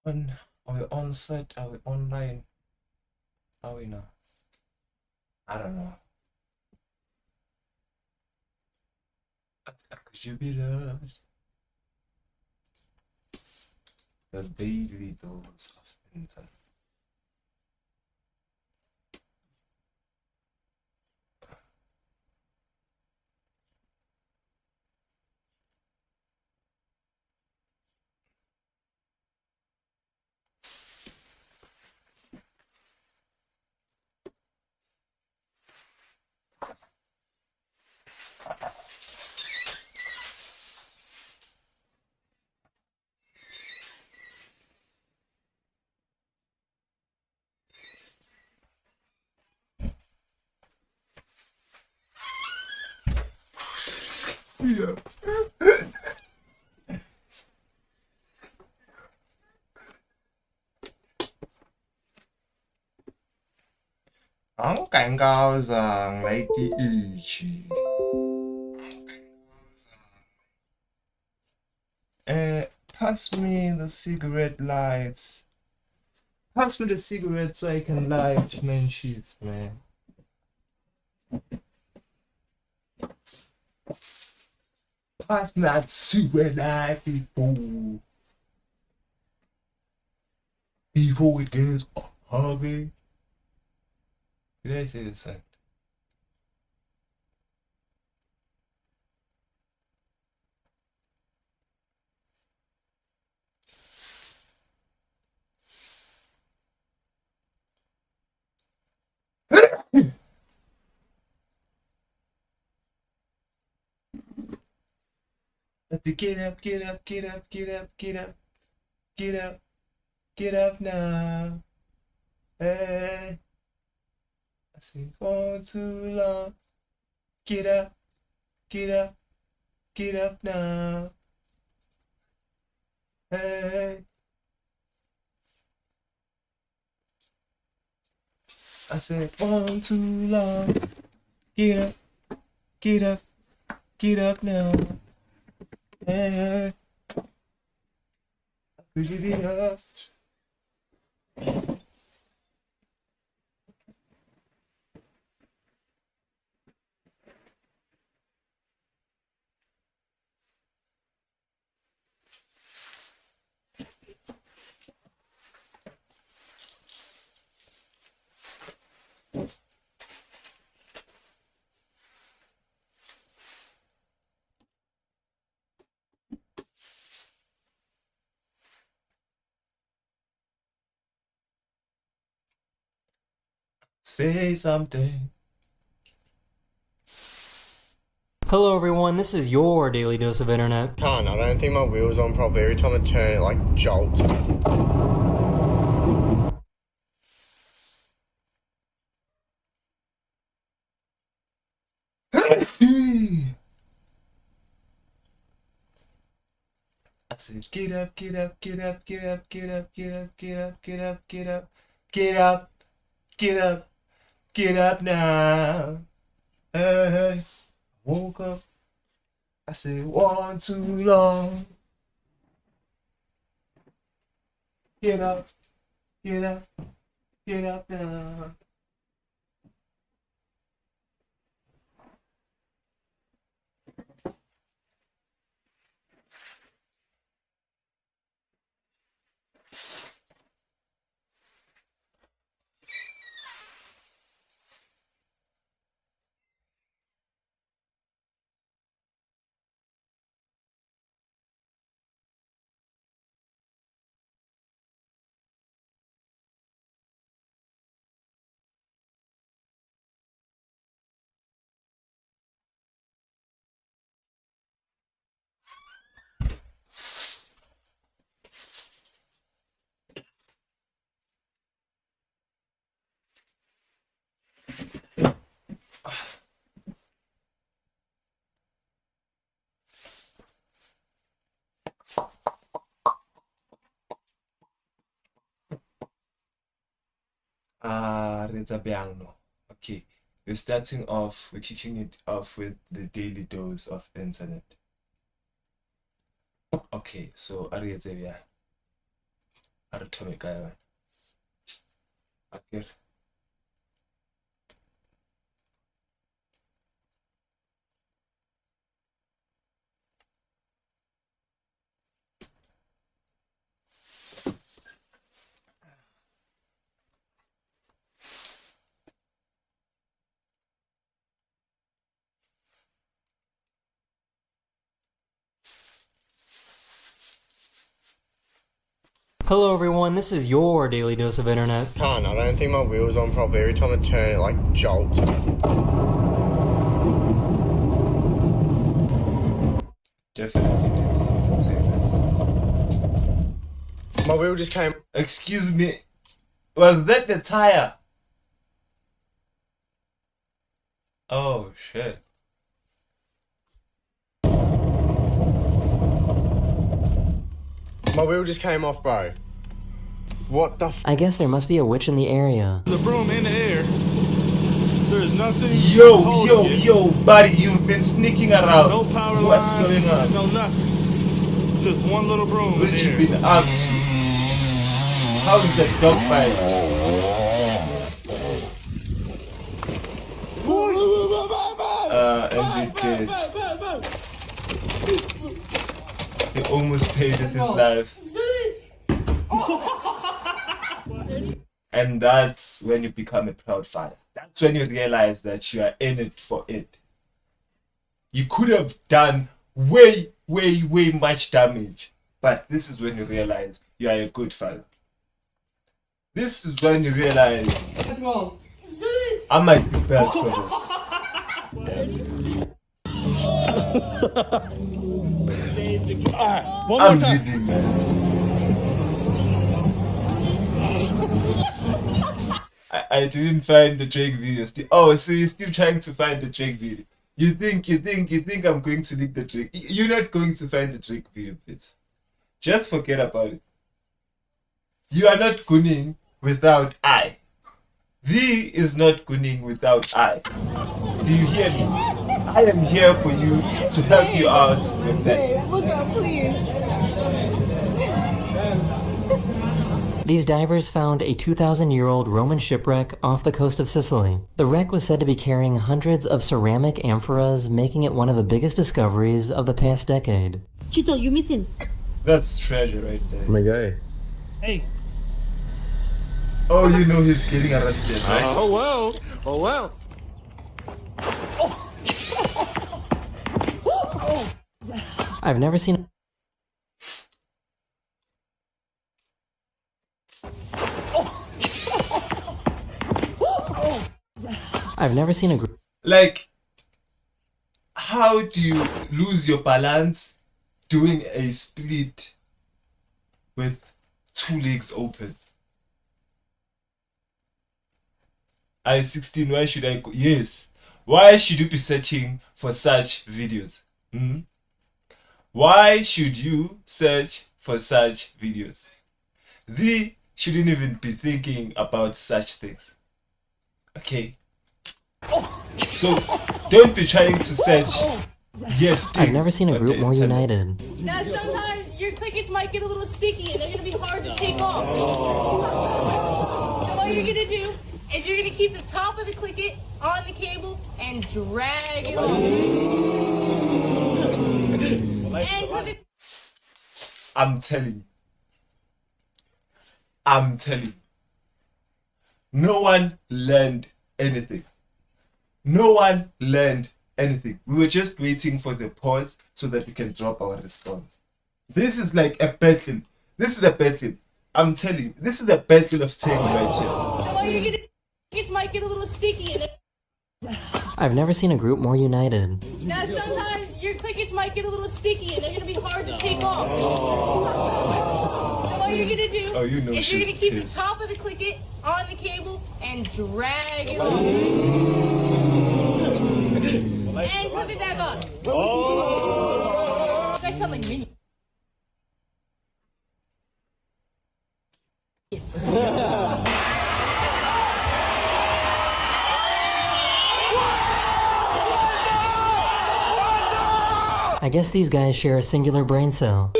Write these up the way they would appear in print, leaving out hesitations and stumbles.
Are we on site? Are we online? Are we now? I don't know. Could you be loved? The daily dose of internet. Yeah. Không cảnh cao rằng lấy tí ý chí. Pass me the cigarette lights. Pass me the cigarette so I can light men sheets, man. Pass me that cigarette light before it gets ugly. Did I say this one? Let's get up, get up, get up, get up, get up, get up, get up now. Hey, I say for too long. Get up, get up, get up now. Hey, I said for too long. Get up, get up, get up now. Hey, could you be up? Say something. Hello everyone, this is your daily dose of internet. Can't, I don't think my wheel's on properly. Every time I turn it like jolts. I said get up, get up, get up, get up, get up, get up, get up, get up, get up, get up, get up, get up now. Hey, woke up. I said one too long. Get up, get up, get up now. Rezabiano. Okay, we're kicking it off with the daily dose of internet. Okay, so Arietebia. Atomic guy. Okay. Hello everyone, this is your daily dose of internet. Can't. I don't think my wheel's on properly. Every time I turn, it like jolts. Definitely needs maintenance. My wheel just came. Excuse me. Was that the tire? Oh shit. My wheel just came off, bro. What the? I guess there must be a witch in the area. The broom in the air. There's nothing. Yo, buddy, you've been sneaking around. No power What's lines, going on? no nothing. Just one little broom What in you the air. been up to? How is that dog fight? And you did. He almost paid with his life. And that's when you become a proud father. That's when you realize that you are in it for it. You could have done way much damage. But this is when you realize you are a good father. This is when you realize I might be bad for this. One I'm more time. leaving, man. I didn't find the Drake video still. Oh, so you're still trying to find the Drake video. You think I'm going to leak the Drake. You're not going to find the Drake video, bitch. Just forget about it. You are not gunning without I. Thee is not gunning without I. Do you hear me? I am here for you to help you out with that. Babe, look up, please. These divers found a 2,000-year-old Roman shipwreck off the coast of Sicily. The wreck was said to be carrying hundreds of ceramic amphoras, making it one of the biggest discoveries of the past decade. Chito, you missing? That's treasure right there. My guy. Hey. Oh, you know he's getting arrested, right? Oh well. Oh well. I've never seen a group. Like, how do you lose your balance doing a split with two legs open? I-16, why should I go? Yes. Why should you be searching for such videos? Why should you search for such videos? They shouldn't even be thinking about such things. Okay? So, don't be trying to search yet things. I've never seen a on group the more internet. united. Now sometimes your clickets might get a little sticky and they're gonna be hard to take off. So what you're gonna do is you're gonna keep the top of the clicket on the cable and drag it on. And put it. I'm telling you. No one learned anything. No one learned anything. We were just waiting for the pause so that we can drop our response. This is like a battle. This is a battle. I'm telling you, this is a battle of 10 right here. So what you're gonna do, clickets might get a little sticky and I've never seen a group more united. now sometimes your clickets might get a little sticky and they're gonna be hard to take off. So what you're gonna do Oh, you know is you're she's gonna keep pissed. the top of the clicket on the cable and drag it on. And put it back on. You guys sound like minions. I guess these guys share a singular brain cell.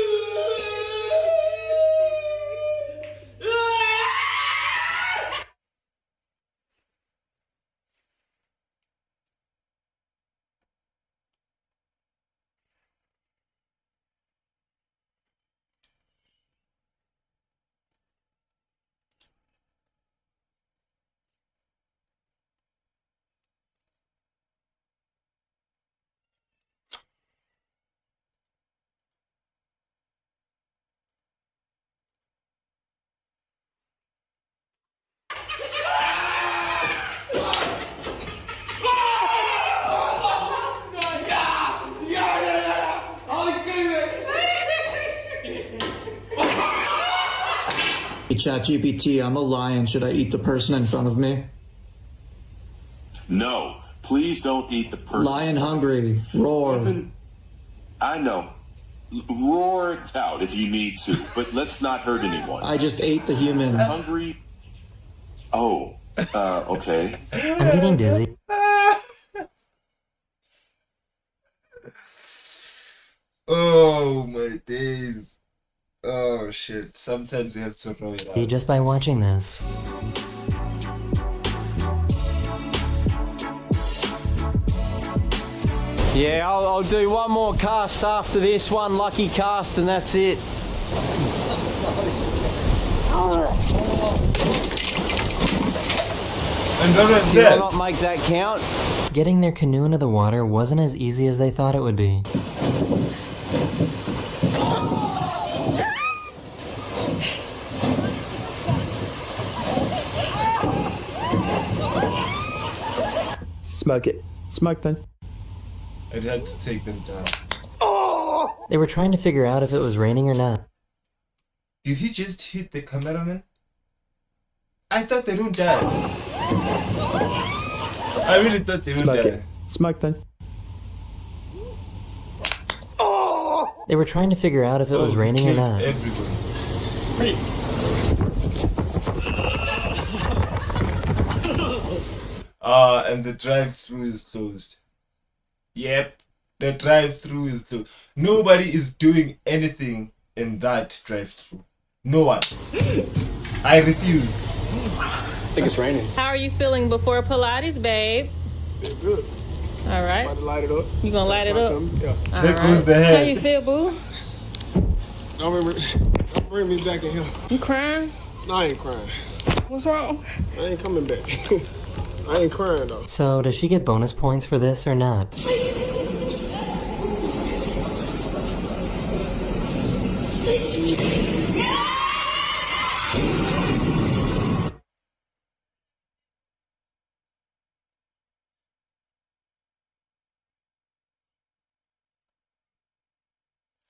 ChatGPT, I'm a lion. Should I eat the person in front of me? No, please don't eat the person. Lion hungry. Roar. I know. Roar it out if you need to, but let's not hurt anyone. I just ate the human. Hungry? Oh, okay. I'm getting dizzy. Oh my days. Oh shit. Sometimes you have to throw it out. Just by watching this. Yeah, I'll do one more cast after this, one lucky cast, and that's it. And that was Did I that. not make that count? Getting their canoe into the water wasn't as easy as they thought it would be. Smoke it. Smoke then. It had to take them down. They were trying to figure out if it was raining or not. Did he just hit the cameraman? I thought they don't die. I really thought they would Smoke die. it. Smoke then. They were trying to figure out if it was raining or killed not. Everybody. And the drive-through is closed. Yep, the drive-through is closed. Nobody is doing anything in that drive-through. No one. I refuse. I think it's raining. How are you feeling before Pilates, babe? Feel good. All right. About to light it up. You gonna light it up? Yeah. All There goes the How head. you feel, boo? Don't bring me back in here. You crying? No, I ain't crying. What's wrong? I ain't coming back. I ain't crying though. So, does she get bonus points for this or not?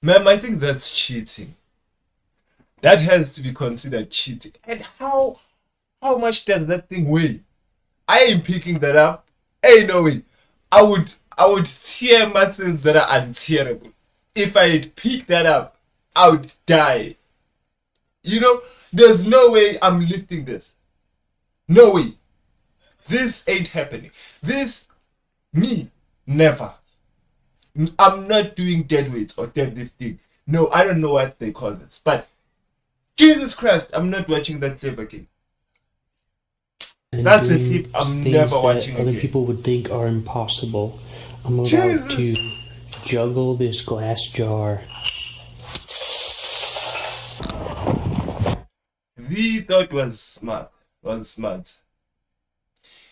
Ma'am, I think that's cheating. That has to be considered cheating. And how much does that thing weigh? I ain't picking that up. Ain't no way. I would tear muscles that are untearable. If I had picked that up, I would die. You know, there's no way I'm lifting this. No way. This ain't happening. Me, never. I'm not doing dead weights or deadlifting. No, I don't know what they call this. But Jesus Christ, I'm not watching that clip again. That's a clip I'm never watching other again. people would think are impossible. I'm about to juggle this glass jar. He thought was smart.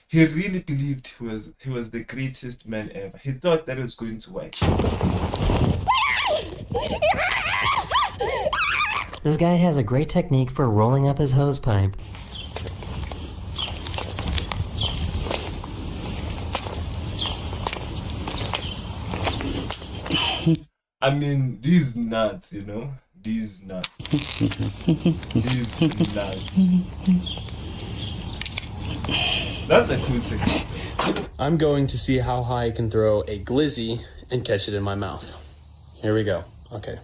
He really believed he was the greatest man ever. He thought that was going to work. This guy has a great technique for rolling up his hose pipe. I mean, these nuts, you know? These nuts. These nuts. That's a cool technique. I'm going to see how high I can throw a glizzy and catch it in my mouth. Here we go. Okay.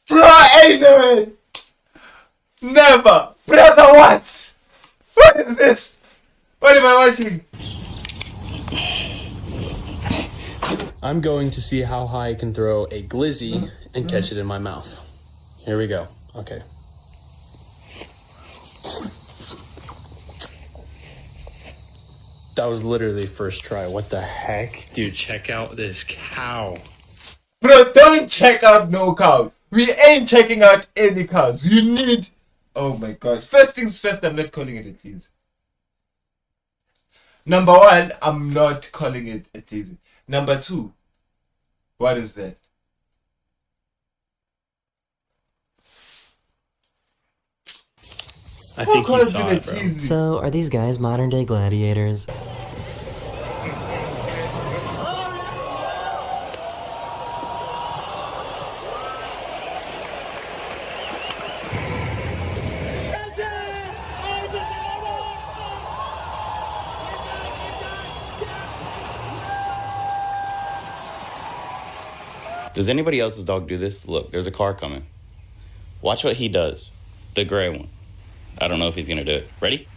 Bro, ain't no way. Never. Brother, what? What is this? What am I watching? I'm going to see how high I can throw a glizzy and catch it in my mouth. Here we go. Okay. That was literally first try. What the heck? Dude, check out this cow. Bro, don't check out no cow. We ain't checking out any cows. You need... Oh my god. First things first, I'm not calling it a tease. Number one, I'm not calling it a tease. Number two, what is that? I think he saw it, bro. So, are these guys modern day gladiators? Does anybody else's dog do this? Look, there's a car coming. Watch what he does. The gray one. I don't know if he's gonna do it. Ready?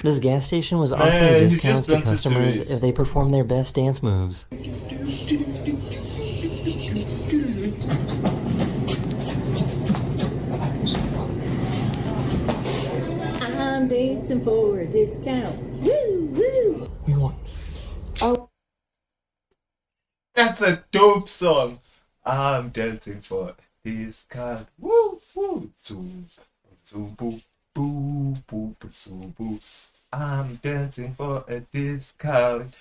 This gas station was offering discounts to customers if they perform their best dance moves. I'm dancing for a discount. Woo, woo. We want. Oh. That's a dope song. I'm dancing for a discount. Woo, woo. Zoom, zoom, boo, boo, boo, boo, boo. I'm dancing for a discount.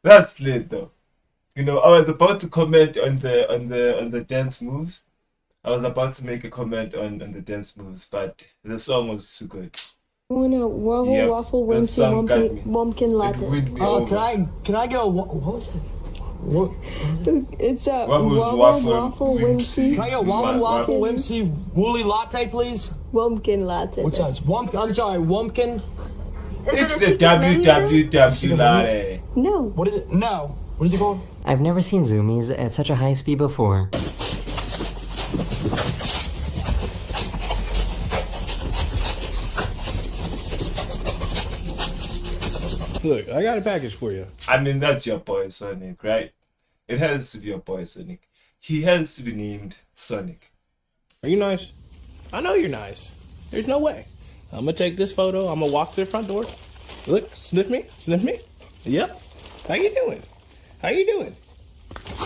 That's lit though. You know, I was about to comment on the dance moves. I was about to make a comment on the dance moves, but the song was too good. I want a waffle, waffle, Wednesday, pumpkin latte. Can I go? What was it? What? It's a waffle, Wednesday. Can I get waffle, Wednesday, woolly latte, please? Pumpkin latte. What size? I'm sorry, Wumpkin. It's the WWW latte. No. What is it? No. What is it called? I've never seen zoomies at such a high speed before. Look, I got a package for you. I mean, that's your boy Sonic, right? It has to be your boy Sonic. He has to be named Sonic. Are you nice? I know you're nice. There's no way. I'm gonna take this photo. I'm gonna walk to the front door. Look, sniff me, sniff me. Yep. How you doing? How you doing?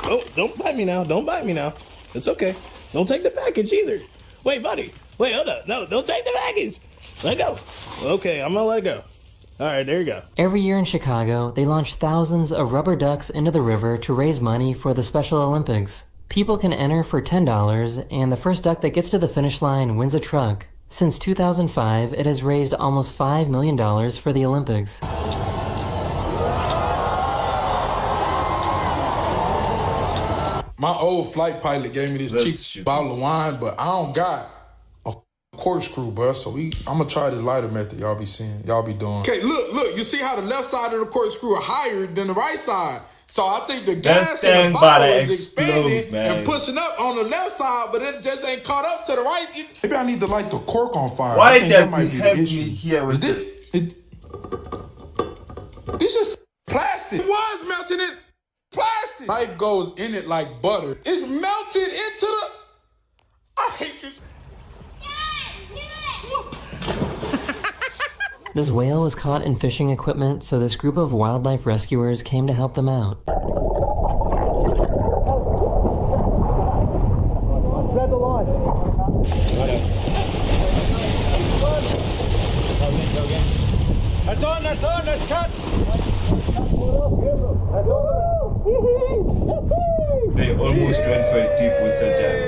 Oh, don't bite me now. Don't bite me now. It's okay. Don't take the package either. Wait, buddy. Wait, hold up. No, don't take the package. Let go. Okay, I'm gonna let go. All right, there you go. Every year in Chicago, they launch thousands of rubber ducks into the river to raise money for the Special Olympics. People can enter for $10, and the first duck that gets to the finish line wins a truck. Since 2005, it has raised almost $5 million for the Olympics. My old flight pilot gave me this cheap bottle of wine, but I don't got a corkscrew, bro. So I'm gonna try this lighter method y'all be seeing, y'all be doing. Okay, look, you see how the left side of the corkscrew are higher than the right side. So I think the gas in the bottle is expanding and pushing up on the left side, but it just ain't caught up to the right. Maybe I need to light the cork on fire. Why I think does that might he be have the me issue. here with This is plastic. It was melting in plastic. Life goes in it like butter. It's melted into the. I hate you. This whale was caught in fishing equipment, so this group of wildlife rescuers came to help them out. Spread the line. That's on, that's cut. They almost went for a deep woodside dive.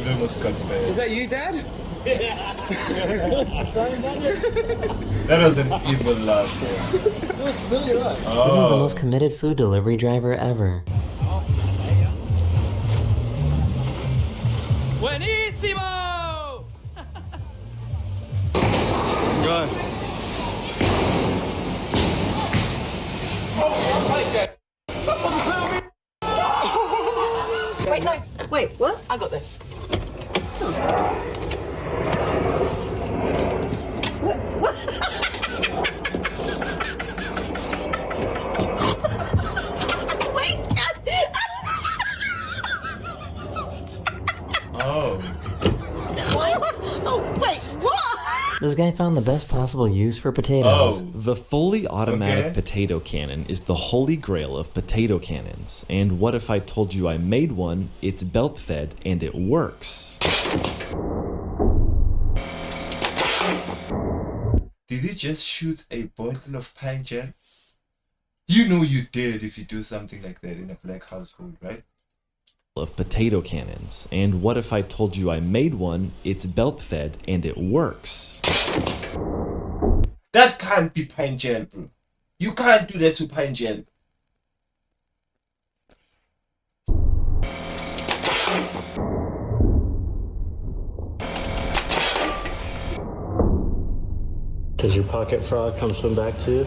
It almost got me. Is that you, Dad? That was an evil laugh. This is the most committed food delivery driver ever. Buenísimo! Go. Wait, no. Wait, what? I got this. This guy found the best possible use for potatoes. The fully automatic potato cannon is the holy grail of potato cannons. And what if I told you I made one, it's belt fed, and it works? Did he just shoot a bottle of pine jam? You know you did if you do something like that in a black household, right? of potato cannons. And what if I told you I made one, it's belt fed, and it works? That can't be pine gel, bro. You can't do that to pine gel. Does your pocket frog come swim back too?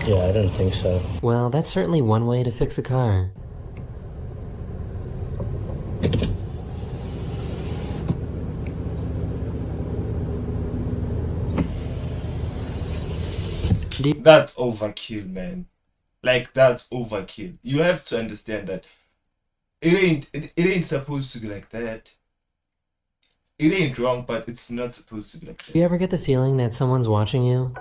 Yeah, I don't think so. Well, that's certainly one way to fix a car. That's overkill, man. Like, that's overkill. You have to understand that it ain't supposed to be like that. It ain't wrong, but it's not supposed to be like that. Do you ever get the feeling that someone's watching you?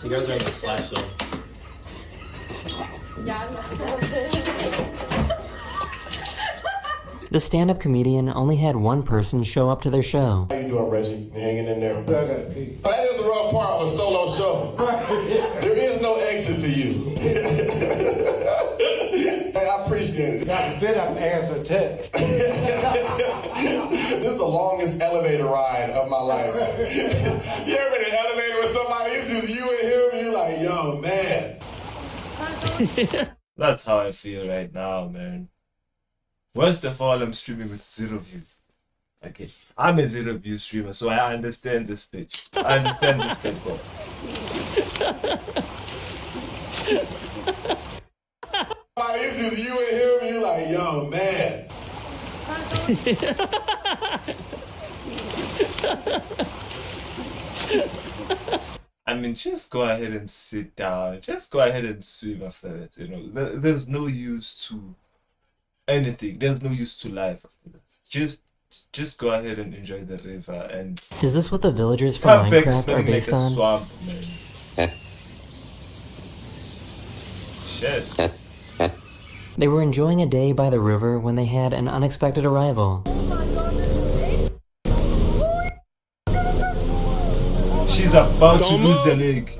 You guys are in the splash zone. The stand-up comedian only had one person show up to their show. How you doing, Reggie? You hanging in there? That is the rough part of a solo show. There is no exit for you. Hey, I appreciate it. Not bit up answer text. This is the longest elevator ride of my life. You ever in an elevator with somebody, it's just you and him, you like, yo, man. That's how I feel right now, man. Worst of all, I'm streaming with 0 views. Okay, I'm a 0 view streamer, so I understand this bitch. I understand this bitch. It's just you and him, you like, yo, man. I mean, just go ahead and sit down. Just go ahead and swim after that. You know, there's no use to anything. There's no use to life after this. Just go ahead and enjoy the river and. Is this what the villagers from come back Minecraft are smelling based like a on? swamp, man. Shit. They were enjoying a day by the river when they had an unexpected arrival. She's about to lose a leg.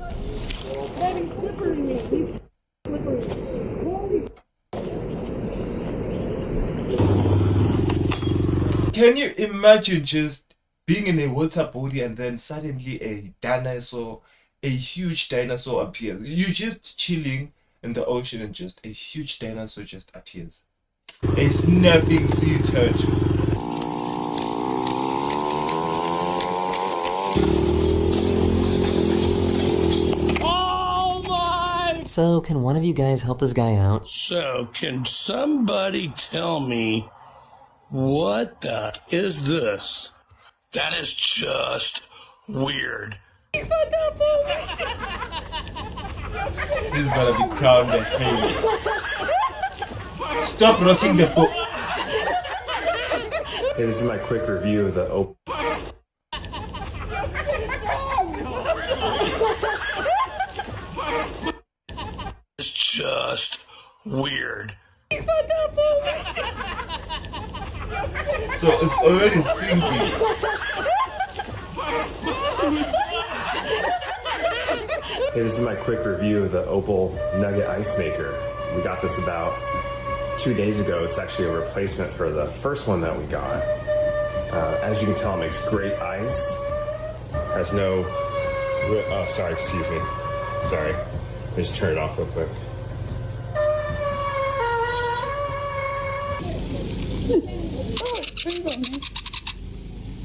Can you imagine just being in a water body and then suddenly a dinosaur, a huge dinosaur appears? You're just chilling in the ocean and just a huge dinosaur just appears. A snapping sea turtle. Oh my! So, can one of you guys help this guy out? So, can somebody tell me what the is this? That is just weird. He's gonna be crowned a hero. Stop rocking the boat. Hey, this is my quick review of the It's just weird. So it's already sinking. Hey, this is my quick review of the Opal Nugget Ice Maker. We got this about 2 days ago. It's actually a replacement for the first one that we got. As you can tell, it makes great ice. Has no... Oh, sorry, excuse me. Sorry. Let me just turn it off real quick.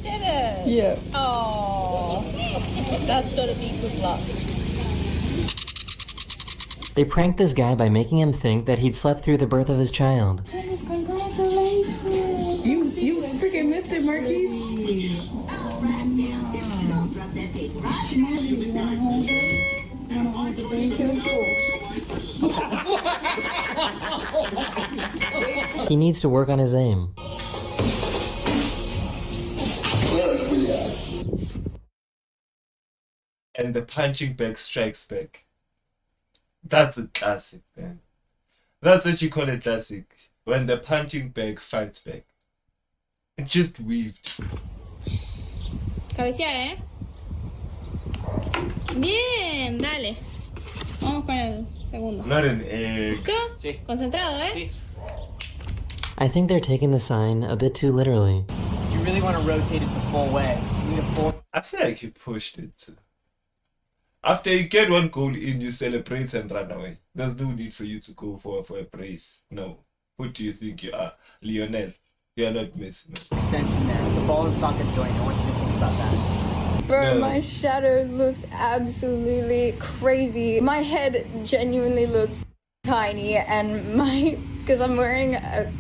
Did it? Yeah. Oh, that's gonna be good luck. They pranked this guy by making him think that he'd slept through the birth of his child. Congratulations. You freaking missed it, Marquise. He needs to work on his aim. And the punching bag strikes back. That's a classic, man. That's what you call a classic. When the punching bag fights back. It just weaved. Cabecea, Bien, dale. Vamos con el segundo. Not an egg. ¿Listo? Sí. Concentrado, ¿eh? Sí. I think they're taking the sign a bit too literally. You really want to rotate it the full way. You need a full... I feel like he pushed it too. After you get one goal in, you celebrate and run away. There's no need for you to go for a brace. No. Who do you think you are? Lionel. You are not Messi. No. Extension there. The ball is socket joint. I want you to think about that. Bro, No. my shadow looks absolutely crazy. My head genuinely looks tiny, and my... Because I'm wearing a...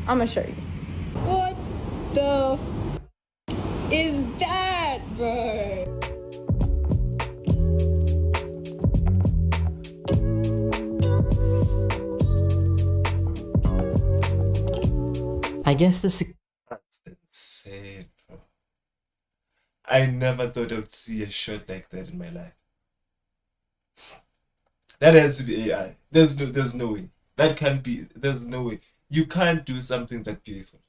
I'm gonna show you. What the... is that, bro? I guess this That's insane, bro. I never thought I would see a shot like that in my life. That has to be AI. There's no way. That can't be. There's no way. You can't do something that beautiful.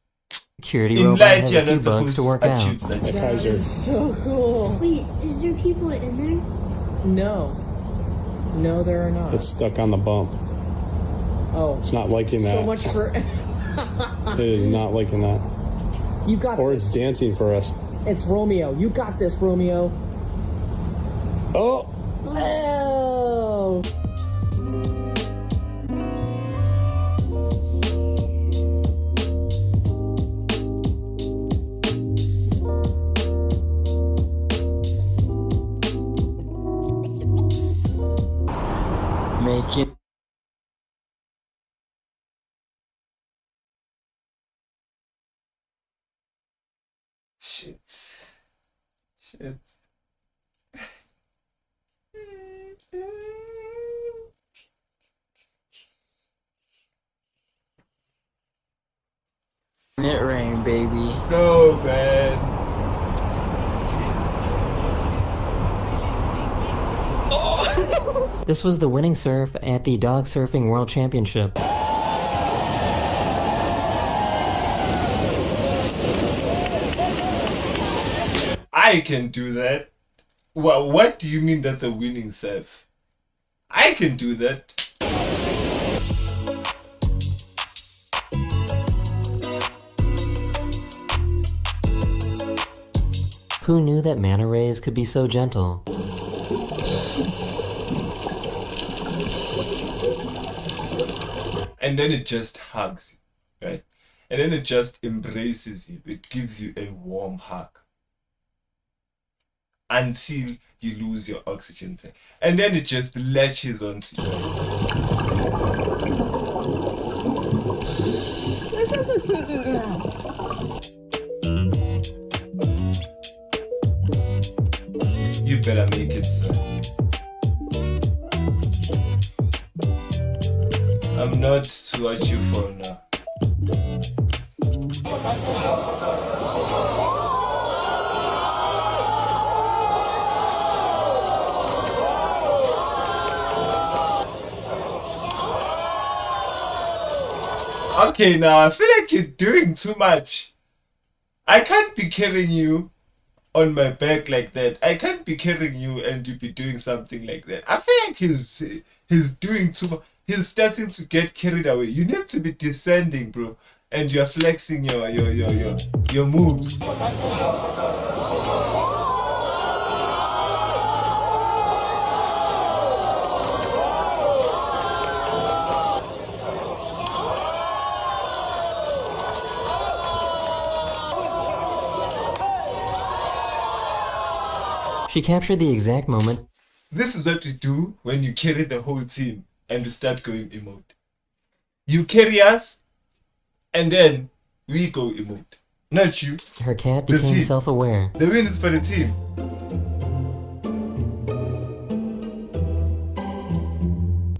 security In robot light, has you're a few not bugs supposed to work to out. achieve such. That is so cool. Wait, is there people in there? No. No, there are not. It's stuck on the bump. Oh. It's not liking that. So much for... It is not liking that. You got Or this. it's dancing for us. It's Romeo. You got this, Romeo. Oh! Oh! Make it. Shit. It rain, baby. No, man. This was the winning surf at the Dog Surfing World Championship. I can do that. Well, what do you mean that's a winning surf? I can do that. Who knew that manta rays could be so gentle? And then it just hugs you, right? And then it just embraces you. It gives you a warm hug. Until you lose your oxygen tank. And then it just latches onto you. You better make it, sir. I'm not to what you for now. Okay, now I feel like you're doing too much. I can't be carrying you on my back like that. I can't be carrying you and you be doing something like that. I feel like he's doing too much. He's starting to get carried away. You need to be descending, bro, and you're flexing your moves. She captured the exact moment. This is what we do when you carry the whole team and we start going emote. You carry us, and then we go emote. Not you. Her cat The became team. self-aware. The win is for the team.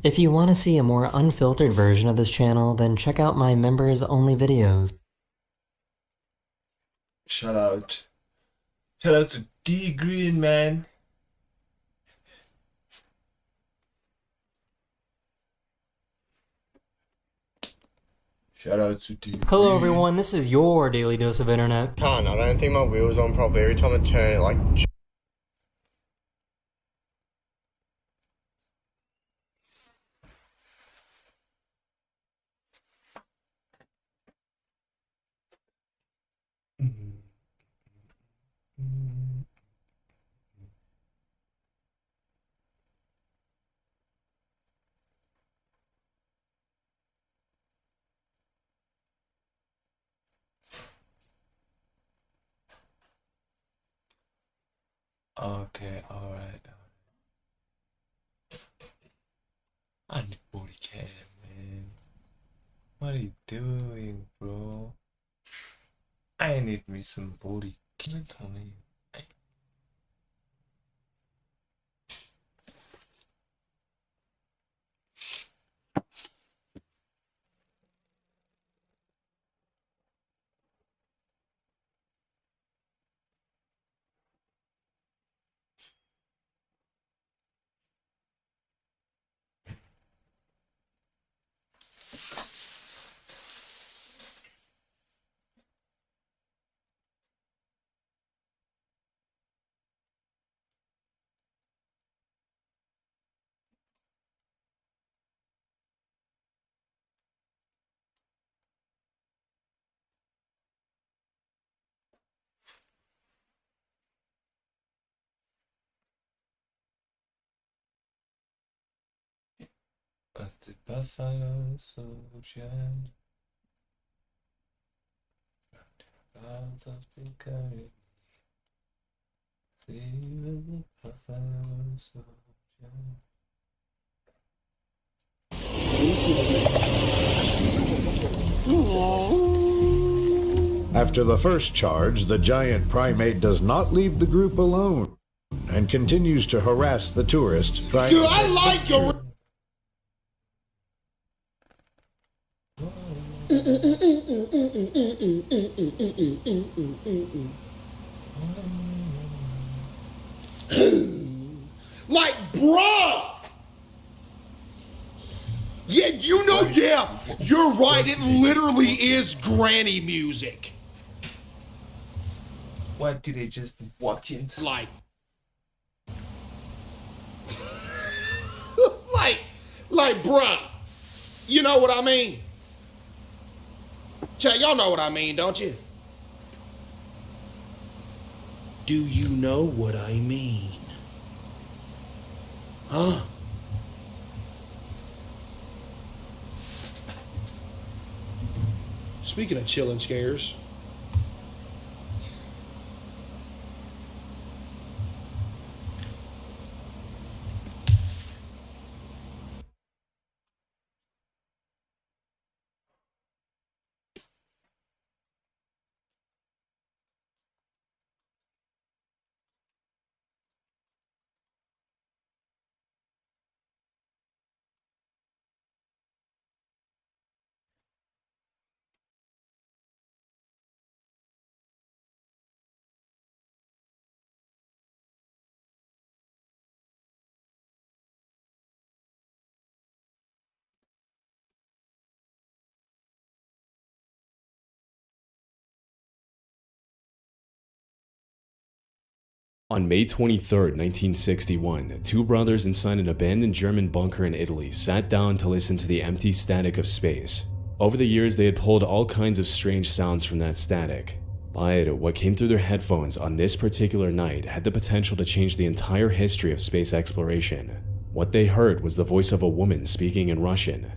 If you want to see a more unfiltered version of this channel, then check out my members-only videos. Shout out. Shout out to D Green, man. Shout out to D. Hello everyone, this is your daily dose of internet. I don't think my wheel's on properly. Every time I turn it, like... Okay, alright. I need body cam, man. What are you doing, bro? I need me some body cam, Tony. That's a buffalo soldier. Clouds of the Caribbean. See you with the buffalo soldier. After the first charge, the giant primate does not leave the group alone and continues to harass the tourists, trying Dude, to I take like your. Like, bruh! Yeah, you know, yeah, you're right. It literally is granny music. What did they just walk into? Like, bruh. You know what I mean? Y'all know what I mean, don't you? Do you know what I mean? Huh? Speaking of chilling scares. On May 23, 1961, two brothers inside an abandoned German bunker in Italy sat down to listen to the empty static of space. Over the years, they had pulled all kinds of strange sounds from that static. But what came through their headphones on this particular night had the potential to change the entire history of space exploration. What they heard was the voice of a woman speaking in Russian.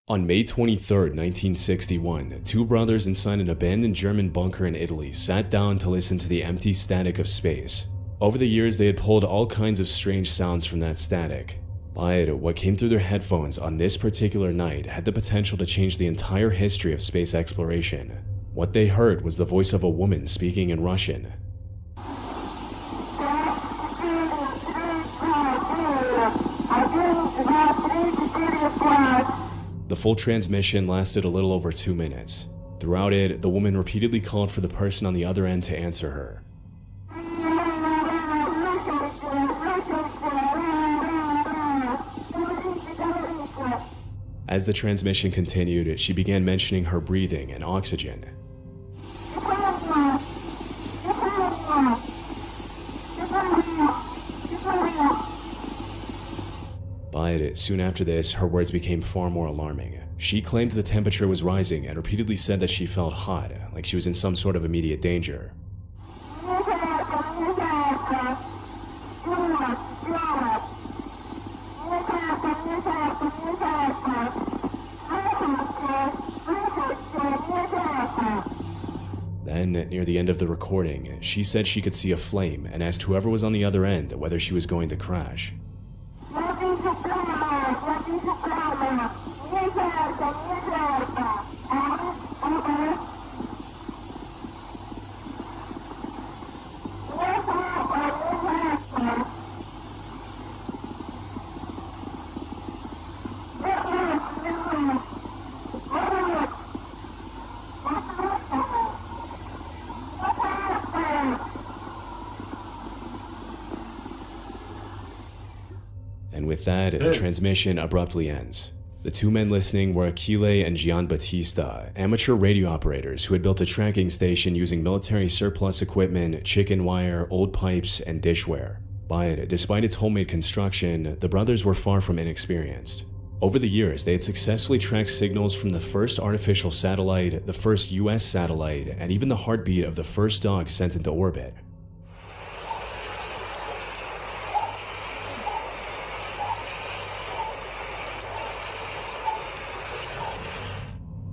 On May 23, 1961, two brothers inside an abandoned German bunker in Italy sat down to listen to the empty static of space. Over the years, they had pulled all kinds of strange sounds from that static. But what came through their headphones on this particular night had the potential to change the entire history of space exploration. What they heard was the voice of a woman speaking in Russian. The full transmission lasted a little over 2 minutes. Throughout it, the woman repeatedly called for the person on the other end to answer her. As the transmission continued, she began mentioning her breathing and oxygen. But soon after this, her words became far more alarming. She claimed the temperature was rising and repeatedly said that she felt hot, like she was in some sort of immediate danger. Then again near the end of the recording, she said she could see a flame and asked whoever was on the other end whether she was going to crash. And with that, the transmission abruptly ends. The two men listening were Achille and Gian Battista, amateur radio operators who had built a tracking station using military surplus equipment, chicken wire, old pipes, and dishware. But despite its homemade construction, the brothers were far from inexperienced. Over the years, they had successfully tracked signals from the first artificial satellite, the first US satellite, and even the heartbeat of the first dog sent into orbit.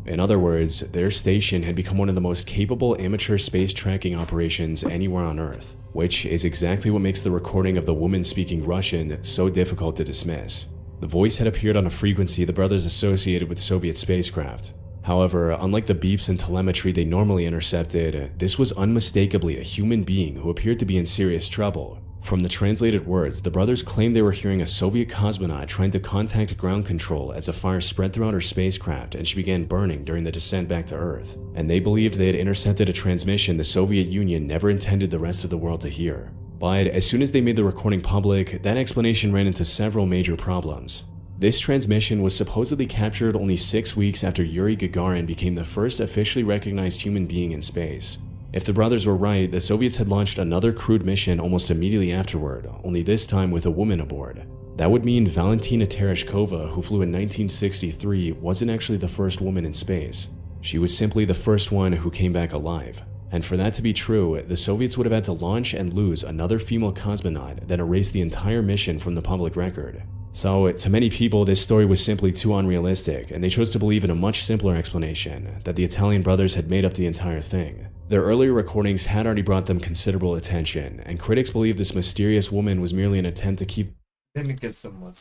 In other words, their station had become one of the most capable amateur space tracking operations anywhere on Earth, which is exactly what makes the recording of the woman speaking Russian so difficult to dismiss. The voice had appeared on a frequency the brothers associated with Soviet spacecraft. However, unlike the beeps and telemetry they normally intercepted, this was unmistakably a human being who appeared to be in serious trouble. From the translated words, the brothers claimed they were hearing a Soviet cosmonaut trying to contact ground control as a fire spread throughout her spacecraft and she began burning during the descent back to Earth. And they believed they had intercepted a transmission the Soviet Union never intended the rest of the world to hear. But as soon as they made the recording public, that explanation ran into several major problems. This transmission was supposedly captured only 6 weeks after Yuri Gagarin became the first officially recognized human being in space. If the brothers were right, the Soviets had launched another crewed mission almost immediately afterward, only this time with a woman aboard. That would mean Valentina Tereshkova, who flew in 1963, wasn't actually the first woman in space. She was simply the first one who came back alive. And for that to be true, the Soviets would have had to launch and lose another female cosmonaut, then erase the entire mission from the public record. So, to many people, this story was simply too unrealistic, and they chose to believe in a much simpler explanation, that the Italian brothers had made up the entire thing. Their earlier recordings had already brought them considerable attention, and critics believe this mysterious woman was merely an attempt to keep... Let me get some more.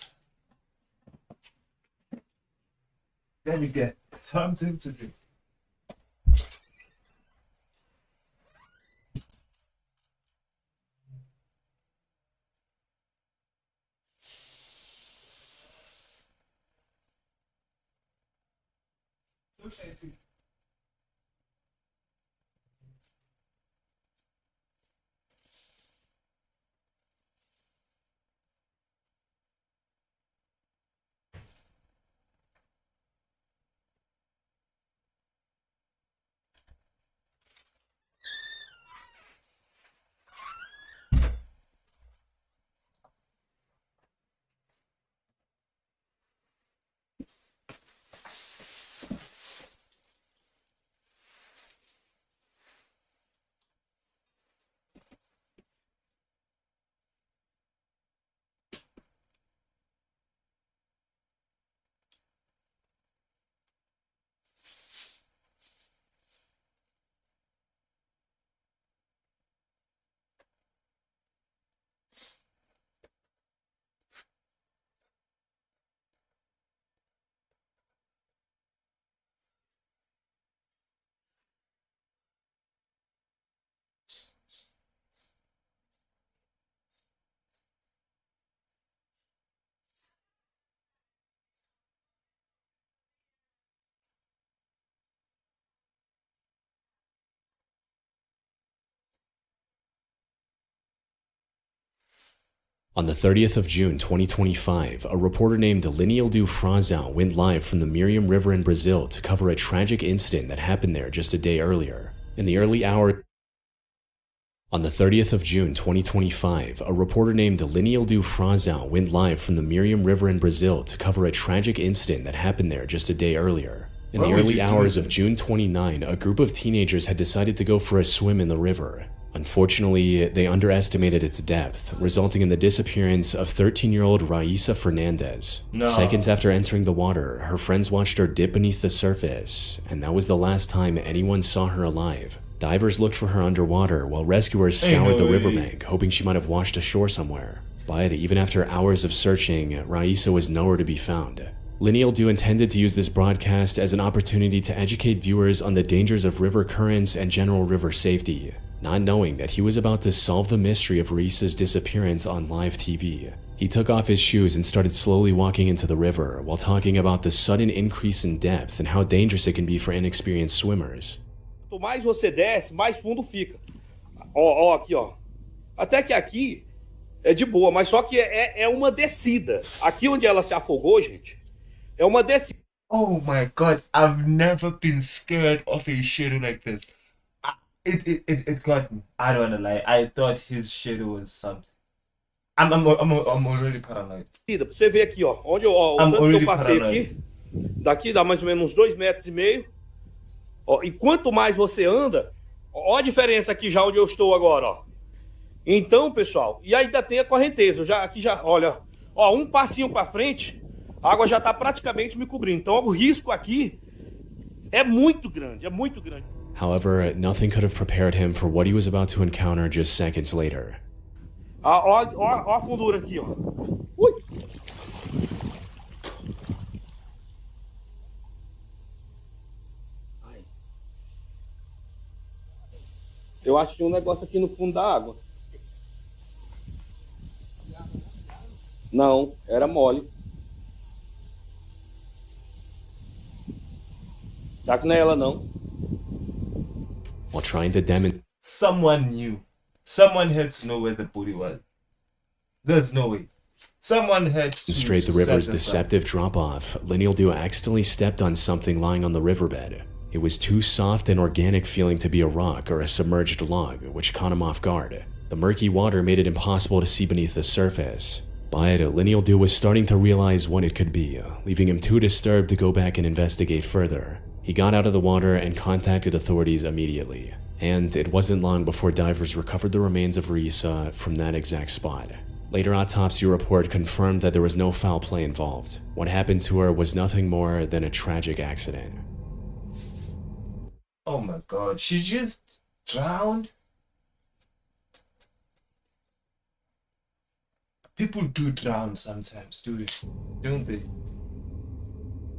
Let me get something to drink. On the 30th of June 2025, a reporter named Linildo Frazão went live from the Miriam River in Brazil to cover a tragic incident that happened there just a day earlier. In the early hour... On the 30th of June 2025, a reporter named Linildo Frazão went live from the Miriam River in Brazil to cover a tragic incident that happened there just a day earlier. In the early hours of June 29, a group of teenagers had decided to go for a swim in the river. Unfortunately, they underestimated its depth, resulting in the disappearance of 13-year-old Raíssa Fernandes. No. Seconds after entering the water, her friends watched her dip beneath the surface, and that was the last time anyone saw her alive. Divers looked for her underwater while rescuers scoured the riverbank, hoping she might have washed ashore somewhere. But even after hours of searching, Raisa was nowhere to be found. Lineal Do intended to use this broadcast as an opportunity to educate viewers on the dangers of river currents and general river safety, not knowing that he was about to solve the mystery of Raisa's disappearance on live TV. He took off his shoes and started slowly walking into the river while talking about the sudden increase in depth and how dangerous it can be for inexperienced swimmers. Quanto mais você desce, mais fundo fica. Ó, aqui, ó. Até que aqui é de boa, mas só que é uma descida. Aqui onde ela se afogou, gente, é uma descida. Oh my god, I've never been scared of a shadow like this. It got me. I don't wanna lie. I thought his shadow was something. I'm already paranoid. Você vê aqui, ó, onde o tanto que eu passei aqui, daqui dá mais ou menos uns 2,5 metros. Ó, e quanto mais você anda, ó a diferença aqui já onde eu estou agora, ó. Então, pessoal, e ainda tem a correnteza. Aqui já, olha, ó, um passinho para frente, a água já está praticamente me cobrindo. Então, o risco aqui é muito grande, é muito grande. However, nothing could have prepared him for what he was about to encounter just seconds later. Ó a fundura aqui, ó. Ui. Eu acho que tinha um negócio aqui no fundo da água. Não, era mole. Será que não é ela, não? While trying to demonstrate, Someone knew. Someone had to know where the booty was. There's no way. Someone had to the river's deceptive drop-off, Lineal Do accidentally stepped on something lying on the riverbed. It was too soft and organic feeling to be a rock or a submerged log, which caught him off guard. The murky water made it impossible to see beneath the surface. But Lineal Do was starting to realize what it could be, leaving him too disturbed to go back and investigate further. He got out of the water and contacted authorities immediately. And it wasn't long before divers recovered the remains of Raisa from that exact spot. Later autopsy report confirmed that there was no foul play involved. What happened to her was nothing more than a tragic accident. Oh my god, she just drowned? People do drown sometimes, don't they?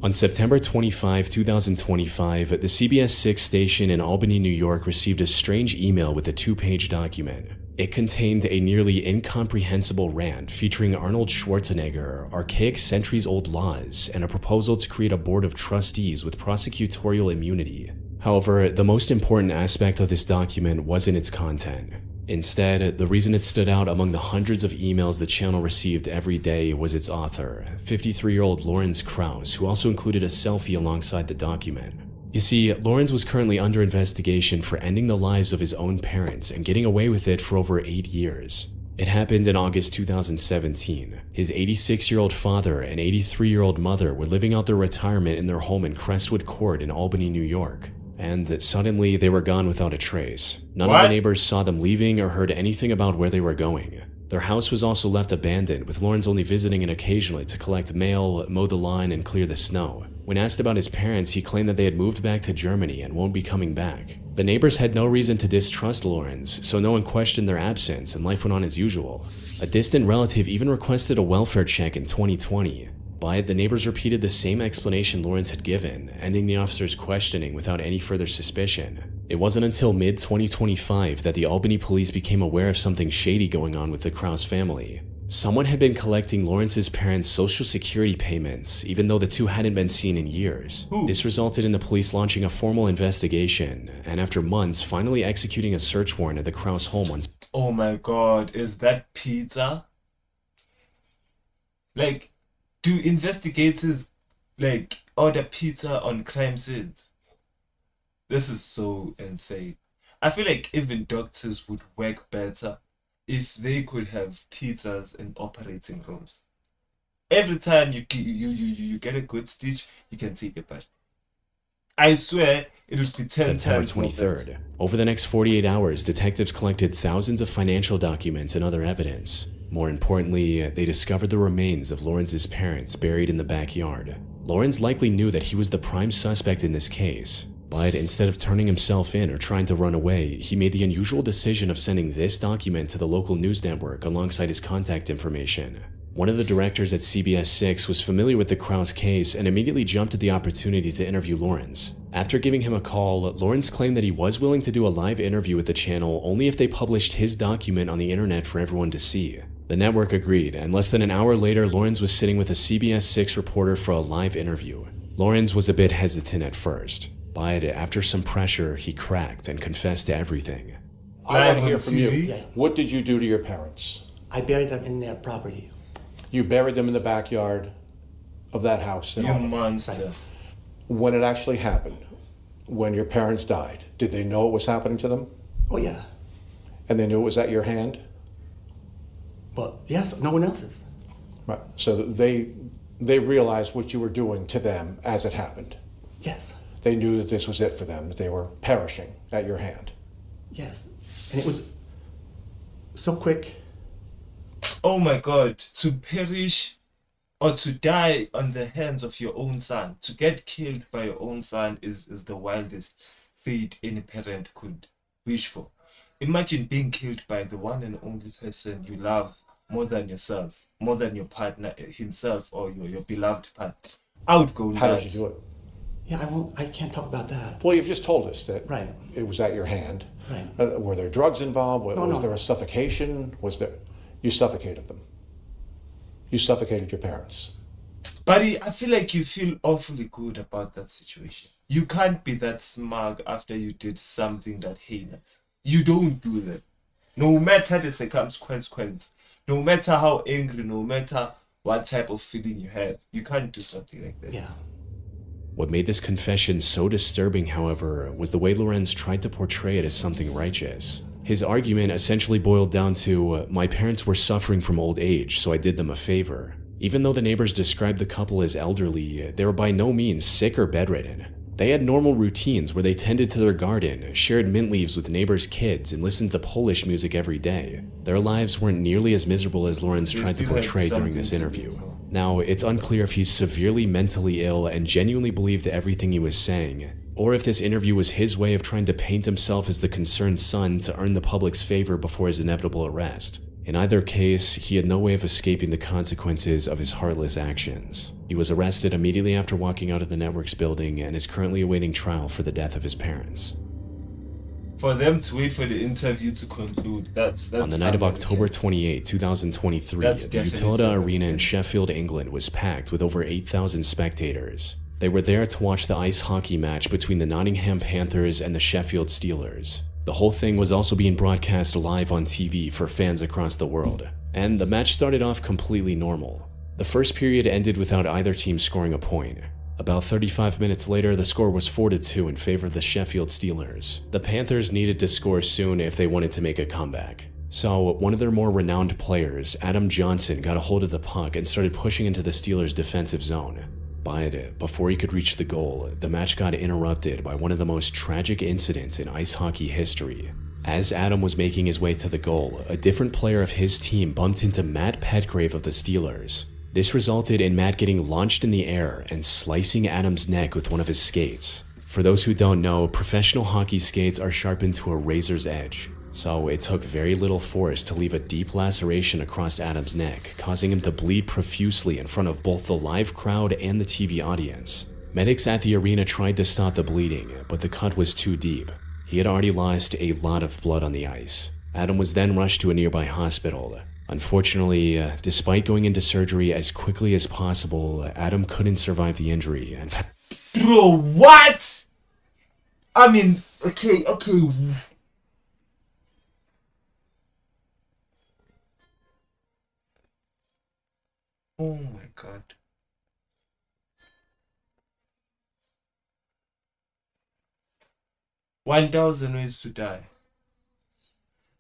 On September 25, 2025, the CBS 6 station in Albany, New York received a strange email with a 2-page document. It contained a nearly incomprehensible rant featuring Arnold Schwarzenegger, archaic centuries-old laws, and a proposal to create a board of trustees with prosecutorial immunity. However, the most important aspect of this document wasn't its content. Instead, the reason it stood out among the hundreds of emails the channel received every day was its author, 53-year-old Lawrence Krauss, who also included a selfie alongside the document. You see, Lawrence was currently under investigation for ending the lives of his own parents and getting away with it for over 8 years. It happened in August 2017. His 86-year-old father and 83-year-old mother were living out their retirement in their home in Crestwood Court in Albany, New York. And suddenly they were gone without a trace. None of the neighbors saw them leaving or heard anything about where they were going. Their house was also left abandoned, with Lawrence only visiting it occasionally to collect mail, mow the lawn, and clear the snow. When asked about his parents, he claimed that they had moved back to Germany and won't be coming back. The neighbors had no reason to distrust Lawrence, so no one questioned their absence and life went on as usual. A distant relative even requested a welfare check in 2020. But the neighbors repeated the same explanation Lawrence had given, ending the officer's questioning without any further suspicion. It wasn't until mid-2025 that the Albany police became aware of something shady going on with the Krauss family. Someone had been collecting Lawrence's parents' social security payments, even though the two hadn't been seen in years. This resulted in the police launching a formal investigation, and after months, finally executing a search warrant at the Krauss home on... Oh my god, is that pizza? Like, do investigators, like, order pizza on crime scenes? This is so insane. I feel like even doctors would work better if they could have pizzas in operating rooms. Every time you get a good stitch, you can take it back. I swear it would be 10 September times more 23rd. Over the next 48 hours, detectives collected thousands of financial documents and other evidence. More importantly, they discovered the remains of Lawrence's parents buried in the backyard. Lawrence likely knew that he was the prime suspect in this case. But instead of turning himself in or trying to run away, he made the unusual decision of sending this document to the local news network alongside his contact information. One of the directors at CBS 6 was familiar with the Krause case and immediately jumped at the opportunity to interview Lawrence. After giving him a call, Lawrence claimed that he was willing to do a live interview with the channel only if they published his document on the internet for everyone to see. The network agreed, and less than an hour later, Lawrence was sitting with a CBS 6 reporter for a live interview. Lawrence was a bit hesitant at first, but after some pressure, he cracked and confessed to everything. I want to hear from you. What did you do to your parents? I buried them in their property. You buried them in the backyard of that house. You monster. When it actually happened, when your parents died, did they know it was happening to them? Oh, yeah. And they knew it was at your hand? Well, yes, no one else's. Right. So they realized what you were doing to them as it happened? Yes. They knew that this was it for them, that they were perishing at your hand? Yes. And it was so quick. Oh my God, to perish or to die on the hands of your own son, to get killed by your own son is the wildest fate any parent could wish for. Imagine being killed by the one and only person you love more than yourself, more than your partner himself or your beloved partner. I would go nuts. How did you do it? Yeah, I can't talk about that. Well, you've just told us that right. It was at your hand. Right. Were there drugs involved? Was no. there a suffocation? You suffocated them. You suffocated your parents. Buddy, I feel like you feel awfully good about that situation. You can't be that smug after you did something that heinous. You don't do that. No matter the circumstance, no matter how angry, no matter what type of feeling you have, you can't do something like that. Yeah. What made this confession so disturbing, however, was the way Lorenz tried to portray it as something righteous. His argument essentially boiled down to, my parents were suffering from old age, so I did them a favor. Even though the neighbors described the couple as elderly, they were by no means sick or bedridden. They had normal routines where they tended to their garden, shared mint leaves with neighbors' kids, and listened to Polish music every day. Their lives weren't nearly as miserable as Lorenz tried to portray during this interview. Now, it's unclear if he's severely mentally ill and genuinely believed everything he was saying, or if this interview was his way of trying to paint himself as the concerned son to earn the public's favor before his inevitable arrest. In either case, he had no way of escaping the consequences of his heartless actions. He was arrested immediately after walking out of the network's building and is currently awaiting trial for the death of his parents. For them to wait for the interview to conclude, that's on the night of October 28, 2023, the Utilita Arena in Sheffield, England was packed with over 8,000 spectators. They were there to watch the ice hockey match between the Nottingham Panthers and the Sheffield Steelers. The whole thing was also being broadcast live on TV for fans across the world, and the match started off completely normal. The first period ended without either team scoring a point. About 35 minutes later, the score was 4-2 in favor of the Sheffield Steelers. The Panthers needed to score soon if they wanted to make a comeback. So, one of their more renowned players, Adam Johnson, got a hold of the puck and started pushing into the Steelers' defensive zone. But before he could reach the goal, the match got interrupted by one of the most tragic incidents in ice hockey history. As Adam was making his way to the goal, a different player of his team bumped into Matt Petgrave of the Steelers. This resulted in Matt getting launched in the air and slicing Adam's neck with one of his skates. For those who don't know, professional hockey skates are sharpened to a razor's edge, so it took very little force to leave a deep laceration across Adam's neck, causing him to bleed profusely in front of both the live crowd and the TV audience. Medics at the arena tried to stop the bleeding, but the cut was too deep. He had already lost a lot of blood on the ice. Adam was then rushed to a nearby hospital. Unfortunately, despite going into surgery as quickly as possible, Adam couldn't survive the injury and... Bro, what? I mean, okay. Oh my God. "1,000 ways to die."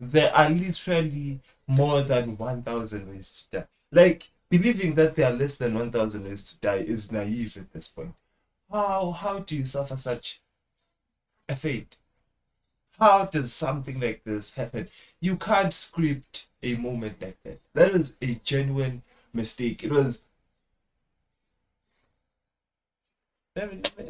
There are literally more than 1,000 ways to die. Like, believing that there are less than 1,000 ways to die is naive at this point. How do you suffer such a fate? How does something like this happen? You can't script a moment like that. That was a genuine mistake. It was...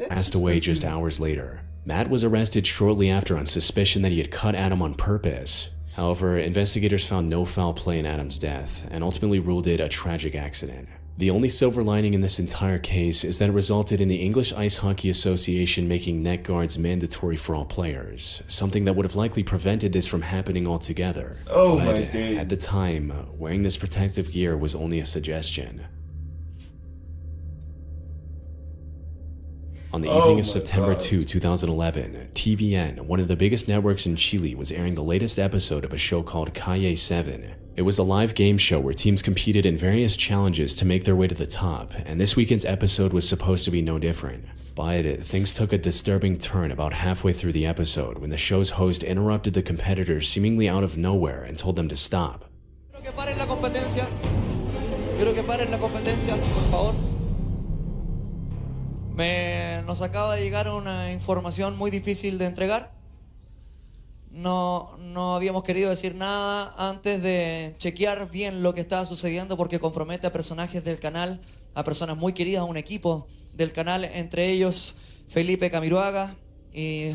passed away just hours later. Matt was arrested shortly after on suspicion that he had cut Adam on purpose. However, investigators found no foul play in Adam's death and ultimately ruled it a tragic accident. The only silver lining in this entire case is that it resulted in the English Ice Hockey Association making neck guards mandatory for all players, something that would have likely prevented this from happening altogether. Oh But my day. at the time, wearing this protective gear was only a suggestion. On the evening of September 2, 2011, TVN, one of the biggest networks in Chile, was airing the latest episode of a show called Calle 7. It was a live game show where teams competed in various challenges to make their way to the top, and this weekend's episode was supposed to be no different. But things took a disturbing turn about halfway through the episode when the show's host interrupted the competitors seemingly out of nowhere and told them to stop. Quiero que paren la competencia. Quiero que paren la competencia, por favor. Nos acaba de llegar una información muy difícil de entregar. No habíamos querido decir nada antes de chequear bien lo que estaba sucediendo porque compromete a personajes del canal, a personas muy queridas, a un equipo del canal, entre ellos Felipe Camiroaga y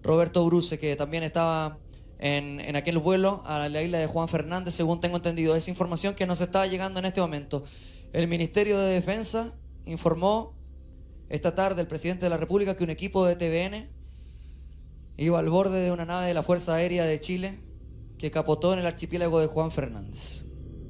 Roberto Bruce, que también estaba en aquel vuelo a la isla de Juan Fernández, según tengo entendido. Es información que nos está llegando en este momento. El Ministerio de Defensa informó esta tarde el presidente de la República que un equipo de TVN iba al borde de una nave de la Fuerza Aérea de Chile que capotó en el archipiélago de Juan Fernández.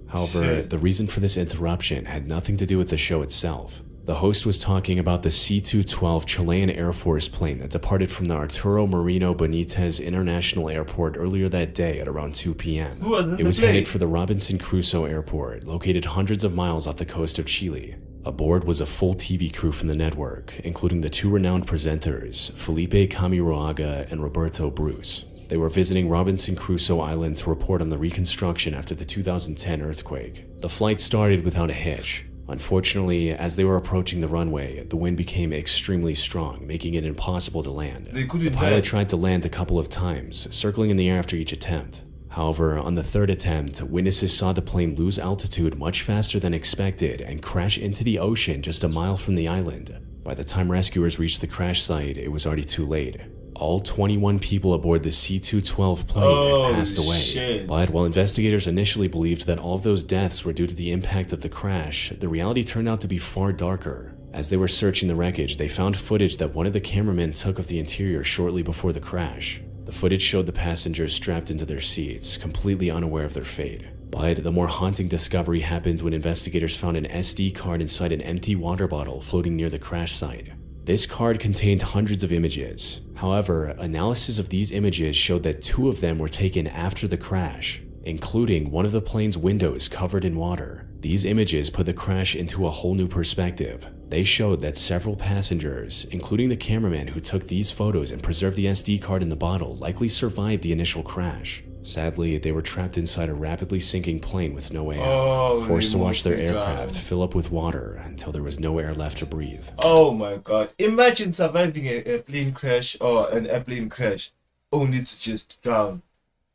However, the reason for this interruption had nothing to do with the show itself. The host was talking about the C-212 Chilean Air Force plane that departed from the Arturo Merino Benitez International Airport earlier that day at around 2 p.m. It was headed for the Robinson Crusoe Airport, located hundreds of miles off the coast of Chile. Aboard was a full TV crew from the network, including the two renowned presenters, Felipe Camiroaga and Roberto Bruce. They were visiting Robinson Crusoe Island to report on the reconstruction after the 2010 earthquake. The flight started without a hitch. Unfortunately, as they were approaching the runway, the wind became extremely strong, making it impossible to land. The pilot tried to land a couple of times, circling in the air after each attempt. However, on the third attempt, witnesses saw the plane lose altitude much faster than expected and crash into the ocean just a mile from the island. By the time rescuers reached the crash site, it was already too late. All 21 people aboard the C-212 plane had passed away. But while investigators initially believed that all of those deaths were due to the impact of the crash, the reality turned out to be far darker. As they were searching the wreckage, they found footage that one of the cameramen took of the interior shortly before the crash. The footage showed the passengers strapped into their seats, completely unaware of their fate. But the more haunting discovery happened when investigators found an SD card inside an empty water bottle floating near the crash site. This card contained hundreds of images. However, analysis of these images showed that 2 of them were taken after the crash, including one of the plane's windows covered in water. These images put the crash into a whole new perspective. They showed that several passengers, including the cameraman who took these photos and preserved the SD card in the bottle, likely survived the initial crash. Sadly, they were trapped inside a rapidly sinking plane with no way out, forced to watch their aircraft fill up with water until there was no air left to breathe. Oh my god. Imagine surviving a plane crash or an airplane crash only to just drown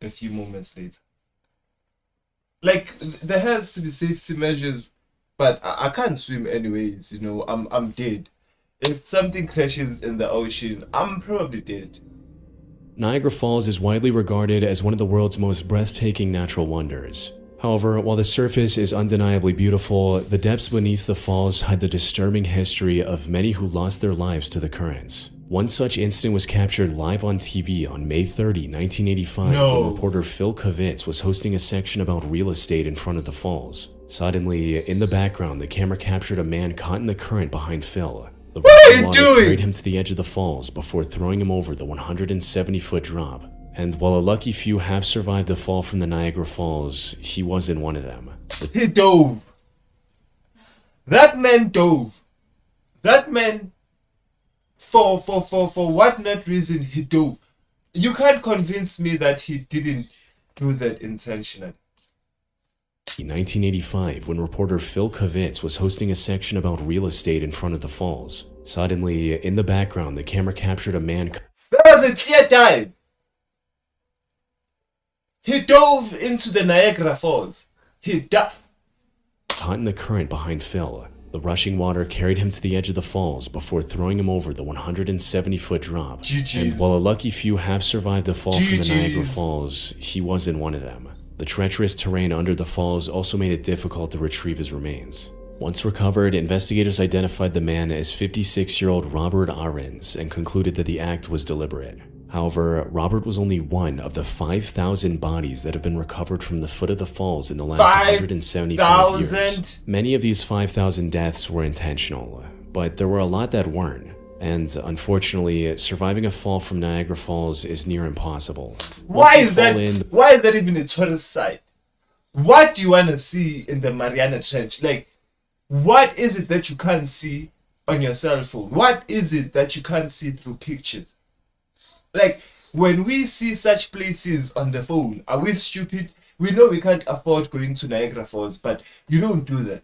a few moments later. Like, there has to be safety measures, but I can't swim anyways, you know, I'm dead. If something crashes in the ocean, I'm probably dead. Niagara Falls is widely regarded as one of the world's most breathtaking natural wonders. However, while the surface is undeniably beautiful, the depths beneath the falls hide the disturbing history of many who lost their lives to the currents. One such incident was captured live on TV on May 30, 1985, when reporter Fr3ddy was hosting a section about real estate in front of the falls. Suddenly, in the background, the camera captured a man caught in the current behind Phil. The water carried him to the edge of the falls before throwing him over the 170-foot drop. And while a lucky few have survived the fall from the Niagara Falls, he wasn't one of them. He dove. That man dove. That man, for what not reason he dove. You can't convince me that he didn't do that intentionally. In 1985, when reporter Fr3ddy was hosting a section about real estate in front of the falls, suddenly, in the background, the camera captured a man. That was a clear dive. He dove into the Niagara Falls. He died. Caught in the current behind Phil. The rushing water carried him to the edge of the falls before throwing him over the 170-foot drop. And while a lucky few have survived the fall from the Niagara Falls, he wasn't one of them. The treacherous terrain under the falls also made it difficult to retrieve his remains. Once recovered, investigators identified the man as 56-year-old Robert Arens and concluded that the act was deliberate. However, Robert was only one of the 5,000 bodies that have been recovered from the foot of the falls in the last 175 years. Many of these 5,000 deaths were intentional, but there were a lot that weren't. And unfortunately, surviving a fall from Niagara Falls is near impossible. Why is that even a tourist site? What do you want to see in the Mariana Trench? Like, what is it that you can't see on your cell phone? What is it that you can't see through pictures? Like, when we see such places on the phone, are we stupid? We know we can't afford going to Niagara Falls, but you don't do that.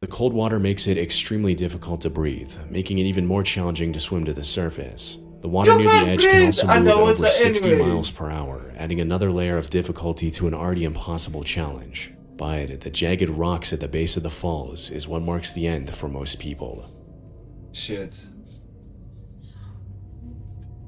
The cold water makes it extremely difficult to breathe, making it even more challenging to swim to the surface. The water near the edge can also move at over 60 miles per hour, adding another layer of difficulty to an already impossible challenge. But the jagged rocks at the base of the falls is what marks the end for most people. Shit.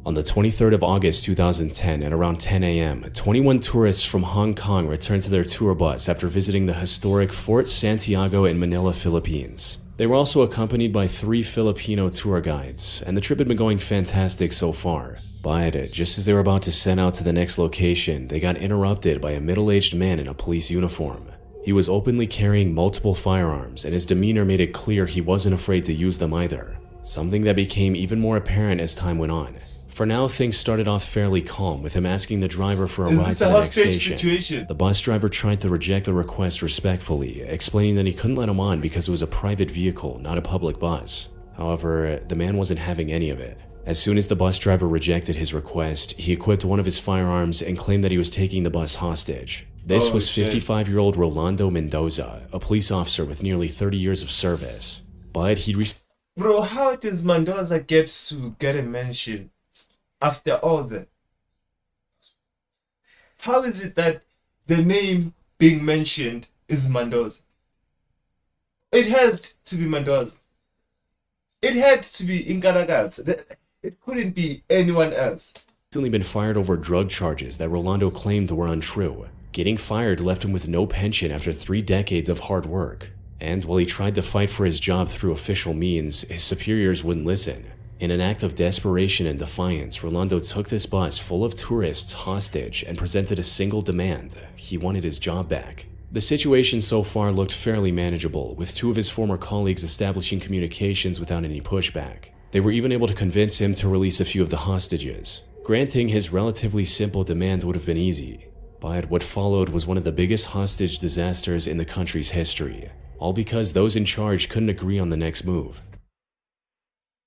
On the 23rd of August 2010 at around 10 a.m., 21 tourists from Hong Kong returned to their tour bus after visiting the historic Fort Santiago in Manila, Philippines. They were also accompanied by 3 Filipino tour guides, and the trip had been going fantastic so far. But just as they were about to set out to the next location, they got interrupted by a middle-aged man in a police uniform. He was openly carrying multiple firearms, and his demeanor made it clear he wasn't afraid to use them either, something that became even more apparent as time went on. For now, things started off fairly calm, with him asking the driver for a ride to the next station. The bus driver tried to reject the request respectfully, explaining that he couldn't let him on because it was a private vehicle, not a public bus. However, the man wasn't having any of it. As soon as the bus driver rejected his request, he equipped one of his firearms and claimed that he was taking the bus hostage. This was 55-year-old Rolando Mendoza, a police officer with nearly 30 years of service. But he Bro, how does Mendoza get a mention after all that? How is it that the name being mentioned is Mendoza? It has to be Mendoza. It had to be Incaragats. It couldn't be anyone else. Recently been fired over drug charges that Rolando claimed were untrue. Getting fired left him with no pension after 3 decades of hard work. And while he tried to fight for his job through official means, his superiors wouldn't listen. In an act of desperation and defiance, Rolando took this bus full of tourists hostage and presented a single demand. He wanted his job back. The situation so far looked fairly manageable, with 2 of his former colleagues establishing communications without any pushback. They were even able to convince him to release a few of the hostages. Granting his relatively simple demand would have been easy, but what followed was one of the biggest hostage disasters in the country's history, all because those in charge couldn't agree on the next move.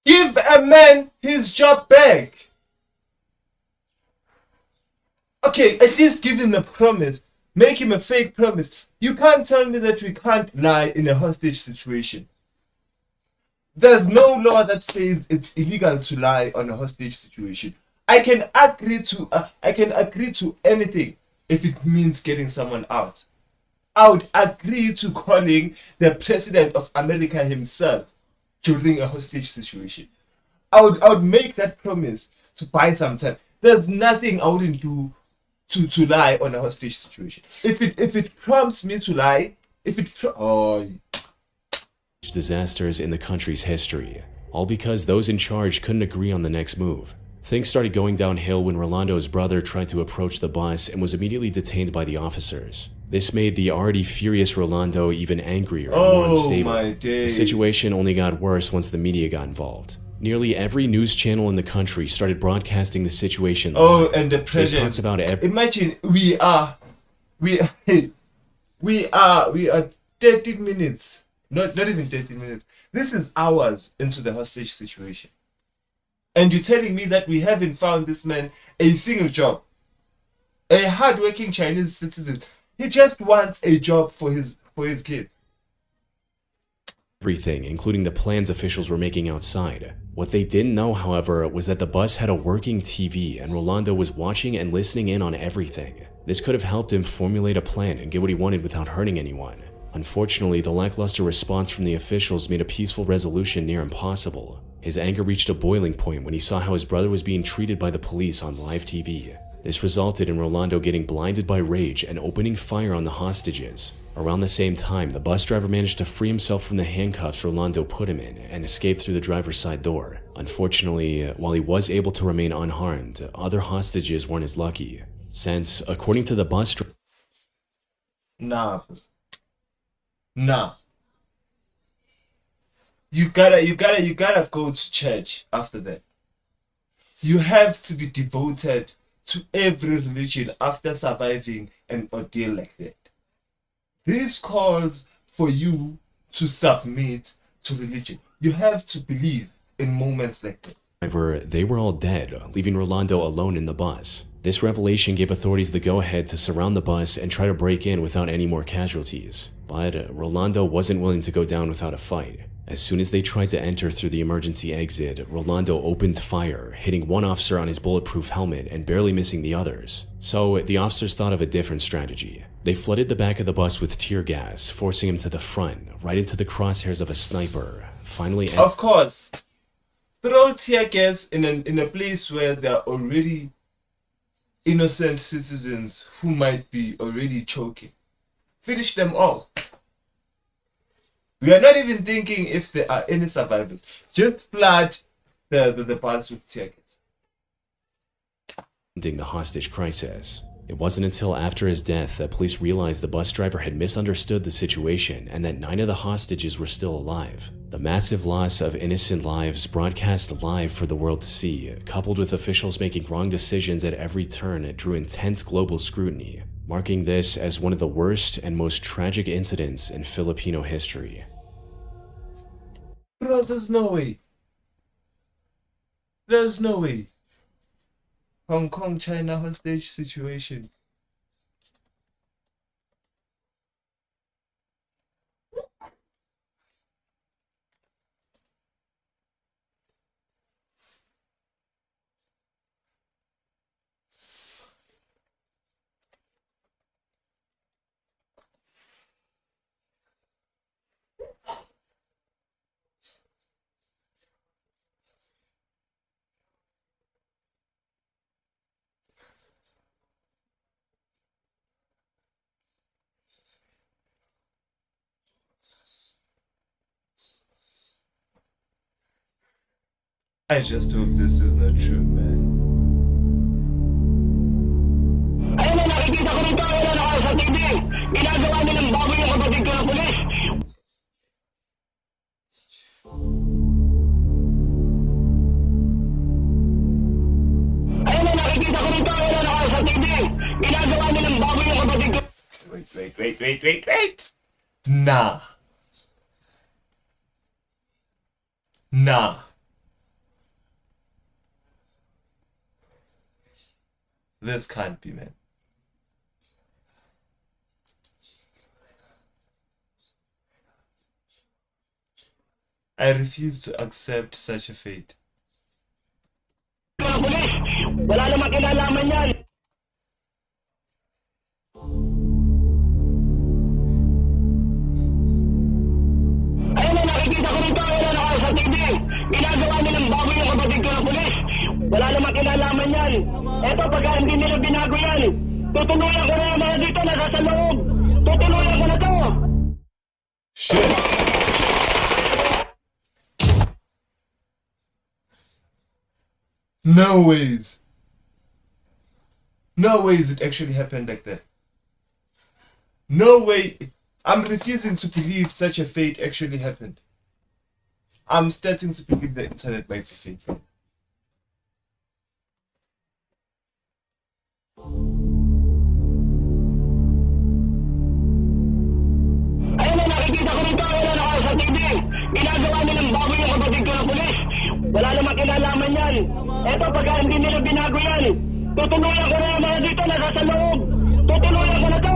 Give a man his job back! Okay, at least give him a promise. Make him a fake promise. You can't tell me that we can't lie in a hostage situation. There's no law that says it's illegal to lie on a hostage situation. I can agree to anything if it means getting someone out. I would agree to calling the President of America himself during a hostage situation. I would make that promise to buy some time. There's nothing I wouldn't do to lie on a hostage situation. If it prompts me to lie, disasters in the country's history, all because those in charge couldn't agree on the next move. Things started going downhill when Rolando's brother tried to approach the bus and was immediately detained by the officers. This made the already furious Rolando even angrier and more unstable. My days. The situation only got worse once the media got involved. Nearly every news channel in the country started broadcasting the situation. And the president. Talks about Imagine we are 13 minutes. Not even 13 minutes. This is hours into the hostage situation. And you're telling me that we haven't found this man a single job. A hardworking Chinese citizen. He just wants a job for his kid. Everything, including the plans officials were making outside. What they didn't know, however, was that the bus had a working TV and Rolando was watching and listening in on everything. This could have helped him formulate a plan and get what he wanted without hurting anyone. Unfortunately, the lackluster response from the officials made a peaceful resolution near impossible. His anger reached a boiling point when he saw how his brother was being treated by the police on live TV. This resulted in Rolando getting blinded by rage and opening fire on the hostages. Around the same time, the bus driver managed to free himself from the handcuffs Rolando put him in and escape through the driver's side door. Unfortunately, while he was able to remain unharmed, other hostages weren't as lucky, since, according to the bus driver, Nah. You gotta go to church after that. You have to be devoted to every religion after surviving an ordeal like that. This calls for you to submit to religion. You have to believe in moments like this. They were all dead, leaving Rolando alone in the bus. This revelation gave authorities the go-ahead to surround the bus and try to break in without any more casualties. But Rolando wasn't willing to go down without a fight. As soon as they tried to enter through the emergency exit, Rolando opened fire, hitting one officer on his bulletproof helmet and barely missing the others. So the officers thought of a different strategy. They flooded the back of the bus with tear gas, forcing him to the front, right into the crosshairs of a sniper. Finally, of course, throw tear gas in a place where there are already innocent citizens who might be already choking. Finish them all. We are not even thinking if there are any survivors. Just flood the bus with tear gas. Ending the hostage crisis. It wasn't until after his death that police realized the bus driver had misunderstood the situation and that 9 of the hostages were still alive. The massive loss of innocent lives broadcast live for the world to see, coupled with officials making wrong decisions at every turn, drew intense global scrutiny, marking this as one of the worst and most tragic incidents in Filipino history. Bro, there's no way. There's no way. Hong Kong, China hostage situation. I just hope this is not true, man. Ayun na, nakikita ko rito, ayun na, sa TV. Ginagawa nilang baboy yung kapatid ko ng pulis. Ayun na, nakikita ko rito, ayun na, sa TV. Ginagawa nilang baboy yung kapatid ko. Wait. Nah. This can't be, man. I refuse to accept such a fate. Wala namang kinalaman yan. Ayun na, nakikita ko rito, ayun na, sa TV. Ginagawa nilang baboy yung kapatid ko ng pulis. Wala namang kinalaman yan. Eto, pagka hindi nila binago yan, tutuluyan ko na yung mga dito na nasa loob. Tutuluyan ko na to. Shit. No ways. No ways it actually happened like that. No way. I'm refusing to believe such a fate actually happened. I'm starting to believe the internet might be fake. Ayun na, nakikita ko rito, ayun na, sa TV. Ginagawa nilang baboy yung kapatid ko ng pulis. Wala namang kinalaman yan. Eto, pagka hindi nila binago yan, tutuluyan ko na yung mga dito na nasa loob. Tutuluyan ko na to.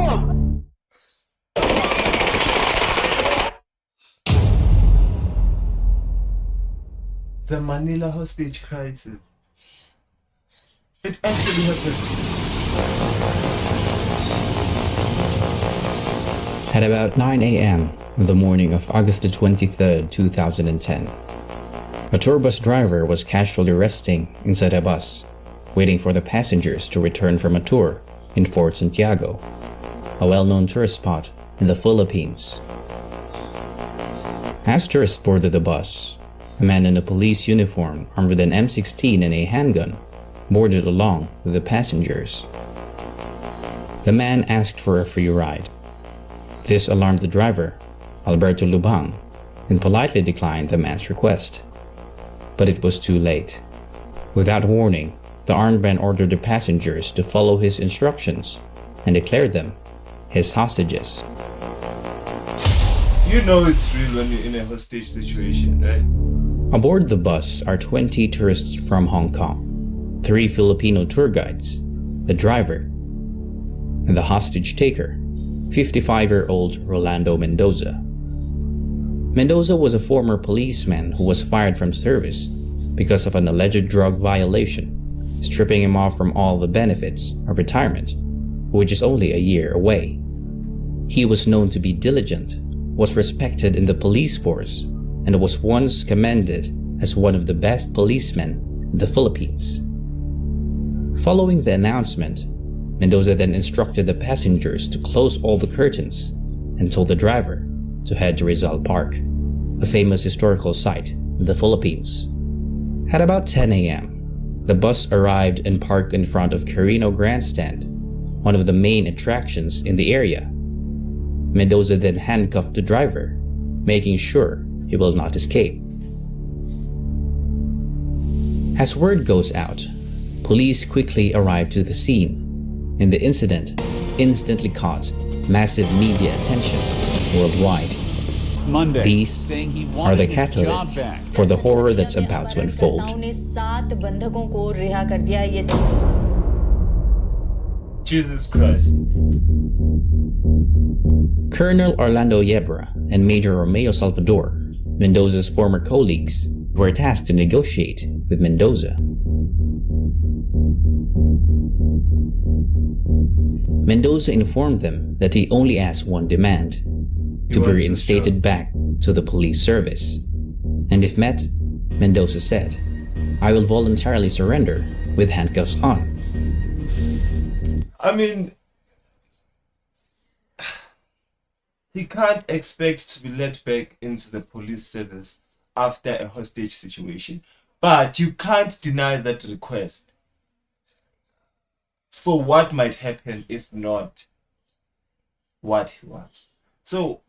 The Manila hostage crisis. It actually happened. At about 9 a.m. on the morning of August 23rd, 2010, a tour bus driver was casually resting inside a bus, waiting for the passengers to return from a tour in Fort Santiago, a well-known tourist spot in the Philippines. As tourists boarded the bus, a man in a police uniform armed with an M16 and a handgun boarded along with the passengers. The man asked for a free ride. This alarmed the driver, Alberto Lubang, and politely declined the man's request. But it was too late. Without warning, the armed man ordered the passengers to follow his instructions and declared them his hostages. You know it's real when you're in a hostage situation, right? Aboard the bus are 20 tourists from Hong Kong, 3 Filipino tour guides, the driver, and the hostage taker, 55-year-old Rolando Mendoza. Mendoza was a former policeman who was fired from service because of an alleged drug violation, stripping him off from all the benefits of retirement, which is only a year away. He was known to be diligent, was respected in the police force, and was once commended as one of the best policemen in the Philippines. Following the announcement, Mendoza then instructed the passengers to close all the curtains and told the driver to head to Rizal Park, a famous historical site in the Philippines. At about 10 a.m., the bus arrived and parked in front of Carino Grandstand, one of the main attractions in the area. Mendoza then handcuffed the driver, making sure he will not escape. As word goes out, police quickly arrived to the scene, and the incident instantly caught massive media attention worldwide. Monday, These are the catalysts for the horror that's about to unfold. Jesus Christ. Colonel Orlando Yebra and Major Romeo Salvador, Mendoza's former colleagues, were tasked to negotiate with Mendoza. Mendoza informed them that he only asked one demand: to be reinstated back to the police service. And if met, Mendoza said, "I will voluntarily surrender with handcuffs on." I mean, he can't expect to be let back into the police service after a hostage situation, but you can't deny that request for what might happen if not what he wants. So,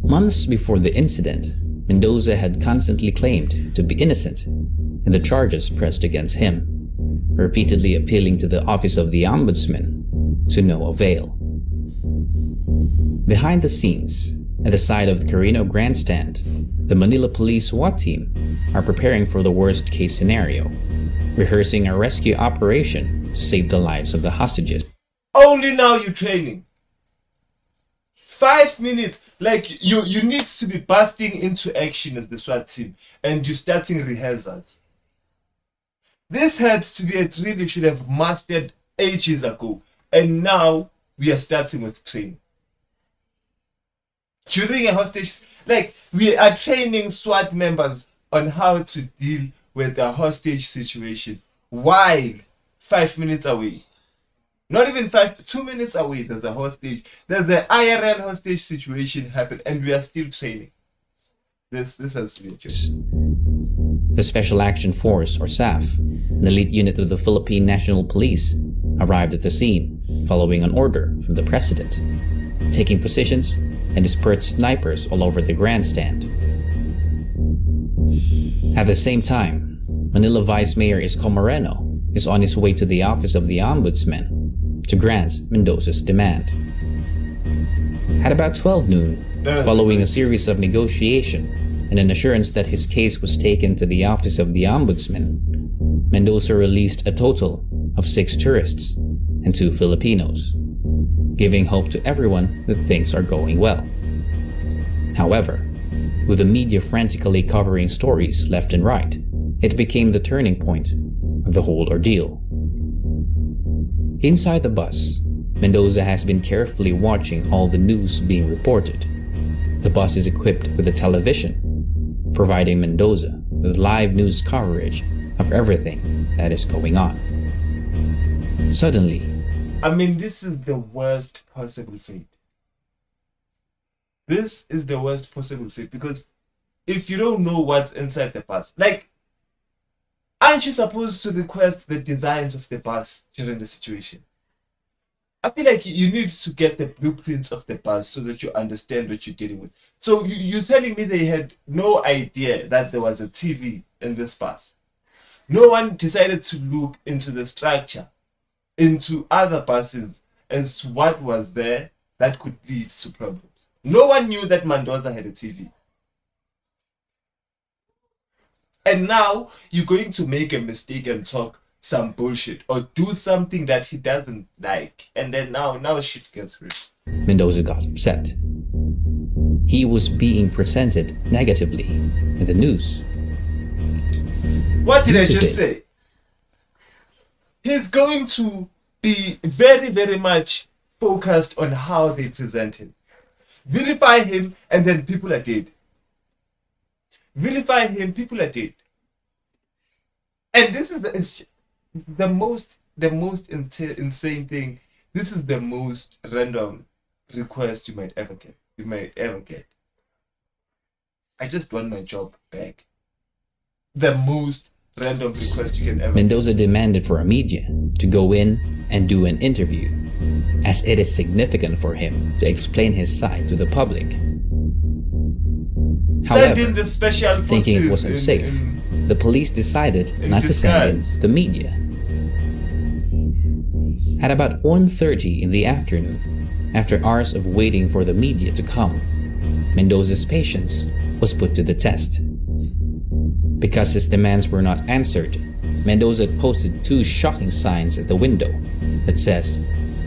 months before the incident, Mendoza had constantly claimed to be innocent in the charges pressed against him, repeatedly appealing to the Office of the Ombudsman to no avail. Behind the scenes, at the side of the Carino Grandstand, the Manila Police SWAT team are preparing for the worst-case scenario, rehearsing a rescue operation to save the lives of the hostages. only now you're training. 5 minutes, like you need to be busting into action as the SWAT team, and you're starting rehearsals. This had to be a drill you should have mastered ages ago, and now we are starting with training. During a hostage, like we are training SWAT members on how to deal with a hostage situation while 5 minutes away. Not even 2 minutes away, there's a hostage. There's an IRL hostage situation happen, and we are still training. This has to be a choice. The Special Action Force, or SAF, an elite unit of the Philippine National Police, arrived at the scene following an order from the president, taking positions and dispersed snipers all over the grandstand. At the same time, Manila Vice Mayor Isko Moreno is on his way to the Office of the Ombudsman to grant Mendoza's demand. At about 12 noon, following a series of negotiation and an assurance that his case was taken to the Office of the Ombudsman, Mendoza released a total of 6 tourists and 2 Filipinos, giving hope to everyone that things are going well. However, with the media frantically covering stories left and right, it became the turning point of the whole ordeal. Inside the bus, Mendoza has been carefully watching all the news being reported. The bus is equipped with a television, providing Mendoza with live news coverage of everything that is going on. Suddenly, I mean, this is the worst possible fate. This is the worst possible fate, because if you don't know what's inside the bus, like, aren't you supposed to request the designs of the bus during the situation? I feel like you need to get the blueprints of the bus so that you understand what you're dealing with. So you're telling me they had no idea that there was a TV in this bus. No one decided to look into the structure, into other buses, as to what was there that could lead to problems. No one knew that Mendoza had a TV. And now you're going to make a mistake and talk some bullshit or do something that he doesn't like, and then now shit gets real. Mendoza got upset. He was being presented negatively in the news. What did I just say? He's going to be very, very much focused on how they present him. Vilify him, and then people are dead. Vilify him, people are dead. And this is the most insane thing. This is the most random request you might ever get. I just want my job back. The most random request you can ever Mendoza demanded for a media to go in and do an interview, as it is significant for him to explain his side to the public. However, send in the special forces, thinking it was unsafe, the police decided not to send in the media. At about 1:30 in the afternoon, after hours of waiting for the media to come, Mendoza's patience was put to the test. Because his demands were not answered, Mendoza posted 2 shocking signs at the window that says,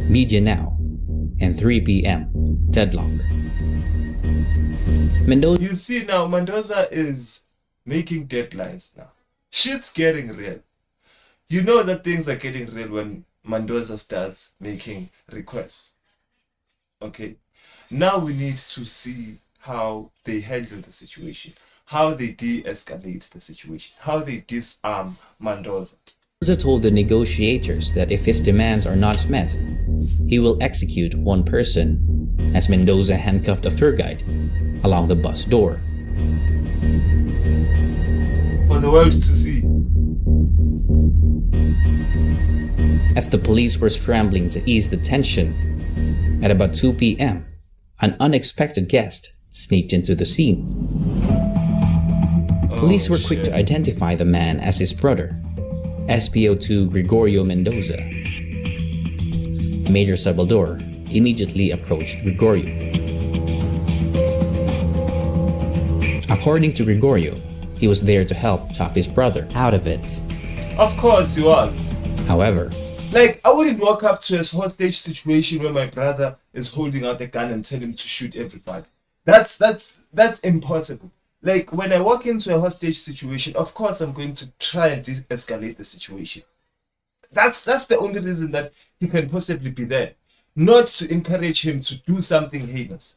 "Media now," and 3 p.m. deadlock. Mendoza. You see now, Mendoza is making deadlines now. Shit's getting real. You know that things are getting real when Mendoza starts making requests. Okay? Now we need to see how they handle the situation, how they de-escalate the situation, how they disarm Mendoza. Mendoza told the negotiators that if his demands are not met, he will execute one person, as Mendoza handcuffed a tour guide along the bus door. For the world to see. As the police were scrambling to ease the tension, at about 2 p.m., an unexpected guest sneaked into the scene. Police were quick to identify the man as his brother, SPO2 Gregorio Mendoza. Major Salvador immediately approached Gregorio. According to Gregorio, he was there to help talk his brother out of it. Of course he was. However, like, I wouldn't walk up to a hostage situation where my brother is holding out a gun and tell him to shoot everybody. That's impossible. Like, when I walk into a hostage situation, of course I'm going to try and de-escalate the situation. That's the only reason that he can possibly be there. Not to encourage him to do something heinous.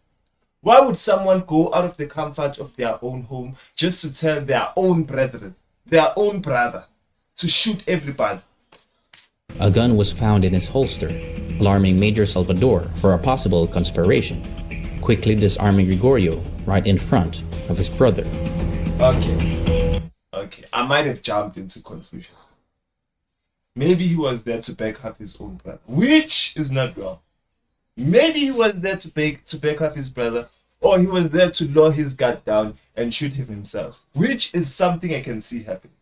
Why would someone go out of the comfort of their own home just to tell their own brethren, their own brother, to shoot everybody? A gun was found in his holster, alarming Major Salvador for a possible conspiration, quickly disarming Gregorio right in front of his brother. Okay, I might have jumped into conclusions. Maybe he was there to back up his own brother, which is not wrong. Maybe he was there to back up his brother, or he was there to lower his guard down and shoot him himself, which is something I can see happening.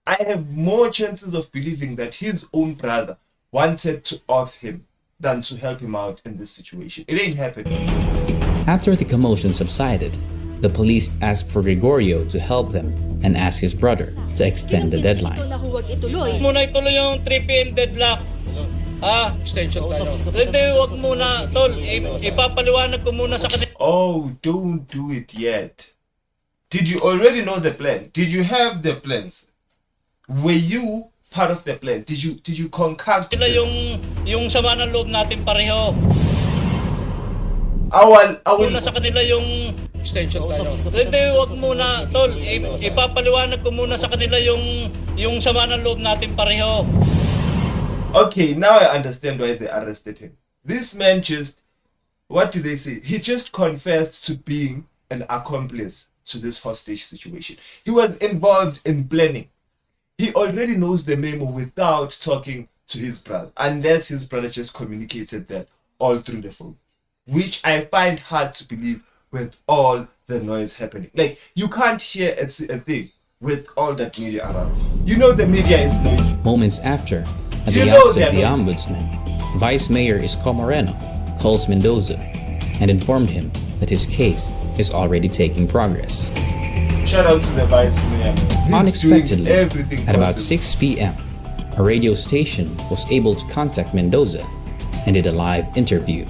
I have more chances of believing that his own brother wanted to off him than to help him out in this situation. It ain't happening. After the commotion subsided, the police asked for Gregorio to help them and asked his brother to extend the deadline. Muna ituloy yung 3 p.m. deadlock. Extension tayo. Hindi, wag muna, tol. Ipapaliwanag ko muna sa kanila. Oh, don't do it yet. Did you already know the plan? Did you have the plans? Were you part of the plan? Did you concoct Sila this? yung sama ng loob natin pareho. Una sa kanila yung extension tayo. Hindi, wag muna, tol. Ipapaliwanag ko muna sa kanila yung sama ng loob natin pareho. Okay, now I understand why they arrested him. This man just, what do they say? He just confessed to being an accomplice to this hostage situation. He was involved in planning. He already knows the memo without talking to his brother, unless his brother just communicated that all through the phone, which I find hard to believe with all the noise happening. Like, you can't hear a thing with all that media around. You know the media is noisy. Moments after, at the office of the ombudsman, Vice Mayor Isko Moreno calls Mendoza and informed him that his case is already taking progress. Shout out to the Vice Mayor. Unexpectedly, at about 6 p.m., a radio station was able to contact Mendoza and did a live interview.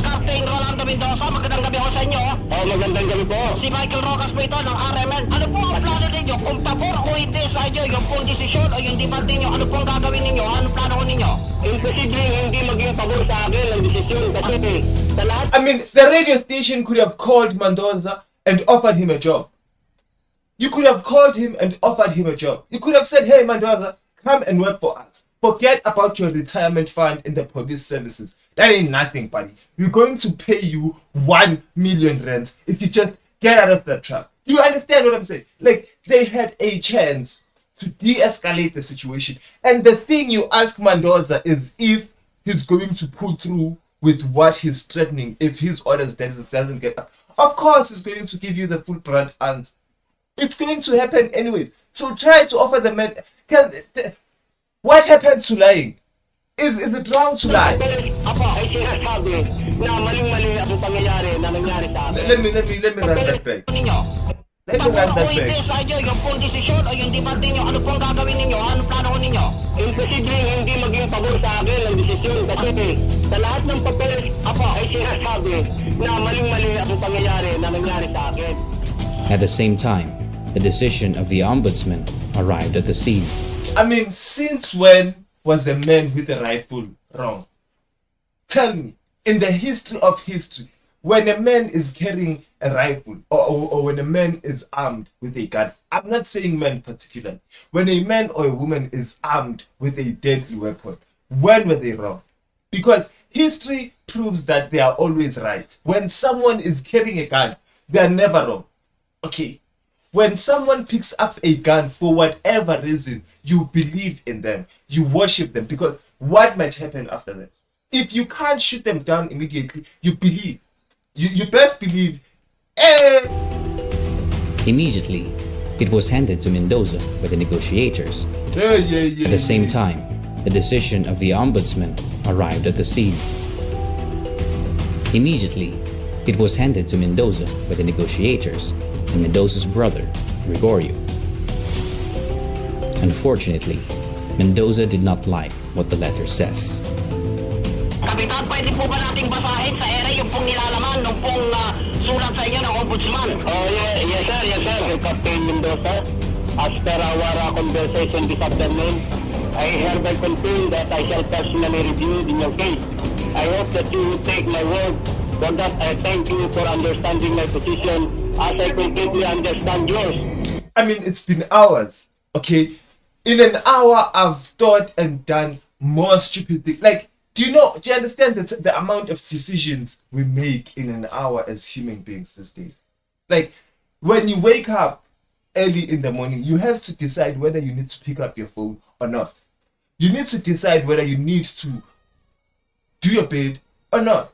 Captain Rolando Mendoza, magandang gabi ho sa inyo. Magandang gabi po. Si Michael Rocas po ito ng RMN. Ano po ang plano ninyo? Kung pabor o hindi sa inyo, yung pong desisyon o yung debate ninyo, ano pong gagawin ninyo? Ano plano ko ninyo? Imposible hindi maging pabor sa akin ang desisyon kasi sa lahat. I mean, the radio station could have called Mendoza and offered him a job. You could have called him and offered him a job. You could have said, hey, Mendoza, come and work for us. Forget about your retirement fund in the police services. That ain't nothing, buddy. We're going to pay you 1 million rands if you just get out of that trap. Do you understand what I'm saying? Like, they had a chance to de-escalate the situation. And the thing you ask Mendoza is if he's going to pull through with what he's threatening if his orders doesn't get up. Of course, he's going to give you the full brunt answer. It's going to happen anyways. So try to offer the man. What happens to lying? Is it wrong to lie? Let me run that back. Let me run that back. Sa inyo, yung pong desisyon o yung debate ninyo, ano pong gagawin ninyo? Ano plano ko ninyo? Imposible hindi maging pabor sa akin ang desisyon kasi sa lahat ng papel, ay sinasabi na maling-mali ang pangyayari na nangyari sa akin. At the same time, the decision of the ombudsman arrived at the scene. I mean, since when was a man with a rifle wrong? Tell me, in the history of history, when a man is carrying a rifle or when a man is armed with a gun, I'm not saying men particularly, when a man or a woman is armed with a deadly weapon, when were they wrong? Because history proves that they are always right. When someone is carrying a gun, they are never wrong. Okay. When someone picks up a gun for whatever reason, you believe in them, you worship them, because what might happen after that? If you can't shoot them down immediately, you believe. You best believe. Immediately, it was handed to Mendoza by the negotiators. At the same time, the decision of the ombudsman arrived at the scene. Immediately, it was handed to Mendoza by the negotiators and Mendoza's brother, Gregorio. Unfortunately, Mendoza did not like what the letter says. Kapitan, pwede po ba nating basahin sa ere yung pong nilalaman ng pong sulat sa inyo ng ombudsman? Yes sir, Captain Mendoza. As per our conversation this afternoon, I hereby confirm that I shall personally review in your case. I hope that you will take my word. For that, I thank you for understanding my position as I completely understand yours. I mean, it's been hours, okay? In an hour, I've thought and done more stupid things. Like, do you understand the amount of decisions we make in an hour as human beings these days? Like, when you wake up early in the morning, you have to decide whether you need to pick up your phone or not. You need to decide whether you need to do your bed or not.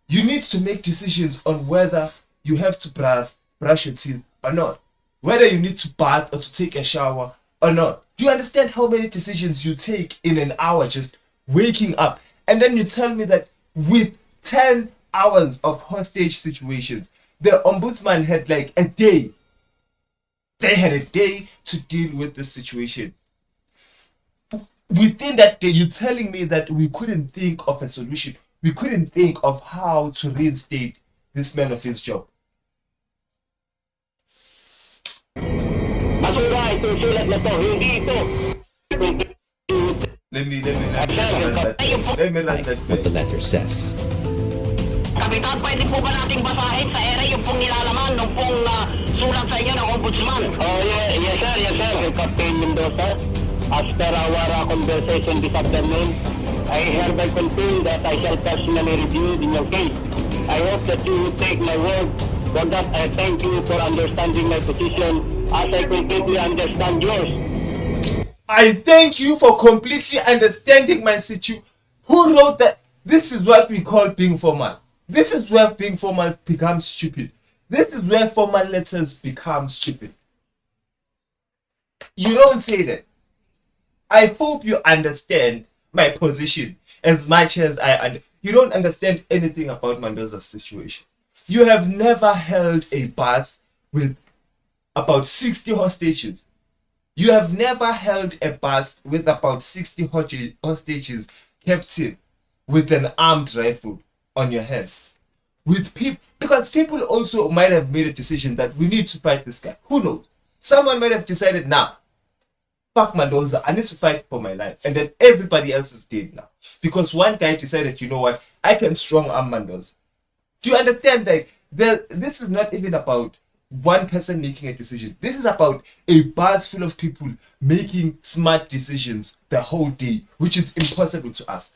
You need to make decisions on whether you have to brush your teeth or not. Whether you need to bath or to take a shower or not. Do you understand how many decisions you take in an hour just waking up? And then you tell me that with 10 hours of hostage situations, the ombudsman had like a day. They had a day to deal with this situation. Within that day, you're telling me that we couldn't think of a solution. We couldn't think of how to reinstate this man of his job. Basura itong sulat na to, hindi ito. Let me run that. What the letter says. Kapitan, pwede po ba nating basahin sa ere yung pong nilalaman ng pong sulat sa inyo ng ombudsman? Oh, yes sir, Captain Mendoza. As per our conversation this afternoon, I hereby confirm that I shall personally review in your case. I hope that you will take my word. For that, I thank you for understanding my position as I completely understand yours. I thank you for completely understanding my situation. Who wrote that? This is what we call being formal. This is where being formal becomes stupid. This is where formal letters become stupid. You don't say that. I hope you understand my position as much as you don't understand anything about Mendoza's situation. You have never held a bus with about 60 hostages. You have never held a bus with about 60 hostages kept in with an armed rifle on your head. With people, because people also might have made a decision that we need to fight this guy. Who knows? Someone might have decided, now, fuck Mendoza, I need to fight for my life. And then everybody else is dead now. Because one guy decided, you know what, I can strong arm Mendoza. Do you understand? Like, this is not even about one person making a decision. This is about a bus full of people making smart decisions the whole day, which is impossible to us.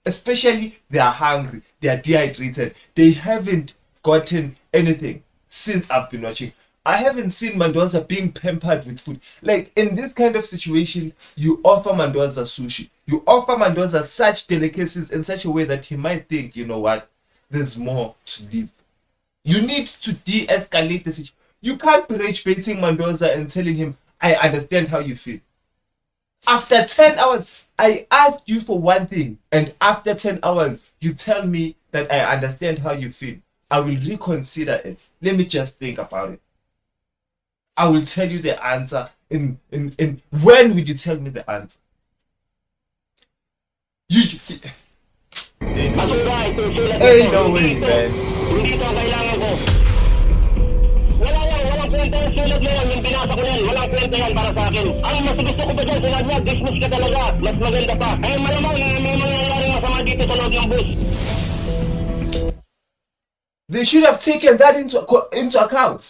Especially, they are hungry, they are dehydrated, they haven't gotten anything since I've been watching. I haven't seen Mendoza being pampered with food. Like, in this kind of situation, you offer Mendoza sushi. You offer Mendoza such delicacies in such a way that he might think, you know what, there's more to live. You need to de-escalate the situation. You can't be rage baiting Mendoza and telling him, I understand how you feel. After 10 hours, I asked you for one thing, and after 10 hours, you tell me that I understand how you feel. I will reconsider it. Let me just think about it. I will tell you the answer in when will you tell me the answer? Ain't no way, man. Walang kwenta yung sulat na yan, yung binasa ko na yan, walang kwenta yan para sa akin. Ang mas gusto ko pa dyan, sinabi niya, dismiss ka talaga, mas maganda pa. Eh malamang may mangyayari masama dito sa loob ng bus. They should have taken that into account.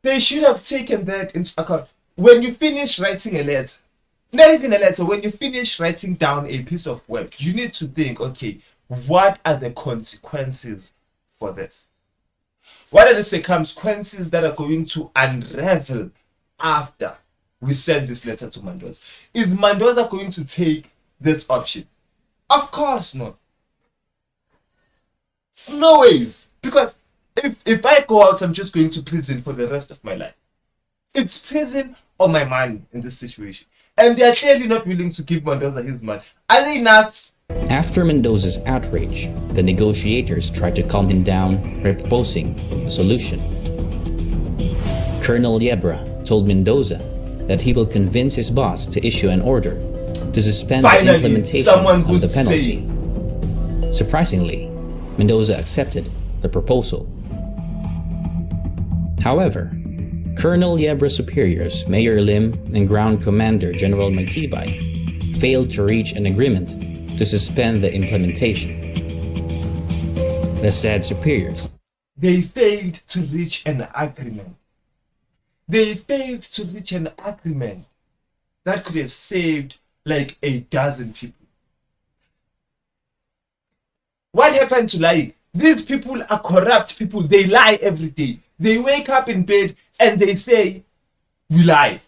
They should have taken that into account. When you finish writing a letter, not even a letter, when you finish writing down a piece of work, you need to think, okay, what are the consequences for this? What are the circumstances that are going to unravel after we send this letter to Mendoza? Is Mendoza going to take this option? Of course not. No ways. Because if I go out, I'm just going to prison for the rest of my life. It's prison or my money in this situation. And they are clearly not willing to give Mendoza his money. Are they not? After Mendoza's outrage, the negotiators tried to calm him down, proposing a solution. Colonel Yebra told Mendoza that he will convince his boss to issue an order to suspend the implementation of the penalty. Surprisingly, Mendoza accepted the proposal. However, Colonel Yebra's superiors, Mayor Lim and Ground Commander General Magtibay, failed to reach an agreement to suspend the implementation. The said superiors, they failed to reach an agreement. They failed to reach an agreement that could have saved like a dozen people. What happened to lying? These people are corrupt people. They lie every day. They wake up in bed and they say, we lie.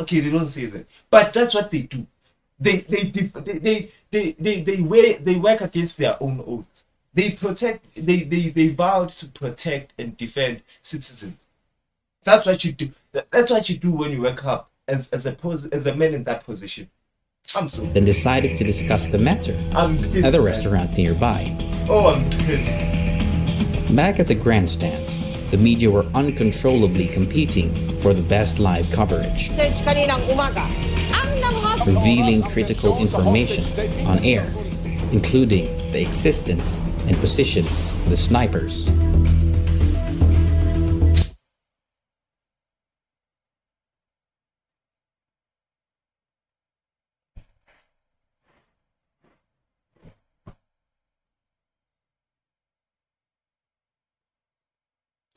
Okay, they don't say that, but that's what they do. They work against their own oaths. They vowed to protect and defend citizens. That's what you do. That's what you do when you wake up as a man in that position. I'm so then decided to discuss the matter at a restaurant nearby. Oh, I'm pissed. Back at the grandstand, the media were uncontrollably competing for the best live coverage, revealing critical information on air, including the existence and positions of the snipers.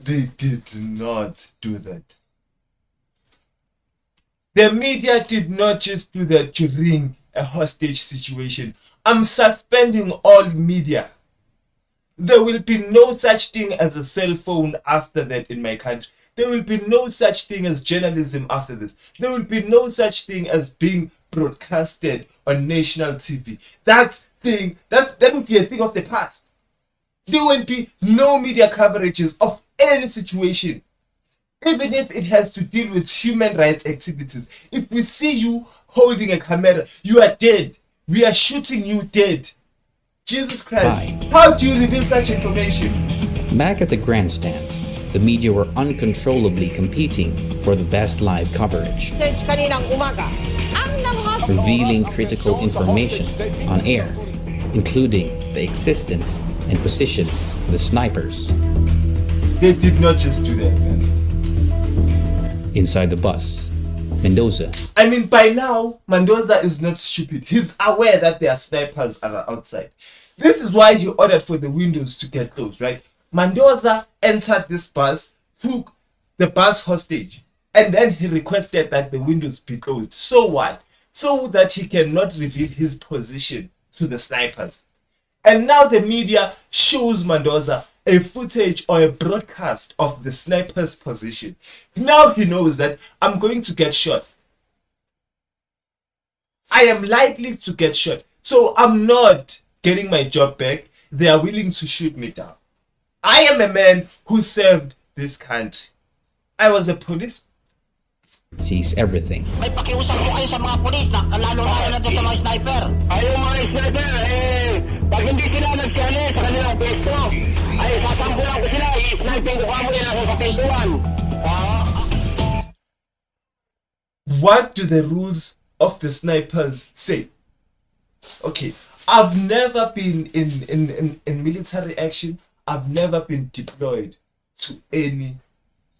They did not do that. The media did not just do that during a hostage situation. I'm suspending all media. There will be no such thing as a cell phone after that in my country. There will be no such thing as journalism after this. There will be no such thing as being broadcasted on national TV. That would be a thing of the past. There will be no media coverages of any situation. Even if it has to deal with human rights activities. If we see you holding a camera, you are dead. We are shooting you dead. Jesus Christ, how do you reveal such information? Back at the grandstand, the media were uncontrollably competing for the best live coverage, revealing critical information on air, including the existence and positions of the snipers. They did not just do that, man. Inside the bus, Mendoza. I mean, by now, Mendoza is not stupid. He's aware that there are snipers outside. This is why he ordered for the windows to get closed, right? Mendoza entered this bus, took the bus hostage, and then he requested that the windows be closed. So what? So that he cannot reveal his position to the snipers. And now the media shows Mendoza a footage or a broadcast of the sniper's position. Now he knows that I'm going to get shot. I am likely to get shot. So I'm not getting my job back. They are willing to shoot me down. I am a man who served this country. I was a police. Sees everything. May pakiusap mo kayo sa mga pulis na lalo-lalo na doon sa mga sniper. Ay, yung mga sniper, pag hindi sila nagkali sa kanilang pesto, ay sasambulan ko sila, i-sniping ko mo yan ako sa pintuan. What do the rules of the snipers say? Okay, I've never been in military action. I've never been deployed to any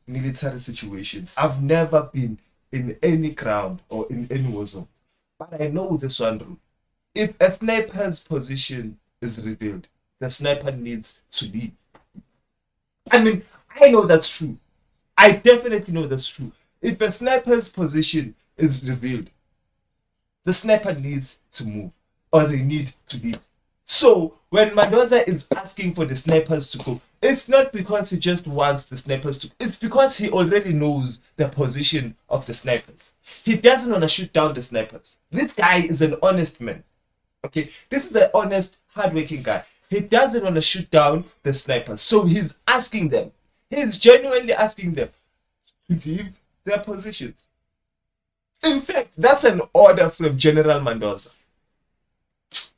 military situations. I've never been in any ground or in any war zone. But I know this one rule. If a sniper's position is revealed, the sniper needs to leave. I mean, I know that's true. I definitely know that's true. If a sniper's position is revealed, the sniper needs to move or they need to leave. So when Mendoza is asking for the snipers to go, it's not because he just wants the snipers to, it's because he already knows the position of the snipers. He doesn't want to shoot down the snipers. This guy is an honest man. Okay, this is an honest, hardworking guy. He doesn't want to shoot down the snipers. So he's asking them, he's genuinely asking them to leave their positions. In fact, that's an order from General Mendoza.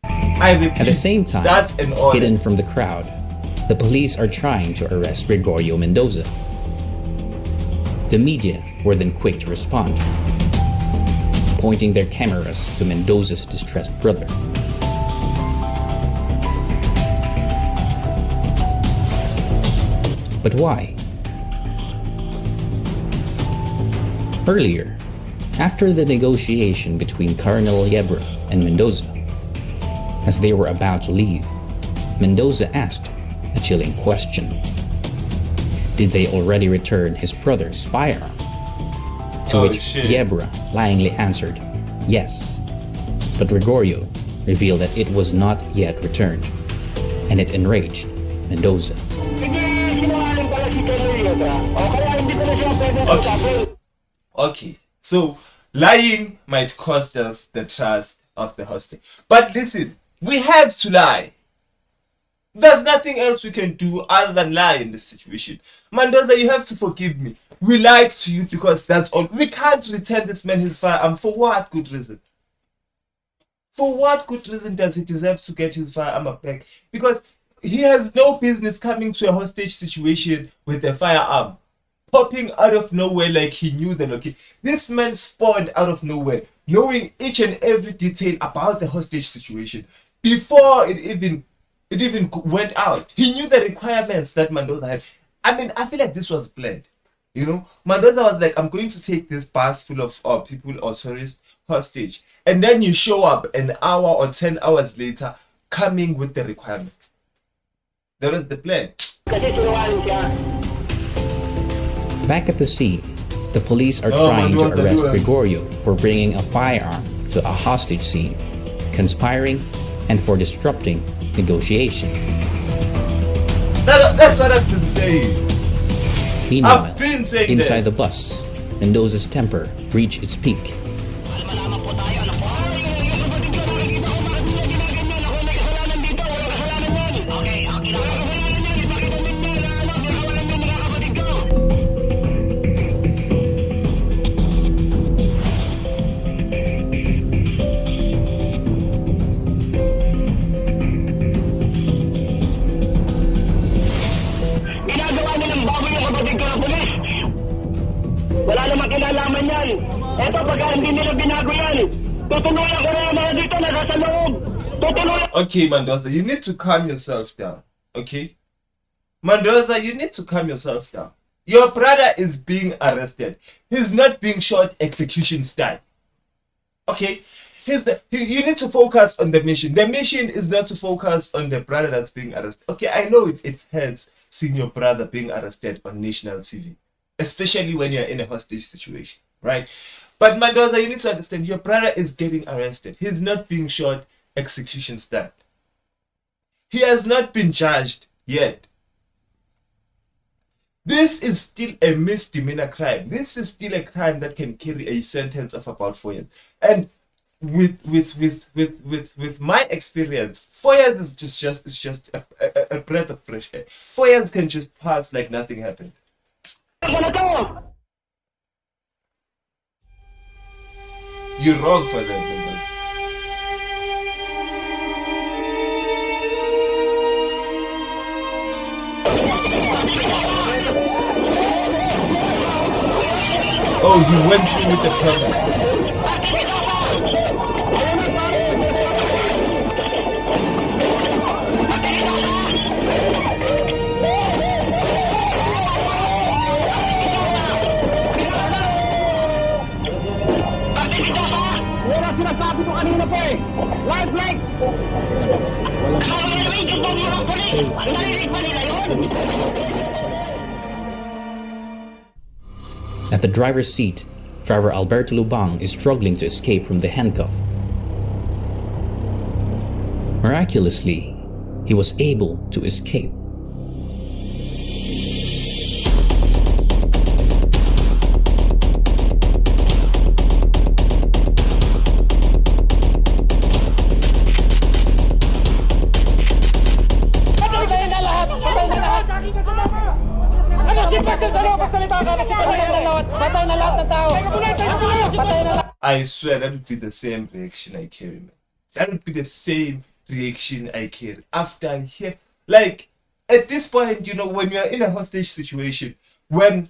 I repeat, at the same time, that's an order. Hidden from the crowd, the police are trying to arrest Gregorio Mendoza. The media were then quick to respond, pointing their cameras to Mendoza's distressed brother. But why? Earlier, after the negotiation between Colonel Yebra and Mendoza, as they were about to leave, Mendoza asked a chilling question. Did they already return his brother's firearm? To which Yebra lyingly answered, yes. But Gregorio revealed that it was not yet returned, and it enraged Mendoza. Okay, so lying might cost us the trust of the hostage. But listen, we have to lie. There's nothing else we can do other than lie in this situation. Mendoza, you have to forgive me. We lied to you because that's all. We can't return this man his firearm. For what good reason? For what good reason does he deserve to get his firearm back? Because he has no business coming to a hostage situation with a firearm, popping out of nowhere like he knew the location. This man spawned out of nowhere, knowing each and every detail about the hostage situation before it even went out. He knew the requirements that Mendoza had. I mean, I feel like this was planned. You know, Mendoza was like, I'm going to take this bus full of people or tourists hostage. And then you show up an hour or 10 hours later coming with the requirements. That was the plan. Back at the scene, the police are trying to arrest Gregorio for bringing a firearm to a hostage scene, conspiring, and for disrupting negotiation. That's what I've been saying. Meanwhile, inside the bus, Mendoza's temper reached its peak. Wala namang kinalaman yan. Eto, pagka hindi nila binago yan, tutuluyan ko na yung mga dito na nasa loob. Tutuluyan. Okay, Mendoza, you need to calm yourself down. Okay? Mendoza, you need to calm yourself down. Your brother is being arrested. He's not being shot execution style. Okay? You need to focus on the mission. The mission is not to focus on the brother that's being arrested. Okay, I know it hurts seeing your brother being arrested on national TV. Especially when you're in a hostage situation, right? But Mendoza, you need to understand, your brother is getting arrested. He's not being shot execution style. He has not been charged yet. This is still a misdemeanor crime. This is still a crime that can carry a sentence of about 4 years. And with my experience, 4 years is just a breath of fresh air. 4 years can just pass like nothing happened. You're wrong for them, Mendoza. Oh, you went through with the promise. Sinasabi ko kanina po eh. Live like. Narinig yung mga polis. Narinig ba nila yun? At the driver's seat, driver Alberto Lubang is struggling to escape from the handcuff. Miraculously, he was able to escape. I swear that would be the same reaction I carry, man. That would be the same reaction I carry after here. Like, at this point, you know, when you're in a hostage situation, when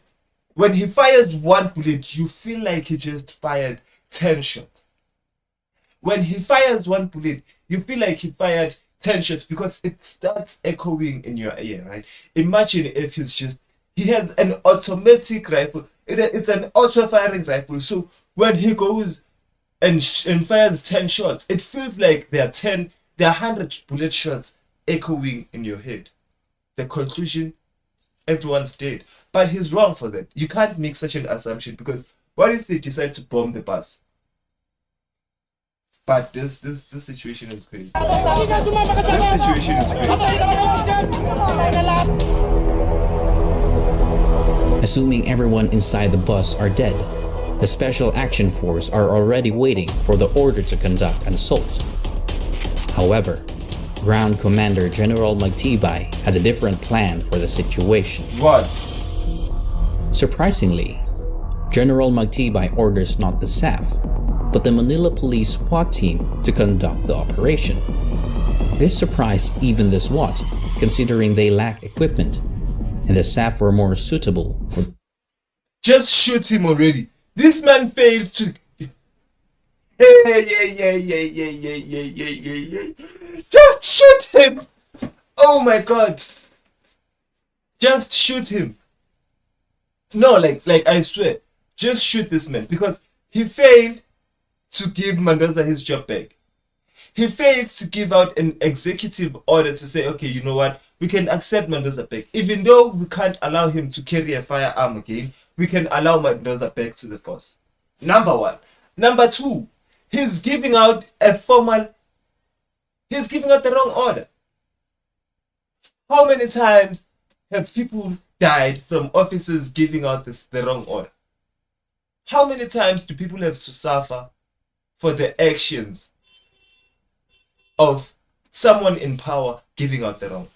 he fires one bullet, you feel like he just fired 10 shots. When he fires one bullet, you feel like he fired 10 shots because it starts echoing in your ear, right? Imagine if he has an automatic rifle. It's an auto-firing rifle. So when he goes and fires 10 shots, it feels like there are 100 bullet shots echoing in your head. The conclusion, everyone's dead. But he's wrong for that. You can't make such an assumption because what if they decide to bomb the bus? But this situation is crazy. This situation is crazy. Assuming everyone inside the bus are dead, the Special Action Force are already waiting for the order to conduct an assault. However, Ground Commander General Magtibay has a different plan for the situation. What? Surprisingly, General Magtibay orders not the SAF, but the Manila Police SWAT team to conduct the operation. This surprised even the SWAT, considering they lack equipment, and the SAF were more suitable for... Just shoot him already. This man failed to... Hey. Just shoot him. Oh my God. Just shoot him. No, like I swear. Just shoot this man because he failed to give Mendoza his job back. He failed to give out an executive order to say, okay, you know what? We can accept Mendoza back. Even though we can't allow him to carry a firearm again, we can allow Mendoza back to the force. Number one. Number two, he's giving out the wrong order. How many times have people died from officers giving out the wrong order? How many times do people have to suffer for the actions of someone in power giving out the wrong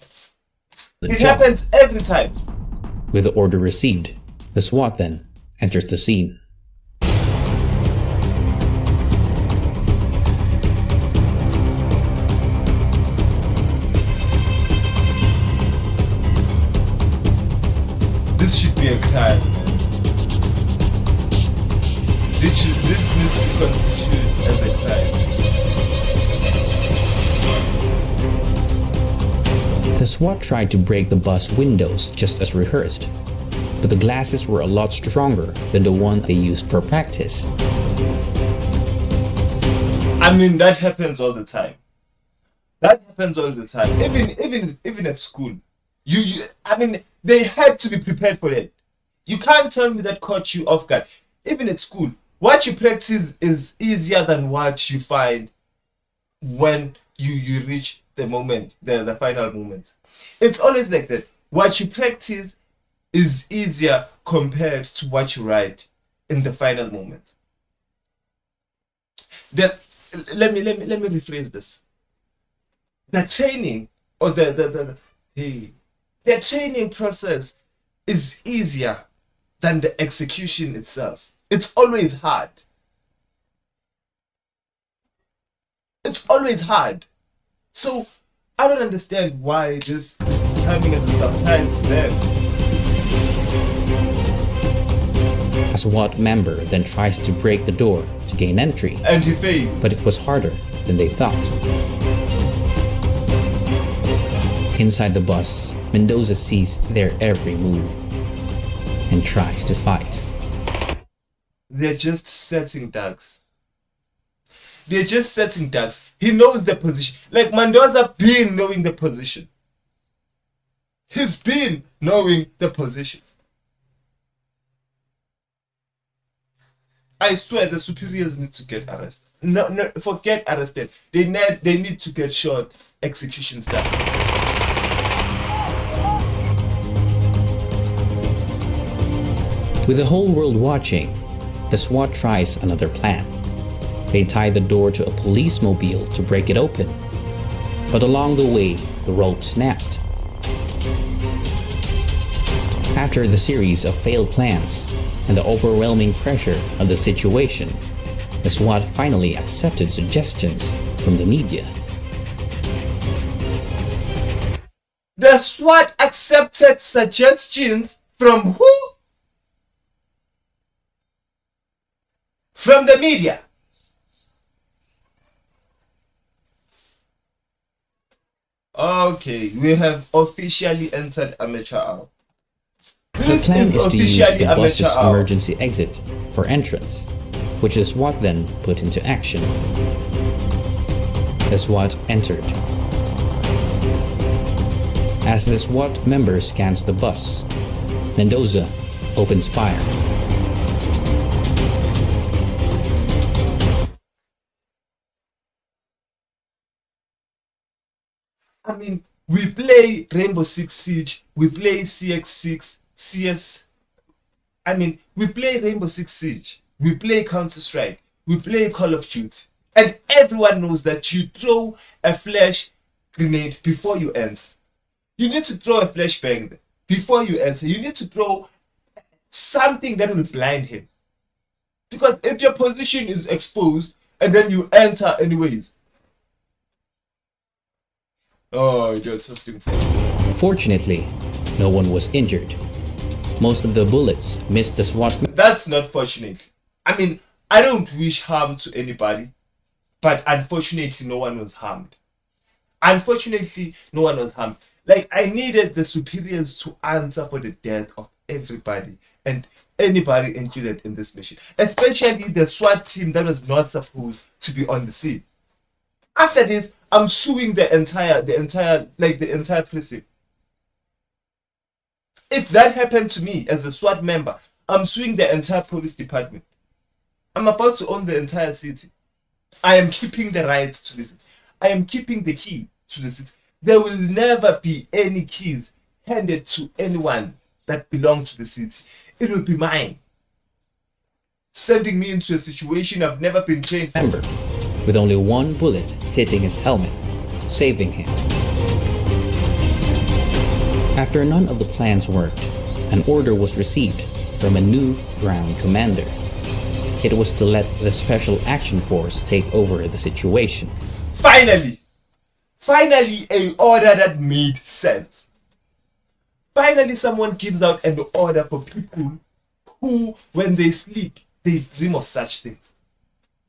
order? It happens every time. With the order received, the SWAT then enters the scene. This should be a crime, man. This needs to constitute as a crime. The SWAT tried to break the bus windows just as rehearsed, but the glasses were a lot stronger than the one they used for practice. I mean, that happens all the time. That happens all the time. Even at school. I mean, they had to be prepared for it. You can't tell me that caught you off guard. Even at school, what you practice is easier than what you find when you reach the moment, the final moment. It's always like that. What you practice is easier compared to what you write in the final moment. Let me rephrase this. The training or the training process is easier than the execution itself. It's always hard. It's always hard. So I don't understand why this is coming as a surprise to them. A SWAT member then tries to break the door to gain entry, and he fails. But it was harder than they thought. Inside the bus, Mendoza sees their every move and tries to fight. They're just setting ducks. They're just setting ducks. He knows the position. Like Mendoza been knowing the position. He's been knowing the position. I swear the superiors need to get arrested. No, forget arrested. They need to get shot. Executions done. With the whole world watching, the SWAT tries another plan. They tie the door to a police mobile to break it open, but along the way, the rope snapped. After the series of failed plans and the overwhelming pressure of the situation, the SWAT finally accepted suggestions from the media. The SWAT accepted suggestions from who? From the media. Okay, we have officially entered amateur hour. The plan is to use the bus's emergency exit for entrance, which the SWAT then put into action. The SWAT entered. As the SWAT member scans the bus, Mendoza opens fire. I mean, we play Rainbow Six Siege, we play CX6, CS. I mean, we play Rainbow Six Siege, we play Counter-Strike, we play Call of Duty. And everyone knows that you throw a flash grenade before you enter. You need to throw a flashbang before you enter. You need to throw something that will blind him. Because if your position is exposed and then you enter anyways. Oh, you're testing first. Fortunately, no one was injured. Most of the bullets missed the SWAT. That's not fortunate. I mean, I don't wish harm to anybody, but unfortunately, no one was harmed. Unfortunately, no one was harmed. Like, I needed the superiors to answer for the death of everybody and anybody included in this mission, especially the SWAT team that was not supposed to be on the scene. After this, I'm suing the entire precinct. If that happened to me as a SWAT member, I'm suing the entire police department. I'm about to own the entire city. I am keeping the rights to the city. I am keeping the key to the city. There will never be any keys handed to anyone that belong to the city. It will be mine. Sending me into a situation I've never been trained for. Member, with only one bullet hitting his helmet, saving him. After none of the plans worked, an order was received from a new ground commander. It was to let the Special Action Force take over the situation. Finally! Finally, an order that made sense. Finally, someone gives out an order for people who, when they sleep, they dream of such things.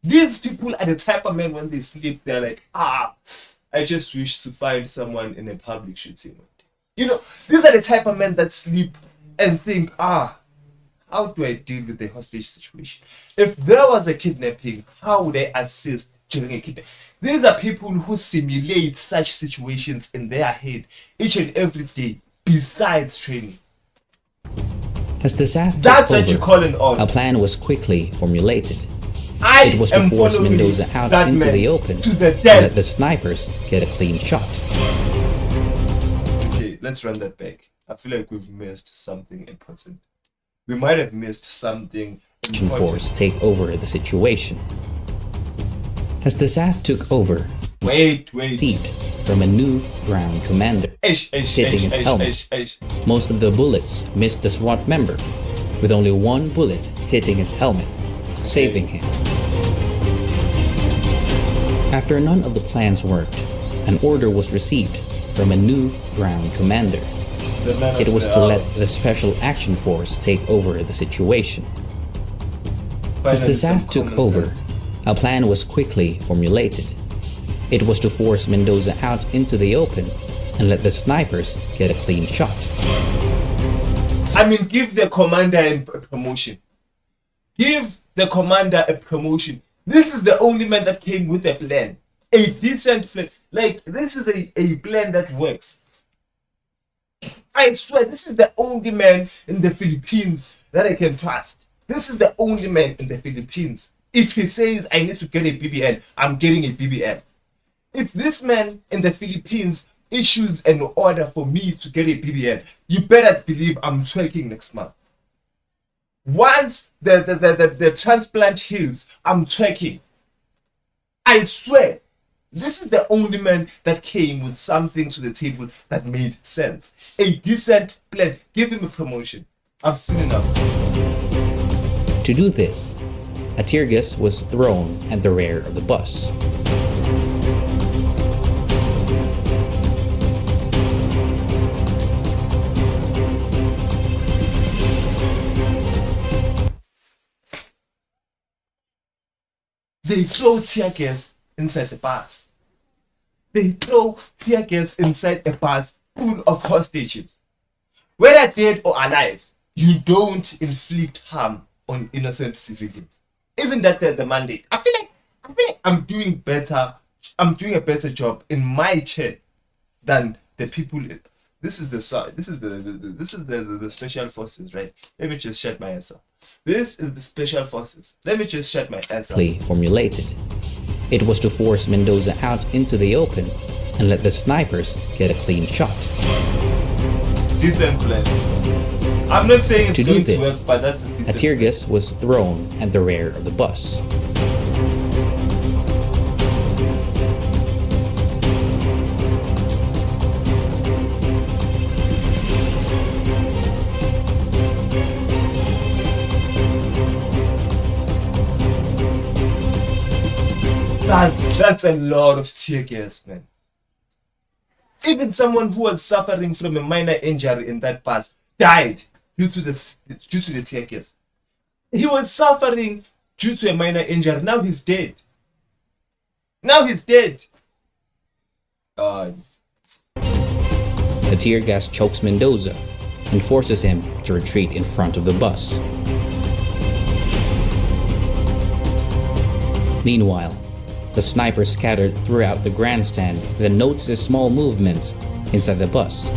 These people are the type of men, when they sleep, they're like, I just wish to find someone in a public shooting. You know, these are the type of men that sleep and think, how do I deal with the hostage situation? If there was a kidnapping, how would I assist during a kidnapping? These are people who simulate such situations in their head each and every day, besides training. As the SAF That's took what you call an over, order. a plan was quickly formulated. It was to force Mendoza out into the open and let the snipers get a clean shot. Okay, let's run that back. I feel like we've missed something important. We might have missed something important. Force take over the situation. As the SAF took over, wait. From a new ground commander, hitting his helmet. Most of the bullets missed the SWAT member, with only one bullet hitting his helmet, saving him. After none of the plans worked, an order was received from a new ground commander. It was to let the Special Action Force take over the situation. As the SAF took over, a plan was quickly formulated. It was to force Mendoza out into the open and let the snipers get a clean shot. I mean, give the commander a promotion. Give the commander a promotion. This is the only man that came with a plan. A decent plan. Like, this is a plan that works. I swear, this is the only man in the Philippines that I can trust. This is the only man in the Philippines. If he says, I need to get a BBL, I'm getting a BBL. If this man in the Philippines issues an order for me to get a BBL, you better believe I'm twerking next month. Once the transplant heals, I'm twerking. I swear, this is the only man that came with something to the table that made sense. A decent plan. Give him a promotion. I've seen enough. To do this, a tear gas was thrown at the rear of the bus. They throw tear gas inside the bus. They throw tear gas inside a bus full of hostages. Whether dead or alive, you don't inflict harm on innocent civilians. Isn't that the mandate? I feel like I'm doing better. I'm doing a better job in my chair than the people. This is the special forces, right? Let me just shut my ass up. This is the special forces. Let me just shut my ass up. Formulated. It was to force Mendoza out into the open and let the snipers get a clean shot. Decent plan. I'm not saying it's going to work, but that's a decent plan. A tear gas was thrown at the rear of the bus. That's a lot of tear gas, man. Even someone who was suffering from a minor injury in that bus died due to the tear gas. He was suffering due to a minor injury. Now he's dead. The tear gas chokes Mendoza and forces him to retreat in front of the bus. Meanwhile, the snipers scattered throughout the grandstand then notices small movements inside the bus.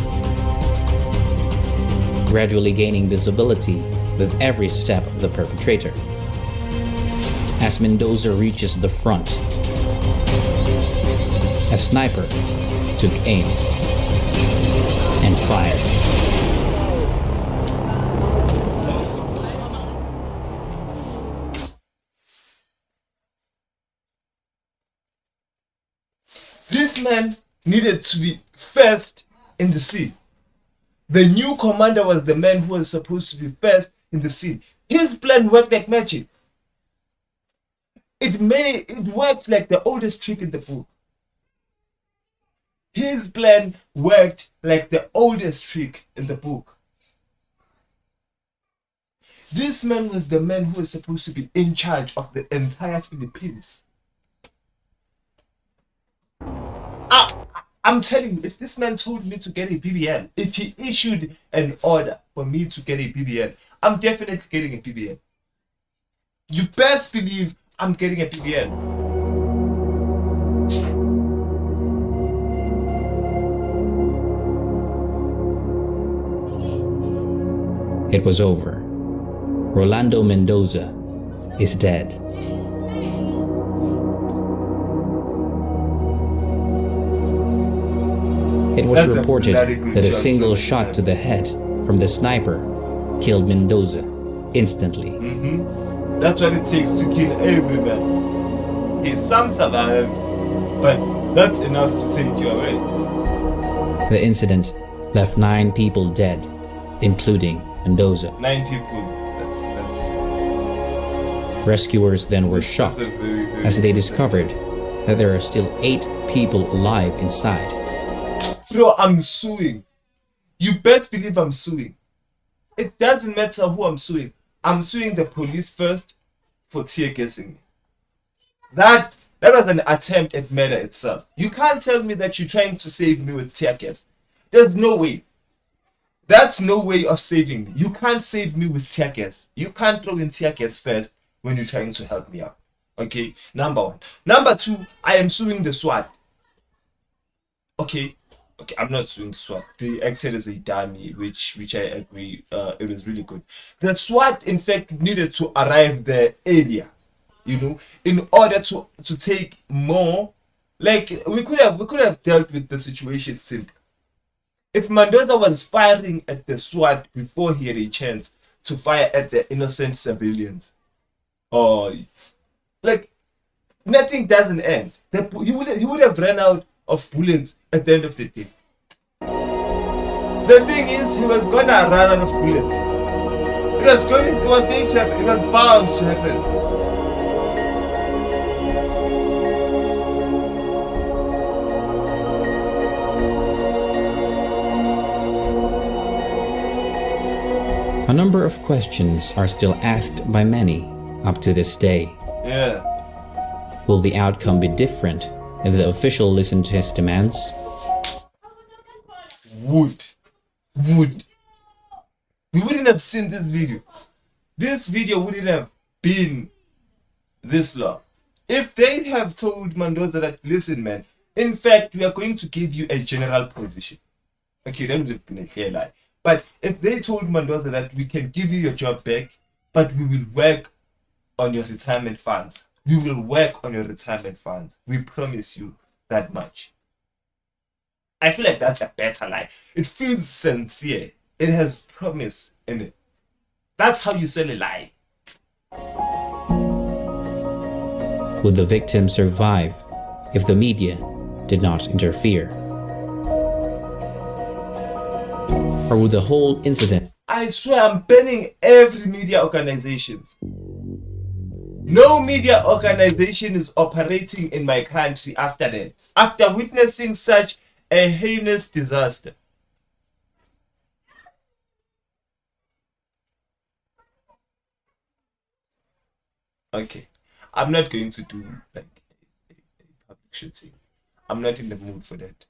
Gradually gaining visibility, with every step of the perpetrator. As Mendoza reaches the front, a sniper took aim and fired. This man needed to be first in the scene. The new commander was the man who was supposed to be first in the scene. His plan worked like magic. It worked like the oldest trick in the book. His plan worked like the oldest trick in the book. This man was the man who was supposed to be in charge of the entire Philippines. I'm telling you, if this man told me to get a BBN, if he issued an order for me to get a BBN, I'm definitely getting a BBN. You best believe I'm getting a BBN. It was over. Rolando Mendoza is dead. It was reported that a single shot to the head from the sniper killed Mendoza instantly. That's what it takes to kill every man. Okay, some survived, but that's enough to take you away. The incident left 9 people dead, including Mendoza. 9 people. That's Rescuers then were shocked as they discovered that there are still 8 people alive inside. Bro, I'm suing. You best believe I'm suing. It doesn't matter who I'm suing. I'm suing the police first for tear gassing me. That was an attempt at murder itself. You can't tell me that you're trying to save me with tear gas. There's no way. That's no way of saving me. You can't save me with tear gas. You can't throw in tear gas first when you're trying to help me out. Okay, number 1. Number 2, I am suing the SWAT. Okay, I'm not suing the SWAT. They acted as a dummy, which I agree. It was really good. The SWAT, in fact, needed to arrive there earlier, you know, in order to take more. Like we could have dealt with the situation simply. If Mendoza was firing at the SWAT before he had a chance to fire at the innocent civilians, or like nothing doesn't end. He would have run out of bullets at the end of the day. The thing is, he was gonna run out of bullets. It was going to happen. It was bound to happen. A number of questions are still asked by many up to this day. Yeah. Will the outcome be different if the official listened to his demands? Would. We wouldn't have seen this video. This video wouldn't have been this long. If they have told Mendoza that, listen man, in fact, we are going to give you a general position. Okay, that would have been a clear lie. But if they told Mendoza that we can give you your job back, but we will work on your retirement funds. We will work on your retirement funds. We promise you that much. I feel like that's a better lie. It feels sincere. It has promise in it. That's how you sell a lie. Would the victim survive if the media did not interfere? Or would the whole incident... I swear I'm banning every media organization. No media organization is operating in my country after that. After witnessing such a heinous disaster. Okay. I'm not going to do like a public shooting. I'm not in the mood for that.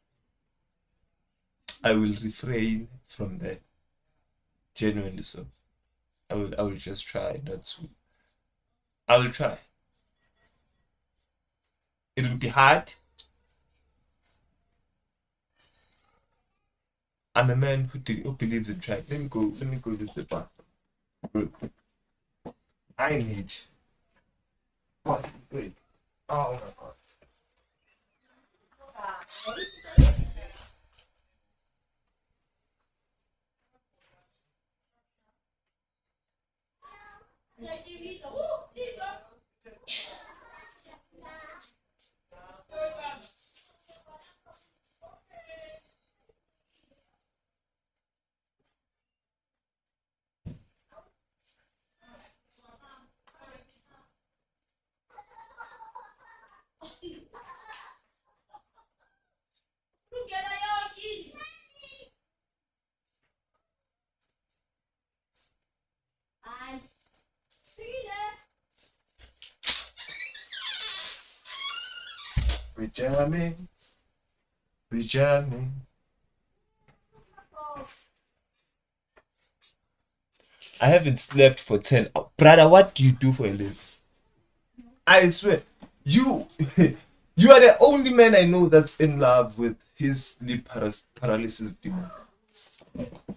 I will refrain from that. Genuinely so. I will just try not to. I will try. It will be hard. I'm a man who believes in trying. Let me go use the bathroom. I need. What? Wait. Oh my god. We're jamming. We're jamming. I haven't slept for 10 hours. Brother, what do you do for a living? I swear, you you are the only man I know that's in love with his sleep paralysis demon.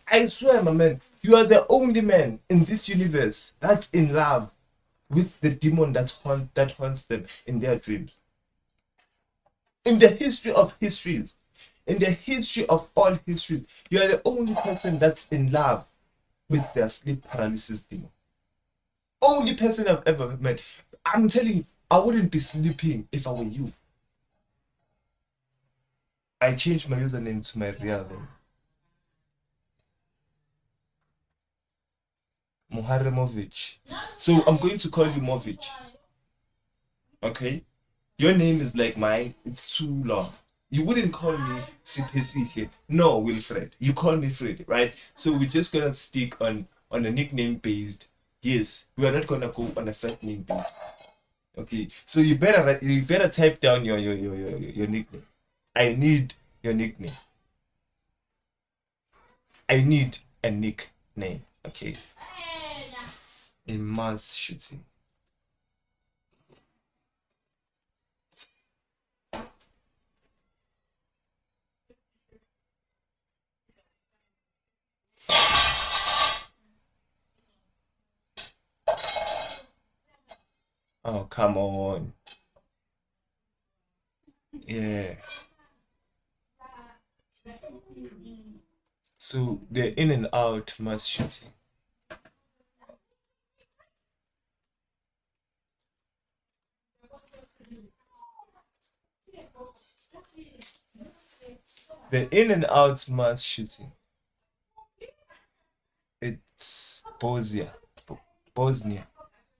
I swear, my man, you are the only man in this universe that's in love with the demon that haunts them in their dreams. In the history of histories, in the history of all history, you are the only person that's in love with their sleep paralysis demon. Only person I've ever met. I'm telling you, I wouldn't be sleeping if I were you. I changed my username to my real name. Muharemovic. So I'm going to call you Movic. Okay? Your name is like mine. It's too long. You wouldn't call me Sipesihle. No, Wilfred. You call me Freddy, right? So we're just gonna stick on a nickname based. Yes, we are not gonna go on a first name based. Okay, so you better type down your nickname. I need your nickname. I need a nickname. Okay. In mass shooting. Oh, come on. Yeah. So the in and out mass shooting. The in and out mass shooting. It's Bosnia. Bosnia.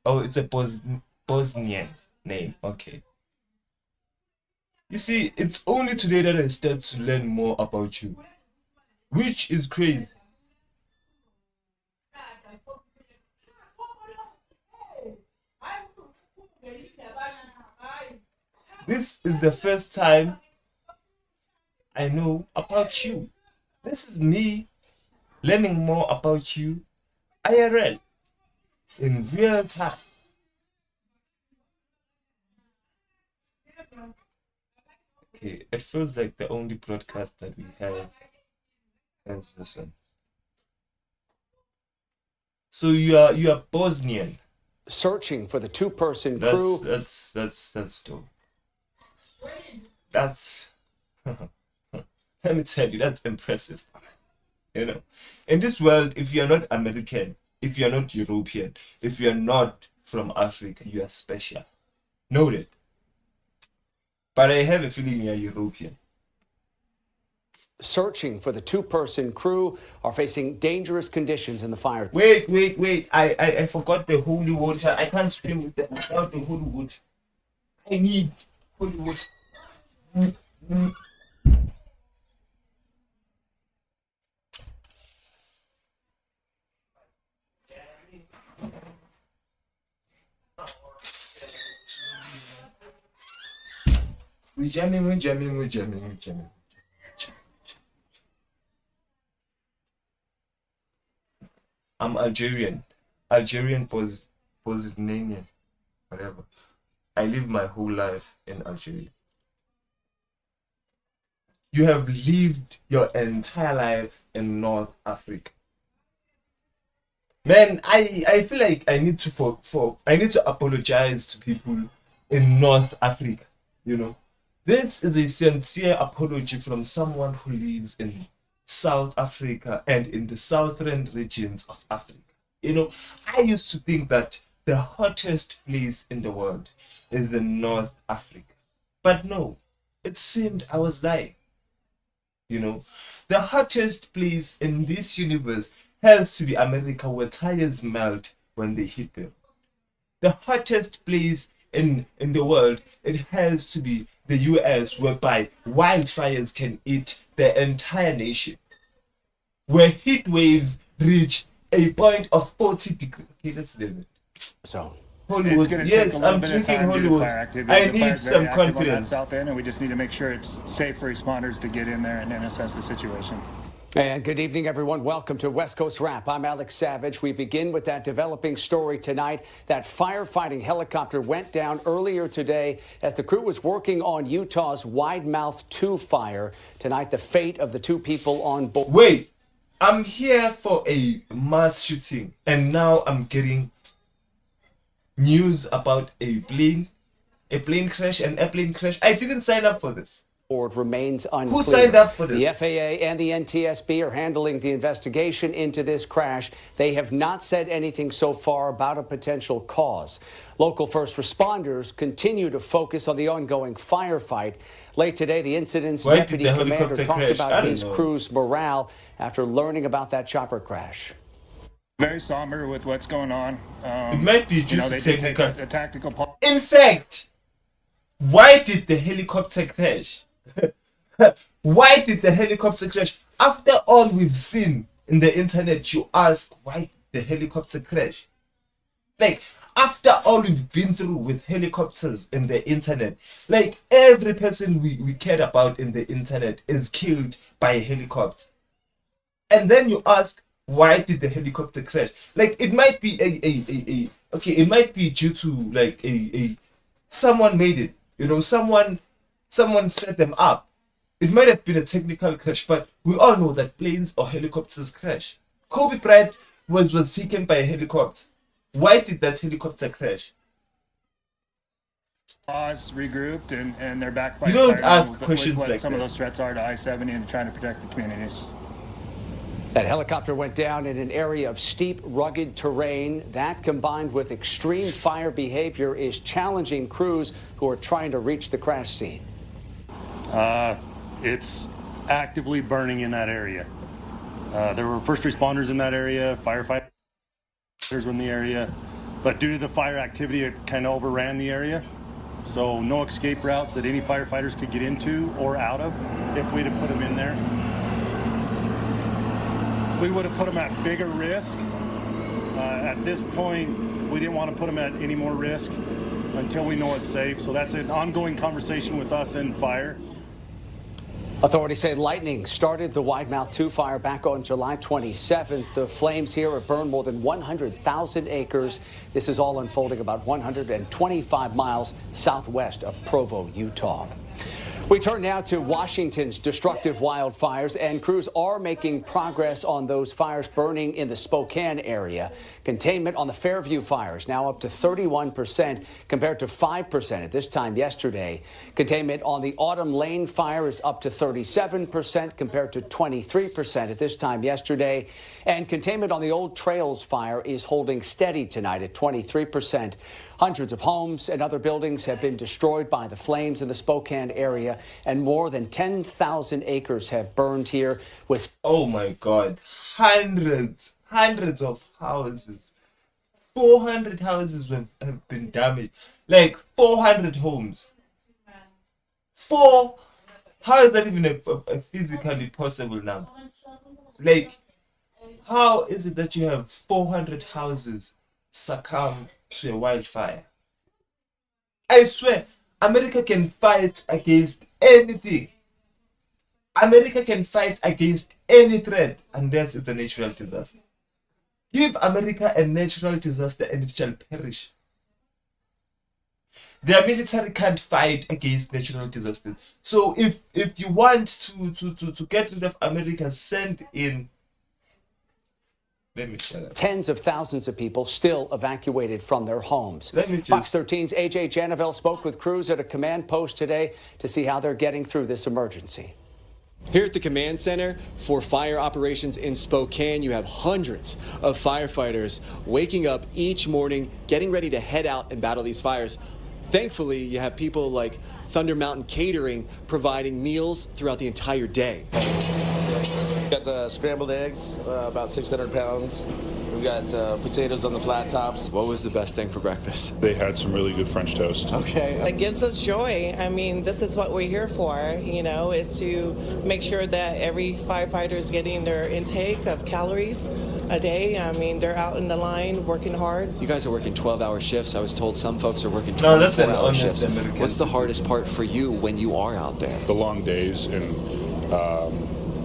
Oh, it's a Bosnian name. Okay. You see, it's only today that I start to learn more about you, which is crazy. This is the first time I know about you. This is me learning more about you IRL in real time. Okay, it feels like the only broadcast that we have is this one. So you are Bosnian. Searching for the two-person crew. That's dope. That's let me tell you, that's impressive. You know, in this world, if you're not American, if you're not European, if you're not from Africa, you are special. Noted. But I have a feeling you're European. Searching for the two-person crew are facing dangerous conditions in the fire. Wait. I forgot the holy water. I can't swim without the holy water. I need holy water. We're jamming. I'm Algerian. Algerian Bosnian, whatever. I live my whole life in Algeria. You have lived your entire life in North Africa. Man, I feel like I need to I need to apologize to people in North Africa. You know, this is a sincere apology from someone who lives in South Africa and in the southern regions of Africa. You know, I used to think that the hottest place in the world is in North Africa, but no, it seemed I was lying. You know, the hottest place in this universe has to be America, where tires melt when they hit them. The hottest place in the world, it has to be the US, whereby wildfires can eat the entire nation, where heat waves reach a point of 40 degrees. Okay, let's leave it. So Hollywood, yes, I'm drinking Hollywood. I need some confidence. South end, and we just need to make sure it's safe for responders to get in there and then assess the situation. And good evening, everyone. Welcome to West Coast Wrap. I'm Alex Savage. We begin with that developing story tonight. That firefighting helicopter went down earlier today as the crew was working on Utah's Widemouth 2 fire. Tonight, the fate of the 2 people on board. Wait, I'm here for a mass shooting, and now I'm getting news about a plane crash, an airplane crash. I didn't sign up for this. Remains unclear. Who signed up for this? The FAA and the NTSB are handling the investigation into this crash. They have not said anything so far about a potential cause. Local first responders continue to focus on the ongoing firefight. Late today, the incident's deputy commander talked about his crew's morale after learning about that chopper crash. Very somber with what's going on. It might be just a tactical part. In fact, why did the helicopter crash? Why did the helicopter crash? After all we've seen in the internet, you ask, why did the helicopter crash? Like, after all we've been through with helicopters in the internet, like every person we cared about in the internet is killed by a helicopter. And then you ask, why did the helicopter crash? Like, it might be okay, it might be due to like someone made it, you know, someone set them up. It might have been a technical crash, but we all know that planes or helicopters crash. Kobe Bryant was taken by a helicopter. Why did that helicopter crash? Regrouped and they're back fighting. You don't ask questions like that. Some of those threats are to I-70 and trying to protect the communities. That helicopter went down in an area of steep, rugged terrain. That, combined with extreme fire behavior, is challenging crews who are trying to reach the crash scene. It's actively burning in that area. There were first responders in that area, firefighters were in the area, but due to the fire activity, it kind of overran the area. So no escape routes that any firefighters could get into or out of if we'd have put them in there. We would have put them at bigger risk. At this point, we didn't want to put them at any more risk until we know it's safe. So that's an ongoing conversation with us and fire. Authorities say lightning started the Widemouth 2 fire back on July 27th. The flames here have burned more than 100,000 acres. This is all unfolding about 125 miles southwest of Provo, Utah. We turn now to Washington's destructive wildfires, and crews are making progress on those fires burning in the Spokane area. Containment on the Fairview fires now up to 31% compared to 5% at this time yesterday. Containment on the Autumn Lane fire is up to 37% compared to 23% at this time yesterday. And containment on the Old Trails fire is holding steady tonight at 23%. Hundreds of homes and other buildings have been destroyed by the flames in the Spokane area, and more than 10,000 acres have burned here with... Oh my God, hundreds of houses. 400 houses have been damaged. Like 400 homes. How is that even a physically possible number? Like, how is it that you have 400 houses succumb to a wildfire? I swear, America can fight against anything. America can fight against any threat unless it's a natural disaster. Give America a natural disaster and it shall perish. Their military can't fight against natural disasters. So if you want to get rid of America, send in Let me shut up. Tens of thousands of people still evacuated from their homes. Fox 13's AJ Janavel spoke with crews at a command post today to see how they're getting through this emergency. Here at the command center for fire operations in Spokane, you have hundreds of firefighters waking up each morning, getting ready to head out and battle these fires. Thankfully, you have people like Thunder Mountain Catering providing meals throughout the entire day. Got scrambled eggs, about 600 pounds. We've got potatoes on the flat tops. What was the best thing for breakfast? They had some really good French toast. Okay. It gives us joy. I mean, this is what we're here for, you know, is to make sure that every firefighter is getting their intake of calories a day. I mean, they're out in the line working hard. You guys are working 12-hour shifts. I was told some folks are working No, that's an 24-hour honest shifts. American What's the system. hardest part for you when you are out there? The long days and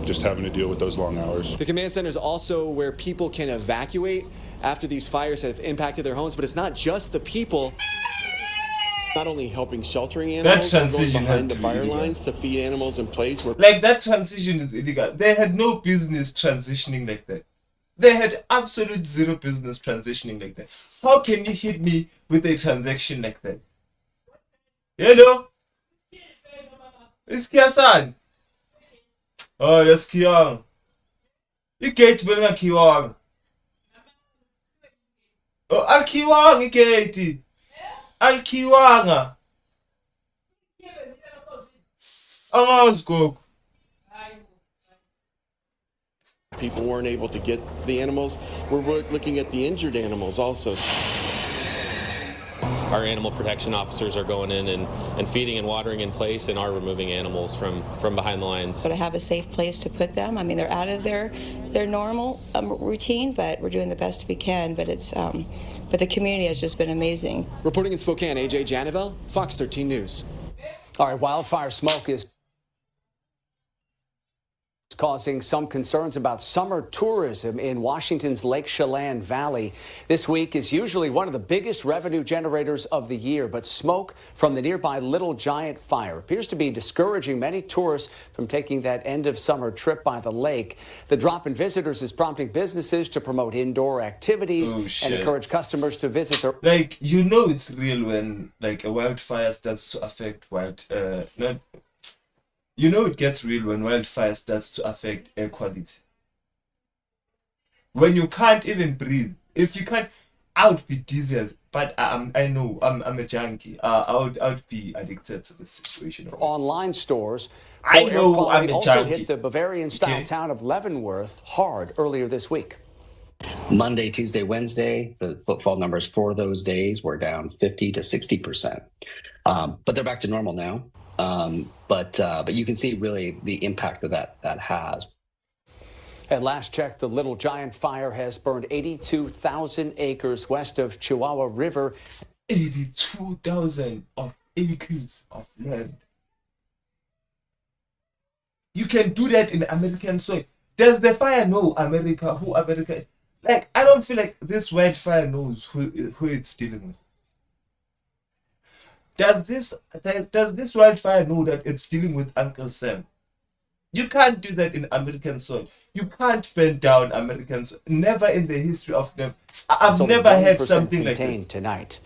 just having to deal with those long hours. The command center is also where people can evacuate after these fires have impacted their homes, but it's not just the people. Not only helping sheltering animals, That but going transition behind had the to be fire illegal. lines to feed animals in place where Like, that transition is illegal. They had no business transitioning like that. They had absolute zero business transitioning like that. How can you hit me with a transaction like that? You know? It's Kiasan. Oh, yes, Kiang. Ikate belinga Kiwang. Oh, Al Kiwang, Ikate. Al Kiwanga. Angazi gogo. people weren't able to get the animals. We're looking at the injured animals also. Our animal protection officers are going in and feeding and watering in place and are removing animals from behind the lines. So to have a safe place to put them, I mean, they're out of their normal routine, but we're doing the best we can. But but the community has just been amazing. Reporting in Spokane, AJ Janavel, Fox 13 News. All right, wildfire smoke is causing some concerns about summer tourism in Washington's Lake Chelan Valley. This week is usually one of the biggest revenue generators of the year, but smoke from the nearby Little Giant fire appears to be discouraging many tourists from taking that end of summer trip by the lake. The drop in visitors is prompting businesses to promote indoor activities and encourage customers to visit their... Like, you know it's real when, like, a wildfire starts to affect you know it gets real when wildfire starts to affect air quality. When you can't even breathe. If you can't, I would be dizzy, but I know I'm a junkie. I would be addicted to this situation. Online stores. I know I'm a also junkie. hit the Bavarian-style town of Leavenworth hard earlier this week. Monday, Tuesday, Wednesday, the footfall numbers for those days were down 50 to 60%. But they're back to normal now. But you can see really the impact that has. At last check, the Little Giant fire has burned 82,000 acres west of Chihuahua River. 82,000 of acres of land. You can do that in American soil. Does the fire know America? Who America is? Like, I don't feel like this wildfire knows who it's dealing with. Does this wildfire know that it's dealing with Uncle Sam? You can't do that in American soil. You can't burn down Americans. Never in the history of them. I've never had something like this. Tonight.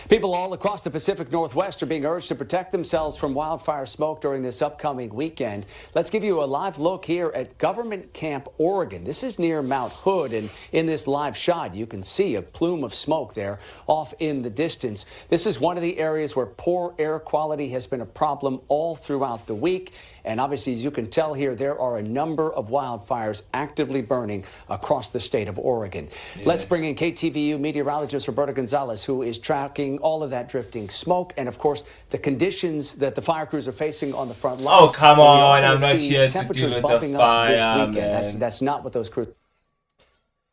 People all across the Pacific Northwest are being urged to protect themselves from wildfire smoke during this upcoming weekend. Let's give you a live look here at Government Camp, Oregon. This is near Mount Hood, and in this live shot, you can see a plume of smoke there off in the distance. This is one of the areas where poor air quality has been a problem all throughout the week. And obviously, as you can tell here, there are a number of wildfires actively burning across the state of Oregon. Yeah. Let's bring in KTVU meteorologist Roberta Gonzalez, who is tracking all of that drifting smoke and, of course, the conditions that the fire crews are facing on the front lines. Oh, come on. I'm not here to deal with the fire, man. That's not what those crews...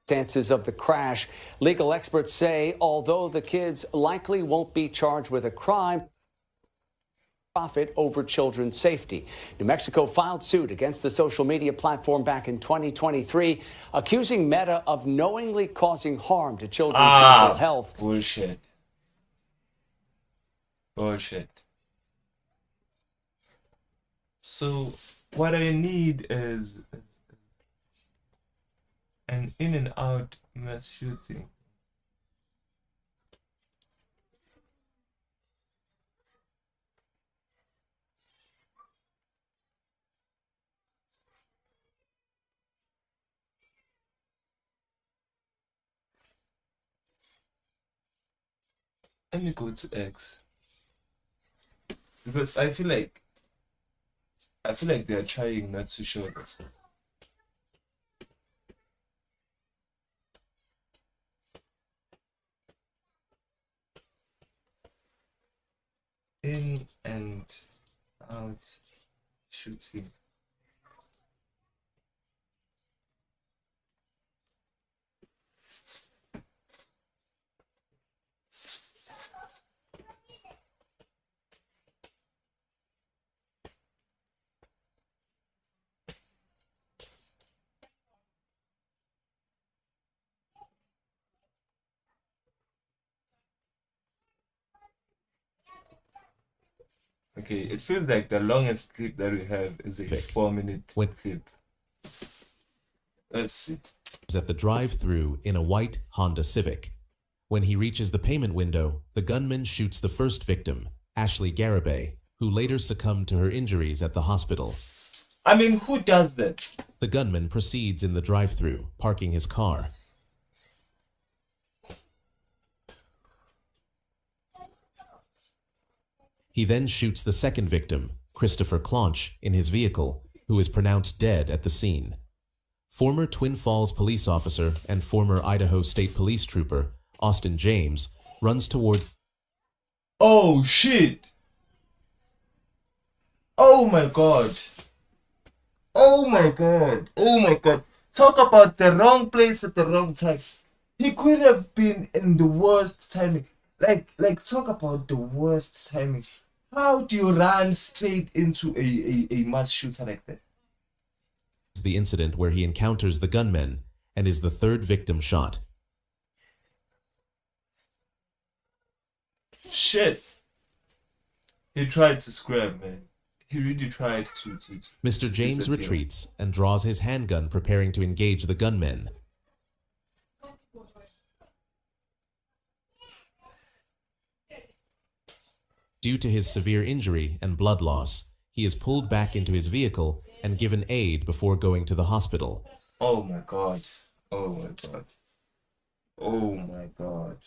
Circumstances of the crash. Legal experts say although the kids likely won't be charged with a crime, profit over children's safety. New Mexico filed suit against the social media platform back in 2023, accusing Meta of knowingly causing harm to children's mental health. Bullshit. So what I need is An in and out mass shooting. Let me go to X because I feel like they're trying not to show us. In and out shooting. Okay, it feels like the longest clip that we have is a 4-minute clip. Let's see. At the drive-thru in a white Honda Civic. When he reaches the payment window, the gunman shoots the first victim, Ashley Garibay, who later succumbed to her injuries at the hospital. I mean, who does that? The gunman proceeds in the drive-thru, parking his car. He then shoots the second victim, Christopher Claunch, in his vehicle, who is pronounced dead at the scene. Former Twin Falls police officer and former Idaho State Police trooper, Austin James, runs toward... Oh, shit! Oh my god! Oh my god! Oh my god! Talk about the wrong place at the wrong time. He could have been in the worst timing. Like talk about the worst timing. How do you run straight into a mass shooter like that? The incident where he encounters the gunman and is the third victim shot. Shit. He tried to scram, man. He really tried to Mr. James retreats and draws his handgun, preparing to engage the gunmen. Due to his severe injury and blood loss, he is pulled back into his vehicle and given aid before going to the hospital. Oh my god. Oh my god. Oh my god.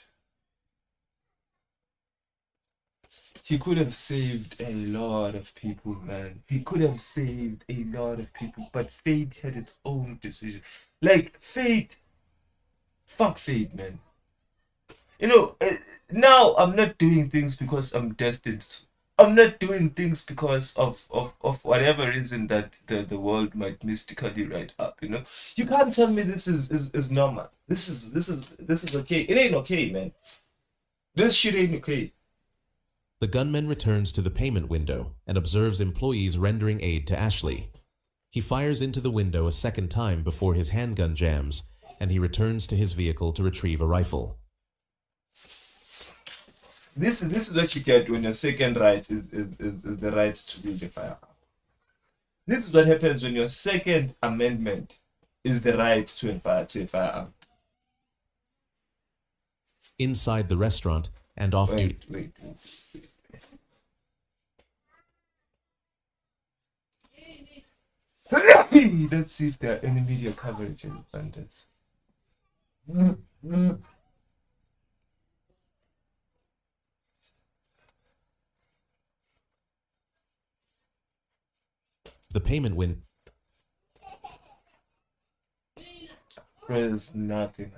He could have saved a lot of people, man. He could have saved a lot of people, but fate had its own decision. Like, fate. Fuck fate, man. You know, now I'm not doing things because I'm destined to. I'm not doing things because of whatever reason that the world might mystically write up, you know. You can't tell me this is normal. This is okay. It ain't okay, man. This shit ain't okay. The gunman returns to the payment window and observes employees rendering aid to Ashley. He fires into the window a second time before his handgun jams, and he returns to his vehicle to retrieve a rifle. This is what you get when your second right is the right to build a firearm. This is what happens when your second amendment is the right to a firearm. Inside the restaurant and off-duty. Wait. Let's see if there are any media coverage on this. The payment window. There's nothing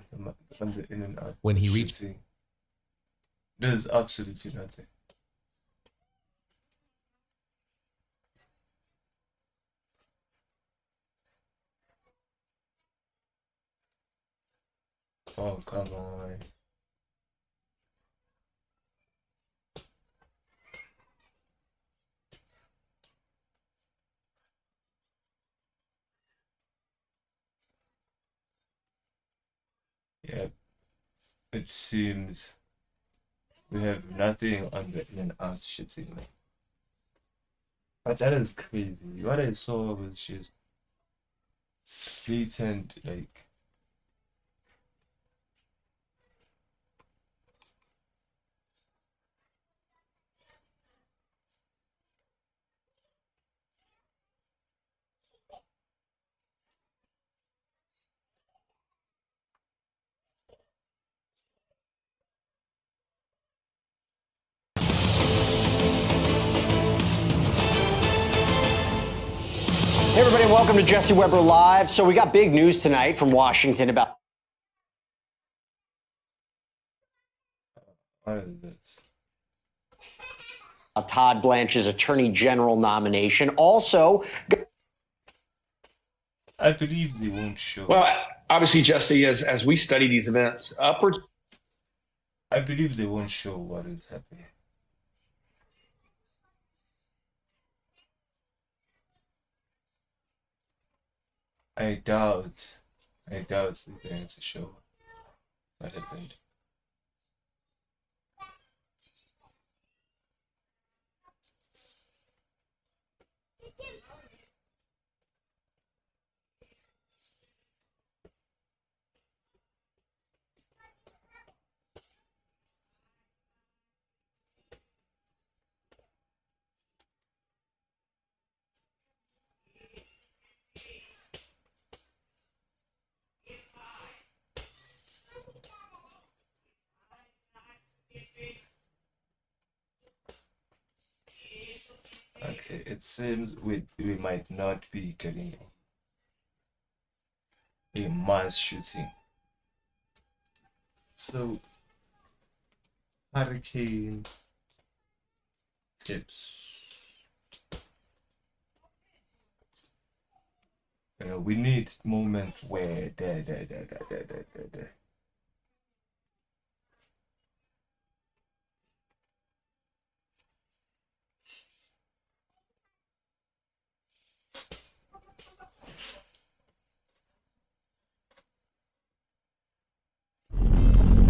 on the in and out. When he reached, there's absolutely nothing. Oh, come on. Yeah, it seems we have nothing on the in and out shitting. But that is crazy. What I saw was just blatant, like, Hey everybody, welcome to Jesse Weber Live. So we got big news tonight from Washington about What is this? Todd Blanche's Attorney General nomination. Also, I believe they won't show. Well, obviously, Jesse, as we study these events, upwards. I believe they won't show what is happening. I doubt they're going to show what happened. Okay, it seems we might not be getting a mass shooting. So, hurricane tips. We need moment where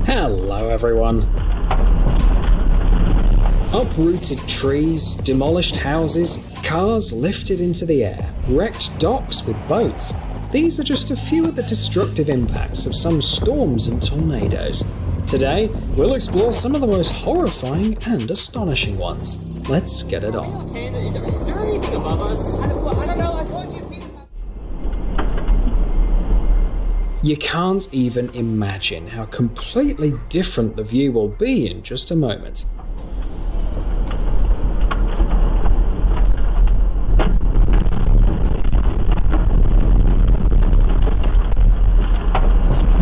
Hello everyone. Uprooted trees, demolished houses, cars lifted into the air, wrecked docks with boats. These are just a few of the destructive impacts of some storms and tornadoes. Today, we'll explore some of the most horrifying and astonishing ones. Let's get it on. Is there anything above us? I don't know. I told you. You can't even imagine how completely different the view will be in just a moment.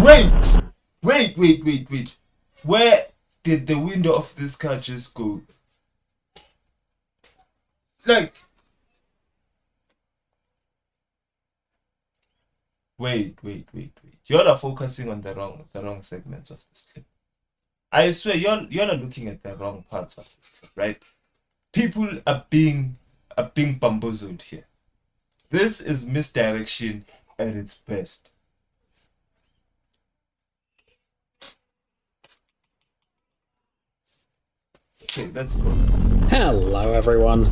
Wait. Where did the window of this car just go? Like, wait. You're not focusing on the wrong segments of this clip. I swear you're not looking at the wrong parts of this clip, right? People are being bamboozled here. This is misdirection at its best. Okay, let's go. Hello everyone.